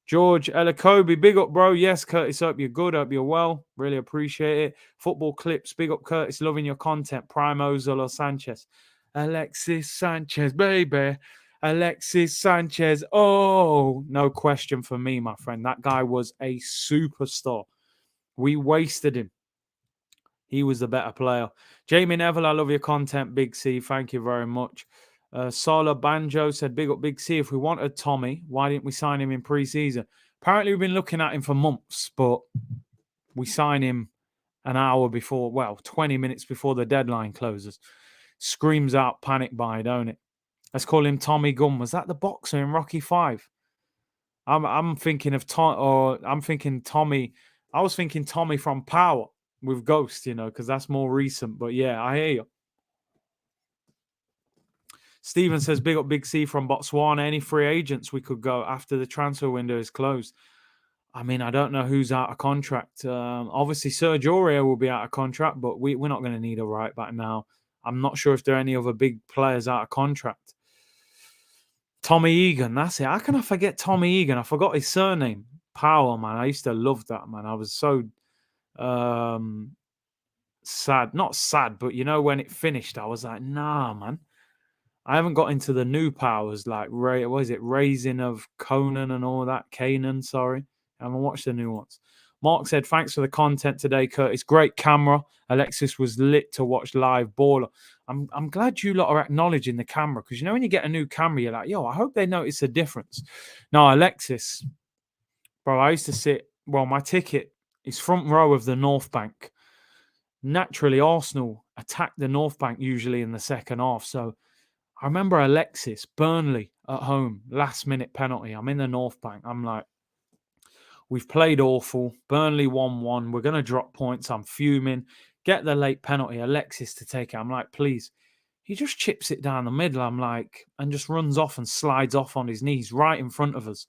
George Elakobi, big up, bro. Yes, Curtis, hope you're good. Hope you're well. Really appreciate it. Football clips, big up, Curtis. Loving your content. Primo Zola Sanchez. Alexis Sanchez, baby. Alexis Sanchez. Oh, no question for me, my friend. That guy was a superstar. We wasted him. He was the better player. Jamie Neville, I love your content, Big C. Thank you very much. Sala Banjo said, big up Big C. If we wanted Tommy, why didn't we sign him in pre-season? Apparently, we've been looking at him for months, but we sign him an hour before, 20 minutes before the deadline closes. Screams out panic buy, don't it? Let's call him Tommy Gunn. Was that the boxer in Rocky 5? I'm thinking of I'm thinking Tommy. I was thinking Tommy from Power with Ghost, you know, because that's more recent. But yeah, I hear you. Steven says, big up Big C from Botswana. Any free agents we could go after the transfer window is closed? I mean, I don't know who's out of contract. Obviously, Serge Aurier will be out of contract, but we're not going to need a right back now. I'm not sure if there are any other big players out of contract. Tommy Egan, that's it. How can I forget Tommy Egan? I forgot his surname. Power, man. I used to love that, man. I was so sad. Not sad, but you know, when it finished, I was like, nah, man. I haven't got into the new powers like Raising of Conan and all that. Kanan, sorry. I haven't watched the new ones. Mark said, thanks for the content today, Curtis. Great camera. Alexis was lit to watch live. Baller. I'm glad you lot are acknowledging the camera, because you know when you get a new camera, you're like, yo, I hope they notice a difference. No, Alexis, Bro, I used to sit, well, my ticket is front row of the North Bank. Naturally, Arsenal attack the North Bank usually in the second half. So I remember Alexis, Burnley at home, last minute penalty. I'm in the North Bank. I'm like, we've played awful. Burnley 1-1. We're going to drop points. I'm fuming. Get the late penalty. Alexis to take it. I'm like, please. He just chips it down the middle. I'm like, and just runs off and slides off on his knees right in front of us.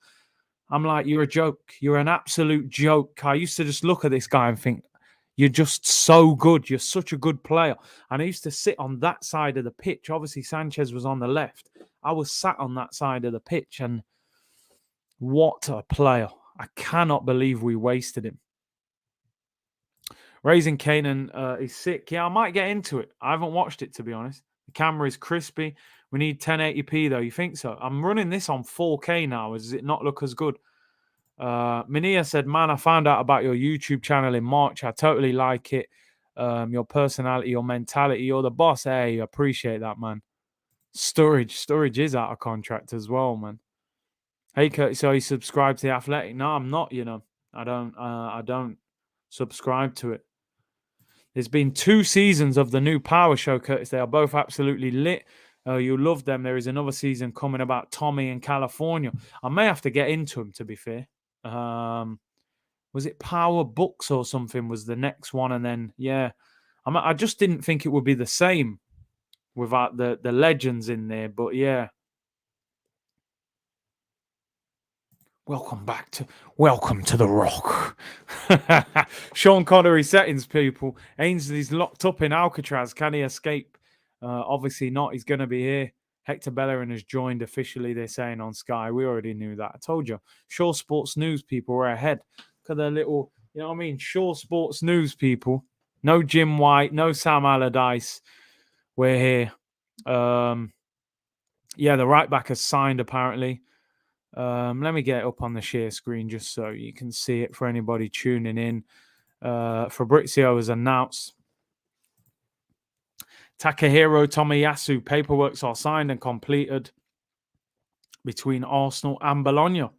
I'm like, you're a joke. You're an absolute joke. I used to just look at this guy and think, you're just so good. You're such a good player. And I used to sit on that side of the pitch. Obviously, Sanchez was on the left. I was sat on that side of the pitch. And what a player. I cannot believe we wasted him. Raising Canaan is sick. Yeah, I might get into it. I haven't watched it, to be honest. The camera is crispy. We need 1080p, though. You think so? I'm running this on 4K now. Does it not look as good? Minia said, man, I found out about your YouTube channel in March. I totally like it. Your personality, your mentality, you're the boss. Hey, appreciate that, man. Storage is out of contract as well, man. Hey, Kurt, so you subscribe to The Athletic? No, I'm not, I don't subscribe to it. There's been 2 seasons of the new Power Show, Curtis. They are both absolutely lit. You'll love them. There is another season coming about Tommy in California. I may have to get into them, to be fair. Was it Power Books or something was the next one? And then, yeah, I just didn't think it would be the same without the legends in there. But, yeah. Welcome to the Rock. Sean Connery settings, people. Ainsley's locked up in Alcatraz. Can he escape? Obviously not. He's going to be here. Hector Bellerin has joined officially, they're saying on Sky. We already knew that. I told you. Shaw Sports News people were ahead. Look at their little, you know what I mean? Shaw Sports News people. No Jim White, no Sam Allardyce. We're here. Yeah, the right back has signed apparently. Let me get it up on the share screen just so you can see it for anybody tuning in. Fabrizio has announced Takahiro Tomiyasu paperworks are signed and completed between Arsenal and Bologna.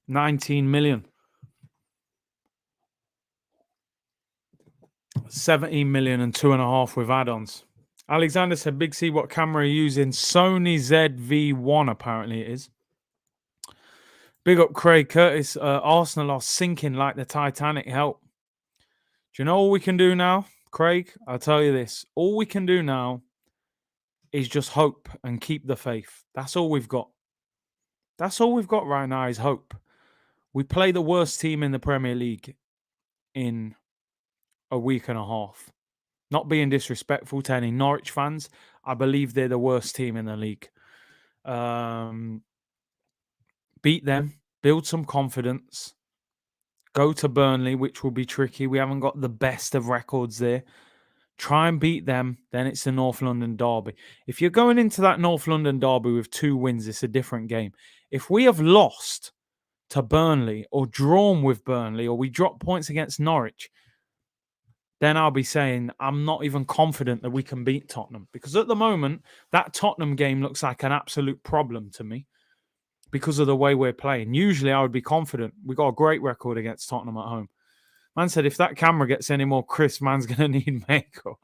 19 million. 17 million and 2.5 with add-ons. Alexander said, Big C, what camera are you using? Sony ZV-1 apparently it is. Big up Craig Curtis. Arsenal are sinking like the Titanic. Help. Do you know all we can do now, Craig? I'll tell you this. All we can do now is just hope and keep the faith. That's all we've got. That's all we've got right now is hope. We play the worst team in the Premier League in a week and a half. Not being disrespectful to any Norwich fans, I believe they're the worst team in the league. Beat them, build some confidence, go to Burnley, which will be tricky. We haven't got the best of records there. Try and beat them, then it's the North London derby. If you're going into that North London derby with 2 wins, it's a different game. If we have lost to Burnley or drawn with Burnley or we drop points against Norwich, then I'll be saying I'm not even confident that we can beat Tottenham. Because at the moment, that Tottenham game looks like an absolute problem to me because of the way we're playing. Usually I would be confident. We got a great record against Tottenham at home. Man said, if that camera gets any more crisp, man's going to need makeup.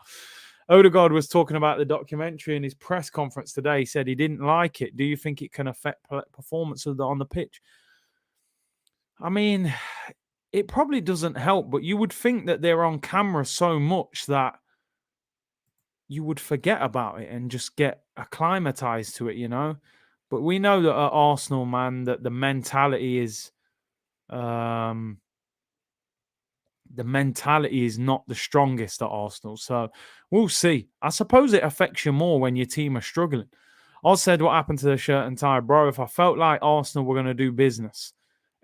Odegaard was talking about the documentary in his press conference today. He said he didn't like it. Do you think it can affect performance on the pitch? I mean, it probably doesn't help, but you would think that they're on camera so much that you would forget about it and just get acclimatized to it, you know? But we know that at Arsenal, man, that the mentality is not the strongest at Arsenal. So we'll see. I suppose it affects you more when your team are struggling. I said what happened to the shirt and tie, bro. If I felt like Arsenal were going to do business,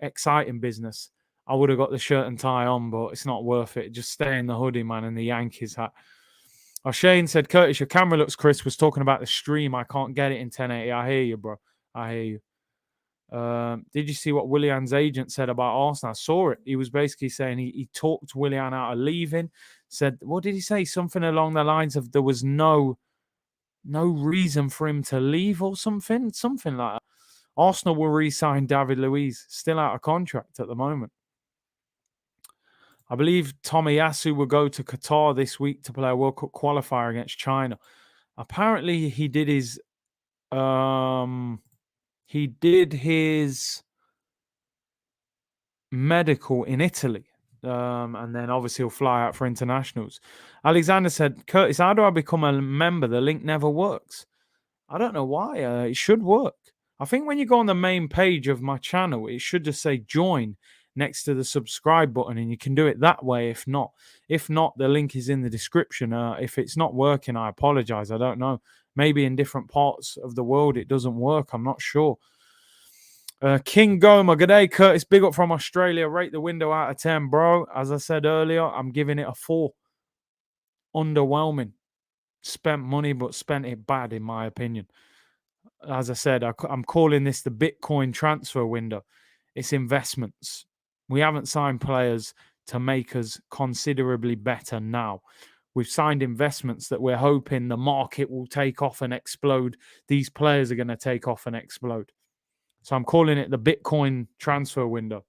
exciting business, I would have got the shirt and tie on, but it's not worth it. Just stay in the hoodie, man, and the Yankees hat. Shane said, Curtis, your camera looks crisp. Was talking about the stream. I can't get it in 1080. I hear you, bro. I hear you. Did you see what Willian's agent said about Arsenal? I saw it. He was basically saying he talked Willian out of leaving. Said, what did he say? Something along the lines of there was no reason for him to leave or something like that. Arsenal will re-sign David Luiz, still out of contract at the moment. I believe Tomiyasu will go to Qatar this week to play a World Cup qualifier against China. Apparently, he did his medical in Italy. And then obviously he'll fly out for internationals. Alexander said, Curtis, how do I become a member? The link never works. I don't know why. It should work. I think when you go on the main page of my channel, it should just say join next to the subscribe button, and you can do it that way. If not, the link is in the description. If it's not working, I apologize. I don't know. Maybe in different parts of the world it doesn't work. I'm not sure. King Goma, good day, Curtis. Big up from Australia. Rate the window out of 10, bro. As I said earlier, I'm giving it a 4. Underwhelming. Spent money, but spent it bad, in my opinion. As I said, I'm calling this the Bitcoin transfer window. It's investments. We haven't signed players to make us considerably better now. We've signed investments that we're hoping the market will take off and explode. These players are going to take off and explode. So I'm calling it the Bitcoin transfer window.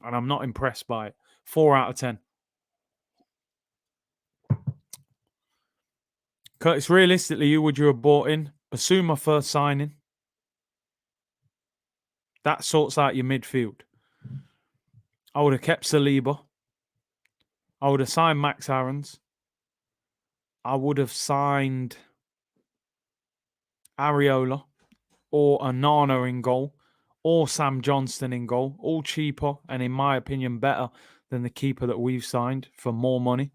And I'm not impressed by it. 4 out of 10. Curtis, realistically, who would you have bought in? Assume my first signing. That sorts out your midfield. I would have kept Saliba. I would have signed Max Aarons. I would have signed Areola or Onana in goal or Sam Johnston in goal. All cheaper and, in my opinion, better than the keeper that we've signed for more money.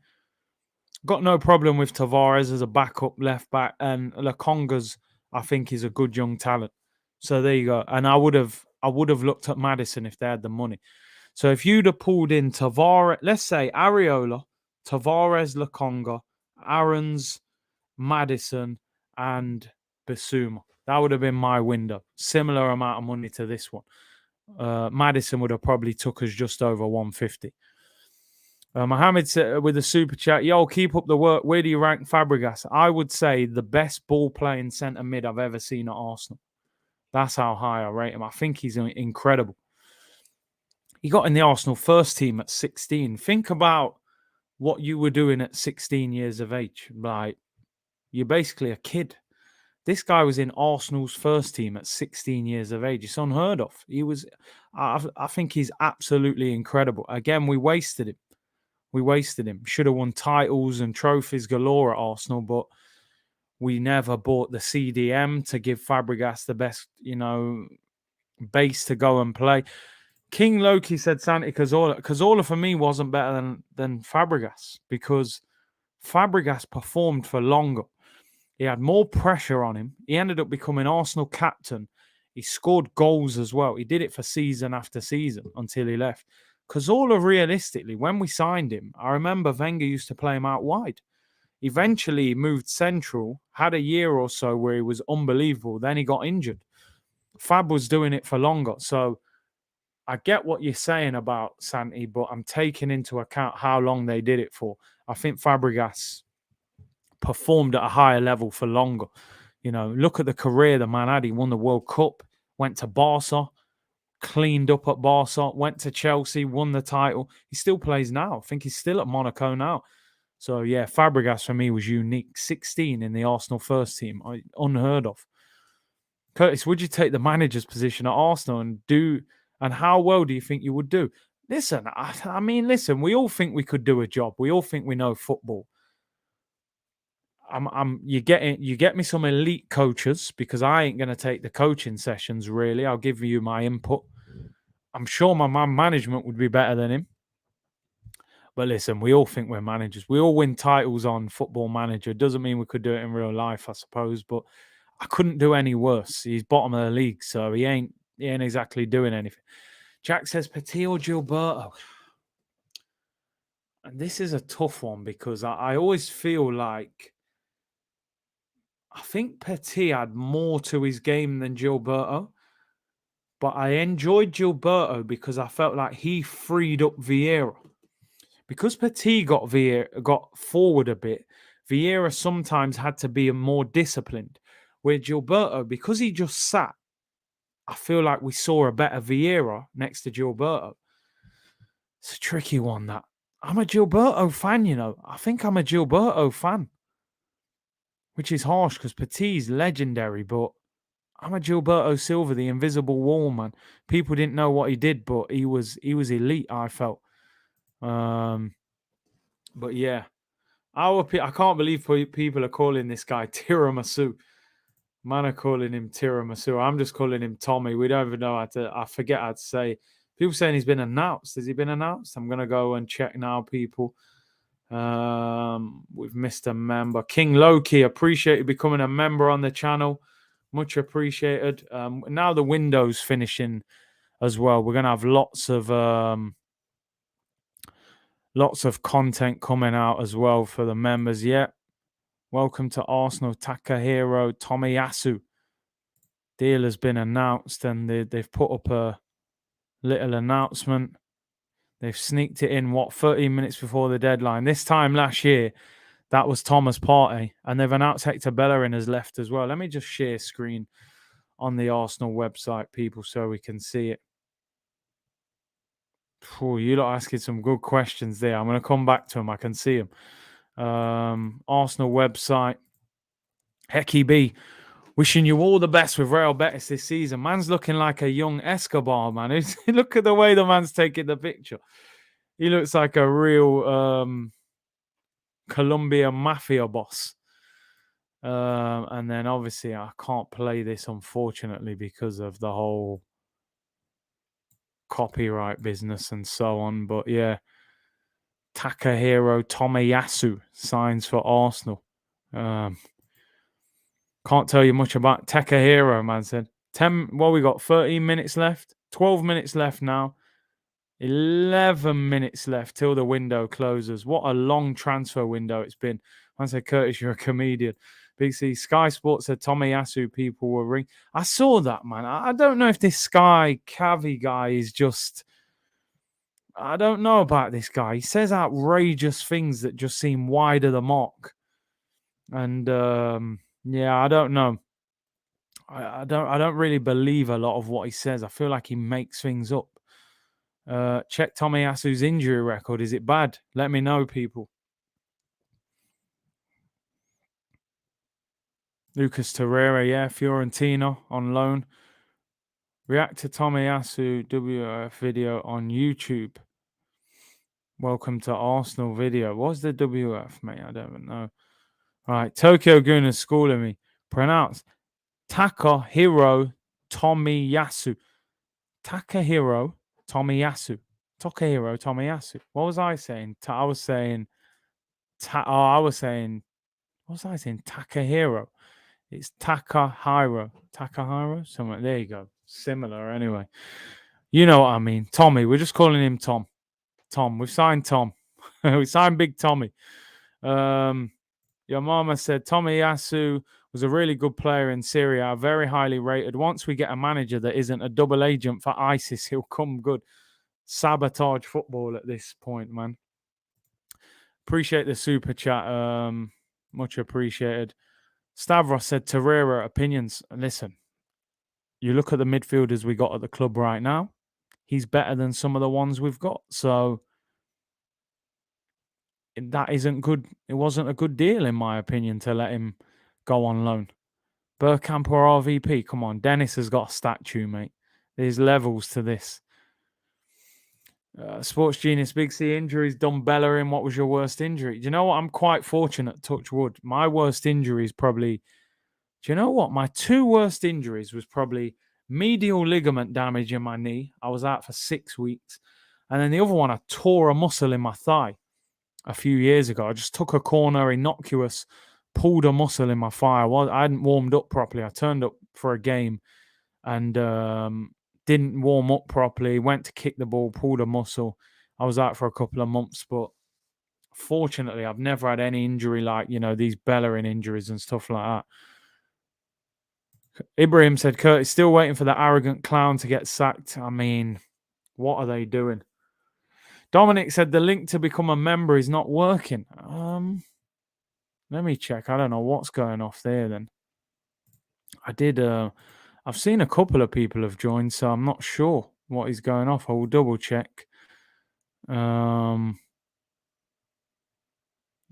Got no problem with Tavares as a backup left back, and Lokonga's, I think, is a good young talent. So there you go. And I would have looked at Maddison if they had the money. So if you'd have pulled in Tavares, let's say Areola, Tavares, Lokonga, Aarons, Maddison, and Bissouma, that would have been my window. Similar amount of money to this one. Maddison would have probably took us just over 150. Mohammed said with a super chat, yo, keep up the work. Where do you rank Fabregas? I would say the best ball playing centre mid I've ever seen at Arsenal. That's how high I rate him. I think he's incredible. He got in the Arsenal first team at 16. Think about what you were doing at 16 years of age. Like, you're basically a kid. This guy was in Arsenal's first team at 16 years of age. It's unheard of. I think he's absolutely incredible. Again, we wasted him. Should have won titles and trophies galore at Arsenal, but we never bought the CDM to give Fabregas the best, base to go and play. King Loki said Santi Cazorla. Cazorla for me wasn't better than Fabregas because Fabregas performed for longer. He had more pressure on him. He ended up becoming Arsenal captain. He scored goals as well. He did it for season after season until he left. Cazorla, realistically, when we signed him, I remember Wenger used to play him out wide. Eventually, he moved central, had a year or so where he was unbelievable. Then he got injured. Fab was doing it for longer. So I get what you're saying about Santi, but I'm taking into account how long they did it for. I think Fabregas performed at a higher level for longer. Look at the career the man had. He won the World Cup, went to Barca, cleaned up at Barca, went to Chelsea, won the title. He still plays now. I think he's still at Monaco now. So, yeah, Fabregas for me was unique. 16 in the Arsenal first team. Unheard of. Curtis, would you take the manager's position at Arsenal and how well do you think you would do? Listen, listen, we all think we could do a job. We all think we know football. You get me some elite coaches because I ain't going to take the coaching sessions, really. I'll give you my input. I'm sure my man management would be better than him. But listen, we all think we're managers. We all win titles on Football Manager. It doesn't mean we could do it in real life, I suppose. But I couldn't do any worse. He's bottom of the league, so he ain't exactly doing anything. Jack says Petit or Gilberto. And this is a tough one because I always feel like I think Petit had more to his game than Gilberto. But I enjoyed Gilberto because I felt like he freed up Vieira. Because Petit got forward a bit, Vieira sometimes had to be more disciplined. Where Gilberto, because he just sat I feel like we saw a better Vieira next to Gilberto. It's a tricky one, that. I'm a Gilberto fan, you know. I think I'm a Gilberto fan, which is harsh because Petit's legendary, but I'm a Gilberto Silva, the invisible wall, man. People didn't know what he did, but he was elite, I felt. But yeah, I can't believe people are calling this guy Tiramisu. Man are calling him Tiramisu. I'm just calling him Tommy. We don't even know how to. I forget how to say. People saying he's been announced. Has he been announced? I'm gonna go and check now, people. We've missed a member. King Loki, appreciate you becoming a member on the channel. Much appreciated. Now the window's finishing as well. We're gonna have lots of content coming out as well for the members. Yeah. Welcome to Arsenal, Takahiro Tomiyasu. Deal has been announced, and they've put up a little announcement. They've sneaked it in, 13 minutes before the deadline. This time last year, that was Thomas Partey, and they've announced Hector Bellerin has left as well. Let me just share screen on the Arsenal website, people, so we can see it. You lot asking some good questions there. I'm going to come back to them. I can see them. Arsenal website. Hecky B, wishing you all the best with Real Betis this season. Man's looking like a young Escobar, man. Look at the way the man's taking the picture. He looks like a real Colombian mafia boss. And then obviously I can't play this, unfortunately, because of the whole copyright business and so on. But yeah, Takahiro Tomiyasu signs for Arsenal. Can't tell you much about Takahiro, man. Said 10. Well, we got 13 minutes left. 12 minutes left now. 11 minutes left till the window closes. What a long transfer window it's been. Man said, Curtis, you're a comedian. Big C. Sky Sports said Tomiyasu people were ring. I saw that, man. I don't know if this Sky Cavi guy is just. I don't know about this guy. He says outrageous things that just seem wide of the mark. And yeah, I don't know. I don't really believe a lot of what he says. I feel like he makes things up. Check Tomiyasu's injury record. Is it bad? Let me know, people. Lucas Torreira, yeah, Fiorentina on loan. React to Tomiyasu WF video on YouTube. Welcome to Arsenal video. What's the WF, mate? I don't even know. All right, Tokyo Goon is schooling me. Pronounce Takahiro Tomiyasu. Takahiro Tomiyasu. Takahiro Tomiyasu. What was I saying? I was saying. What was I saying? Takahiro. It's Takahiro. Takahiro? Somewhere. There you go. Similar anyway. You know what I mean. Tommy. We're just calling him Tom. Tom. We've signed Tom. We signed Big Tommy. Your mama said Tomiyasu was a really good player in Syria, very highly rated. Once we get a manager that isn't a double agent for ISIS, he'll come good. Sabotage football at this point, man. Appreciate the super chat. Much appreciated. Stavros said, Torreira opinions. Listen, you look at the midfielders we got at the club right now. He's better than some of the ones we've got. So that isn't good. It wasn't a good deal, in my opinion, to let him go on loan. Bergkamp or RVP? Come on, Dennis has got a statue, mate. There's levels to this. Sports Genius, Big C injuries, done Bellerin. What was your worst injury? Do you know what? I'm quite fortunate, touch wood. My worst injury is probably... Do you know what? My two worst injuries was probably medial ligament damage in my knee. I was out for 6 weeks. And then the other one, I tore a muscle in my thigh a few years ago. I just took a corner, innocuous, pulled a muscle in my thigh. I hadn't warmed up properly. I turned up for a game and didn't warm up properly. Went to kick the ball, pulled a muscle. I was out for a couple of months, but fortunately, I've never had any injury like, these Bellerin injuries and stuff like that. Ibrahim said, Curtis, still waiting for the arrogant clown to get sacked. I mean, what are they doing? Dominic said the link to become a member is not working. Let me check. I don't know what's going off there then. I did I've seen a couple of people have joined, so I'm not sure what is going off. I will double check. The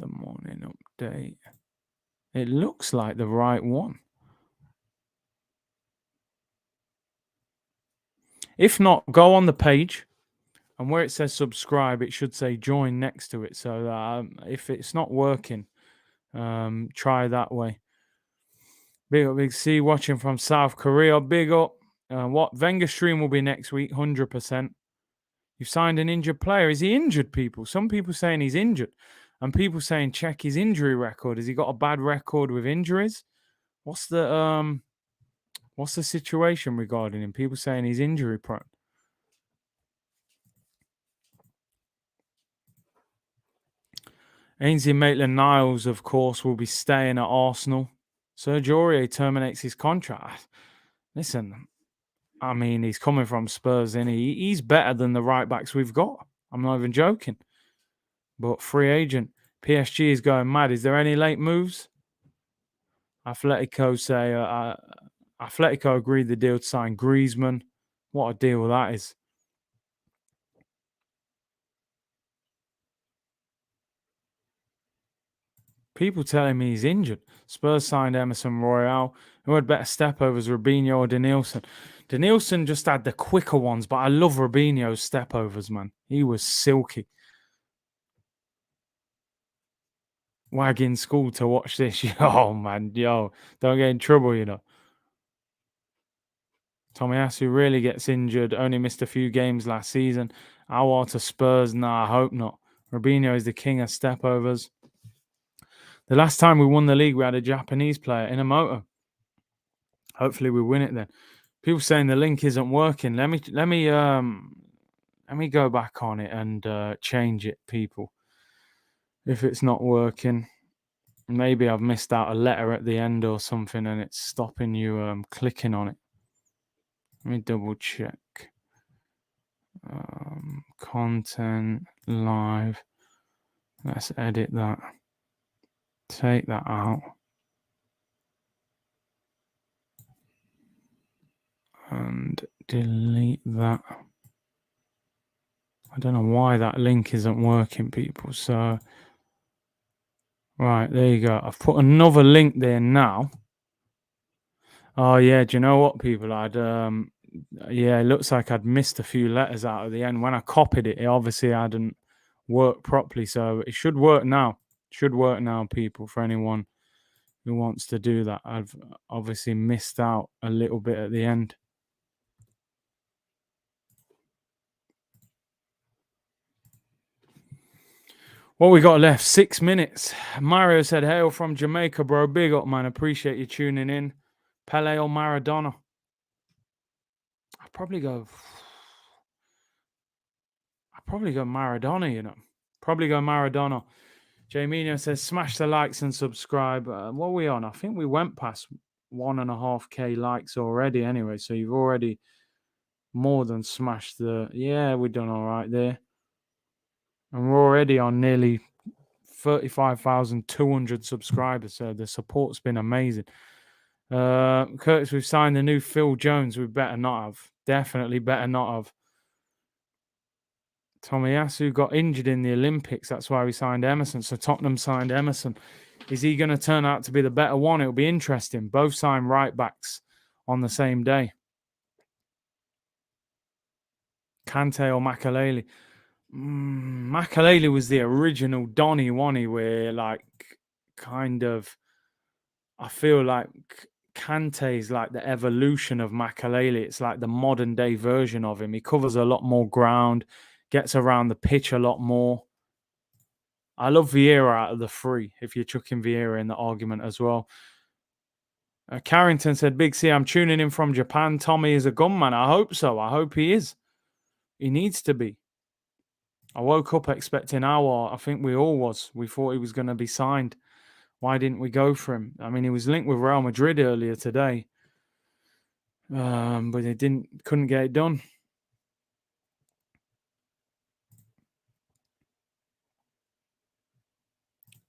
morning update. It looks like the right one. If not, go on the page, and where it says subscribe, it should say join next to it. So that if it's not working, try that way. Big up, Big C, watching from South Korea. Big up. What Wenger stream will be next week, 100%. You've signed an injured player. Is he injured, people? Some people saying he's injured, and people saying check his injury record. Has he got a bad record with injuries? What's the situation regarding him? People saying he's injury prone. Ainsley Maitland-Niles, of course, will be staying at Arsenal. Serge Aurier terminates his contract. Listen, I mean, he's coming from Spurs, and he's better than the right backs we've got. I'm not even joking. But free agent, PSG is going mad. Is there any late moves? Atletico say Atletico agreed the deal to sign Griezmann. What a deal that is. People telling me he's injured. Spurs signed Emerson Royale, who had better stepovers, Robinho or Denilson. Denilson just had the quicker ones, but I love Robinho's stepovers, man. He was silky. Wagging school to watch this. Oh, man. Yo, don't get in trouble, you know. Tomiyasu really gets injured. Only missed a few games last season. Awar to Spurs. Nah, I hope not. Robinho is the king of stepovers. The last time we won the league, we had a Japanese player in a moto. Hopefully we win it then. People saying the link isn't working. Let me go back on it and change it, people. If it's not working, maybe I've missed out a letter at the end or something, and it's stopping you clicking on it. Let me double check. Content live. Let's edit that. Take that out. And delete that. I don't know why that link isn't working, people. So, right, there you go. I've put another link there now. Oh, yeah. Do you know what, people? Yeah, it looks like I'd missed a few letters out of the end. When I copied it, it obviously hadn't worked properly. So it should work now. Should work now, people, for anyone who wants to do that. I've obviously missed out a little bit at the end. What we got left? 6 minutes. Mario said, hail from Jamaica, bro. Big up, man. Appreciate you tuning in. Pele or Maradona? I'd probably go Maradona, you know. Probably go Maradona. Jamino says, smash the likes and subscribe. What are we on? I think we went past 1.5K likes already anyway. So you've already more than smashed the... Yeah, we've done all right there. And we're already on nearly 35,200 subscribers. So the support's been amazing. Curtis, we've signed the new Phil Jones. We better not have. Definitely better not have. Tomiyasu got injured in the Olympics. That's why we signed Emerson. So Tottenham signed Emerson. Is he going to turn out to be the better one? It'll be interesting. Both signed right backs on the same day. Kante or Makaleli? Makaleli was the original Donny, wasn't he? Where I feel like Kante is like the evolution of Makaleli. It's like the modern day version of him. He covers a lot more ground, gets around the pitch a lot more. I love Vieira out of the three, if you're chucking Vieira in the argument as well. Carrington said, Big C, I'm tuning in from Japan. Tommy is a gunman. I hope so. I hope he is. He needs to be. I woke up expecting Awar. I think we all was. We thought he was going to be signed. Why didn't we go for him? I mean, he was linked with Real Madrid earlier today. But they couldn't get it done.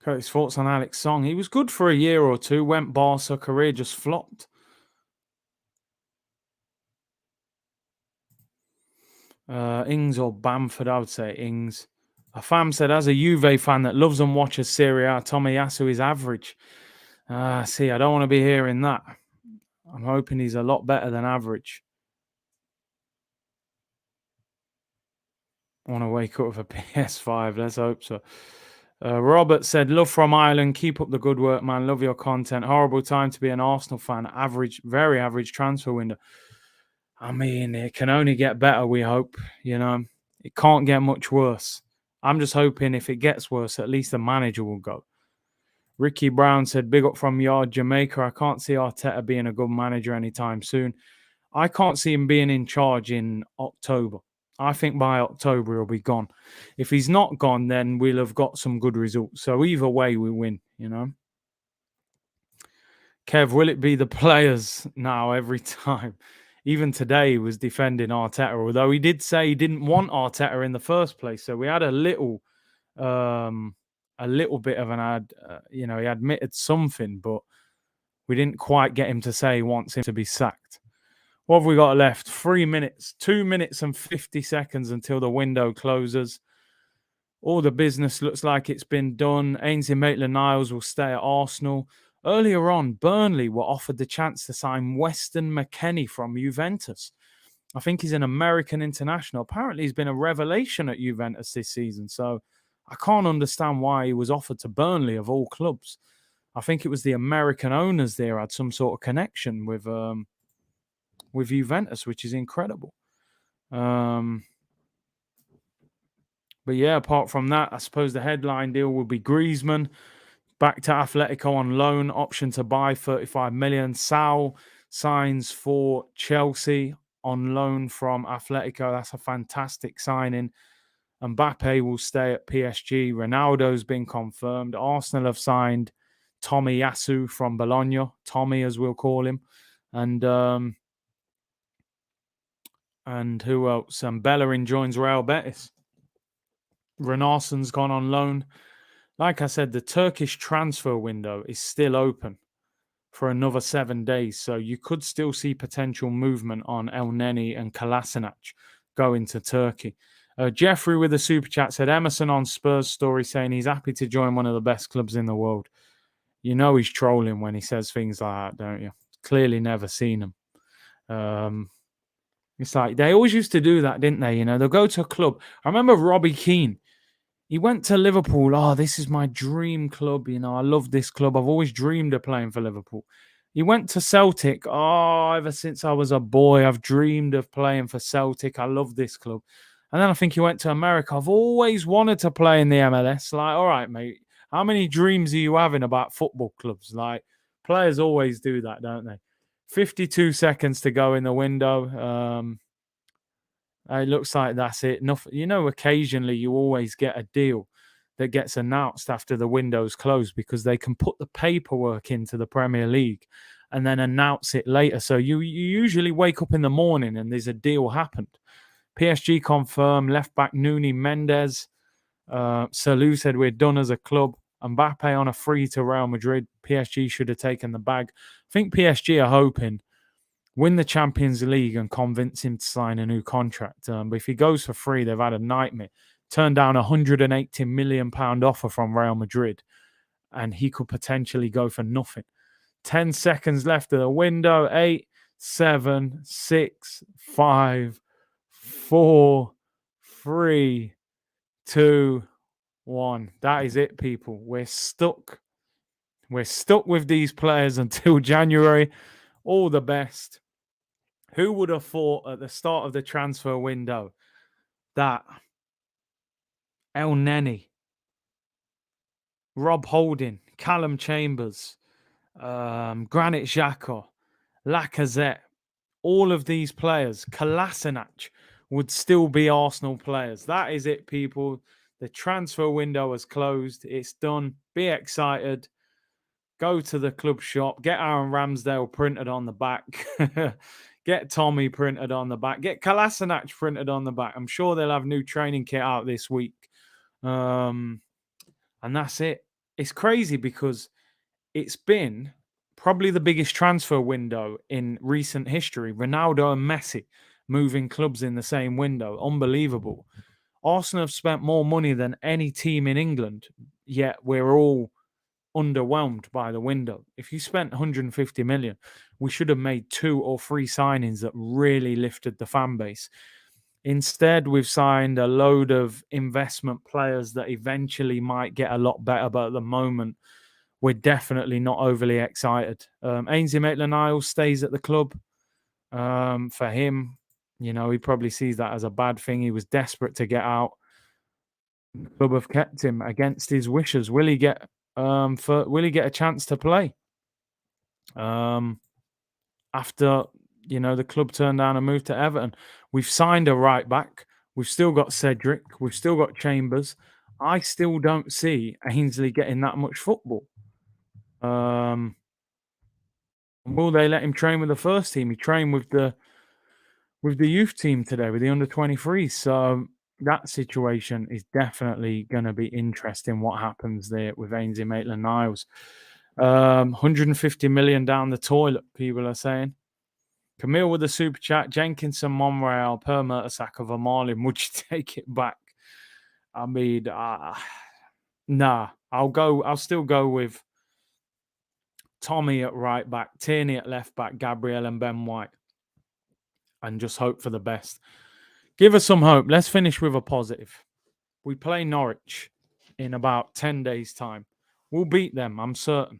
Curtis, thoughts on Alex Song? He was good for a year or two, went Barca, career just flopped. Ings or Bamford, I would say Ings. A fam said, as a Juve fan that loves and watches Serie A, Tomiyasu is average. See, I don't want to be hearing that. I'm hoping he's a lot better than average. I want to wake up with a PS5. Let's hope so. Robert said, love from Ireland. Keep up the good work, man. Love your content. Horrible time to be an Arsenal fan. Average, very average transfer window. I mean, it can only get better, we hope. You know, it can't get much worse. I'm just hoping if it gets worse, at least the manager will go. Ricky Brown said, big up from Yard, Jamaica. I can't see Arteta being a good manager anytime soon. I can't see him being in charge in October. I think by October he'll be gone. If he's not gone, then we'll have got some good results. So either way, we win, you know. Kev, will it be the players now every time? Even today he was defending Arteta, although he did say he didn't want Arteta in the first place. So we had a little bit of an ad. He admitted something, but we didn't quite get him to say he wants him to be sacked. What have we got left? 3 minutes, 2 minutes and 50 seconds until the window closes. All the business looks like it's been done. Ainsley Maitland-Niles will stay at Arsenal. Earlier on, Burnley were offered the chance to sign Weston McKennie from Juventus. I think he's an American international. Apparently, he's been a revelation at Juventus this season. So I can't understand why he was offered to Burnley of all clubs. I think it was the American owners there had some sort of connection with Juventus, which is incredible. But yeah, apart from that, I suppose the headline deal will be Griezmann back to Atletico on loan, option to buy 35 million. Sal signs for Chelsea on loan from Atletico. That's a fantastic signing. Mbappe will stay at PSG. Ronaldo's been confirmed. Arsenal have signed Tomiyasu from Bologna, Tommy as we'll call him. And who else? Bellerin joins Real Betis. Runarsson's gone on loan. Like I said, the Turkish transfer window is still open for another 7 days. So you could still see potential movement on El Neni and Kolasinac going to Turkey. Jeffrey with a super chat said, Emerson on Spurs story saying he's happy to join one of the best clubs in the world. You know he's trolling when he says things like that, don't you? Clearly never seen him. It's like they always used to do that, didn't they? You know, they'll go to a club. I remember Robbie Keane. He went to Liverpool. Oh, this is my dream club. You know, I love this club. I've always dreamed of playing for Liverpool. He went to Celtic. Oh, ever since I was a boy, I've dreamed of playing for Celtic. I love this club. And then I think he went to America. I've always wanted to play in the MLS. Like, all right, mate, how many dreams are you having about football clubs? Like, players always do that, don't they? 52 seconds to go in the window. It looks like that's it. Nothing, you know, occasionally you always get a deal that gets announced after the window's closed because they can put the paperwork into the Premier League and then announce it later. So you usually wake up in the morning and there's a deal happened. PSG confirmed left back Nuni Mendes. Salou said we're done as a club. Mbappe on a free to Real Madrid. PSG should have taken the bag. I think PSG are hoping win the Champions League and convince him to sign a new contract. But if he goes for free, they've had a nightmare. Turned down a £180 million offer from Real Madrid, and he could potentially go for nothing. 10 seconds left of the window. 8, 7, 6, 5, 4, 3, 2, 1. That is it, people. We're stuck. We're stuck with these players until January. All the best. Who would have thought at the start of the transfer window that El Neni, Rob Holding, Callum Chambers, Granit Xhaka, Lacazette, all of these players, Kolasinac, would still be Arsenal players. That is it, people. The transfer window has closed. It's done. Be excited. Go to the club shop. Get Aaron Ramsdale printed on the back. Get Tommy printed on the back. Get Kolasinac printed on the back. I'm sure they'll have new training kit out this week. And that's it. It's crazy because it's been probably the biggest transfer window in recent history. Ronaldo and Messi moving clubs in the same window. Unbelievable. Arsenal have spent more money than any team in England, yet we're all underwhelmed by the window. If you spent 150 million, we should have made 2 or 3 signings that really lifted the fan base. Instead, we've signed a load of investment players that eventually might get a lot better, but at the moment, we're definitely not overly excited. Ainsley Maitland-Niles stays at the club. For him, you know, he probably sees that as a bad thing. He was desperate to get out. The club have kept him against his wishes. Will he get a chance to play? After, you know, the club turned down a move to Everton. We've signed a right back. We've still got Cedric. We've still got Chambers. I still don't see Ainsley getting that much football. Will they let him train with the first team? He trained with the youth team today, with the under-23s. So that situation is definitely going to be interesting, what happens there with Ainsley Maitland-Niles. 150 million down the toilet, people are saying. Camille with the super chat. Jenkinson, Monreal, Per Mertesacker, Vermaelen. Would you take it back? I mean, nah. I'll still go with Tommy at right back, Tierney at left back, Gabriel and Ben White, and just hope for the best. Give us some hope. Let's finish with a positive. We play Norwich in about 10 days' time. We'll beat them, I'm certain.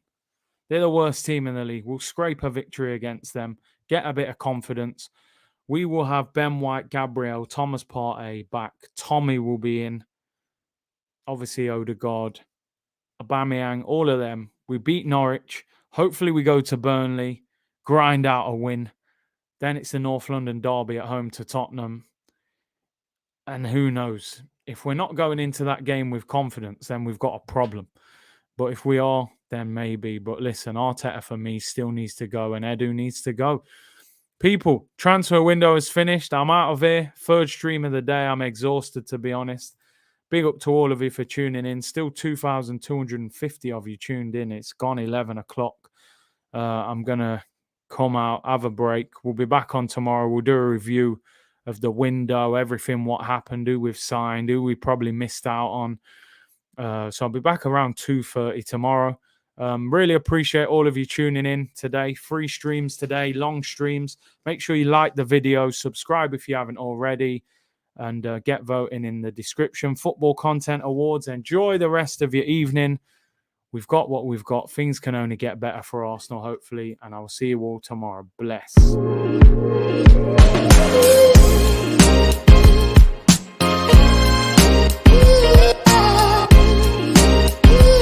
They're the worst team in the league. We'll scrape a victory against them, get a bit of confidence. We will have Ben White, Gabriel, Thomas Partey back. Tommy will be in. Obviously, Odegaard, Aubameyang, all of them. We beat Norwich. Hopefully, we go to Burnley, grind out a win. Then it's the North London derby at home to Tottenham. And who knows? If we're not going into that game with confidence, then we've got a problem. But if we are, then maybe. But listen, Arteta for me still needs to go and Edu needs to go. People, transfer window is finished. I'm out of here. Third stream of the day. I'm exhausted, to be honest. Big up to all of you for tuning in. Still 2,250 of you tuned in. It's gone 11 o'clock. I'm going to come out, have a break. We'll be back on tomorrow. We'll do a review of the window, everything, what happened, who we've signed, who we probably missed out on. So I'll be back around 2:30 tomorrow. Really appreciate all of you tuning in today. Free streams today, long streams. Make sure you like the video, subscribe if you haven't already, and get voting in the description. Football Content Awards. Enjoy the rest of your evening. We've got what we've got. Things can only get better for Arsenal, hopefully, and I will see you all tomorrow. Bless.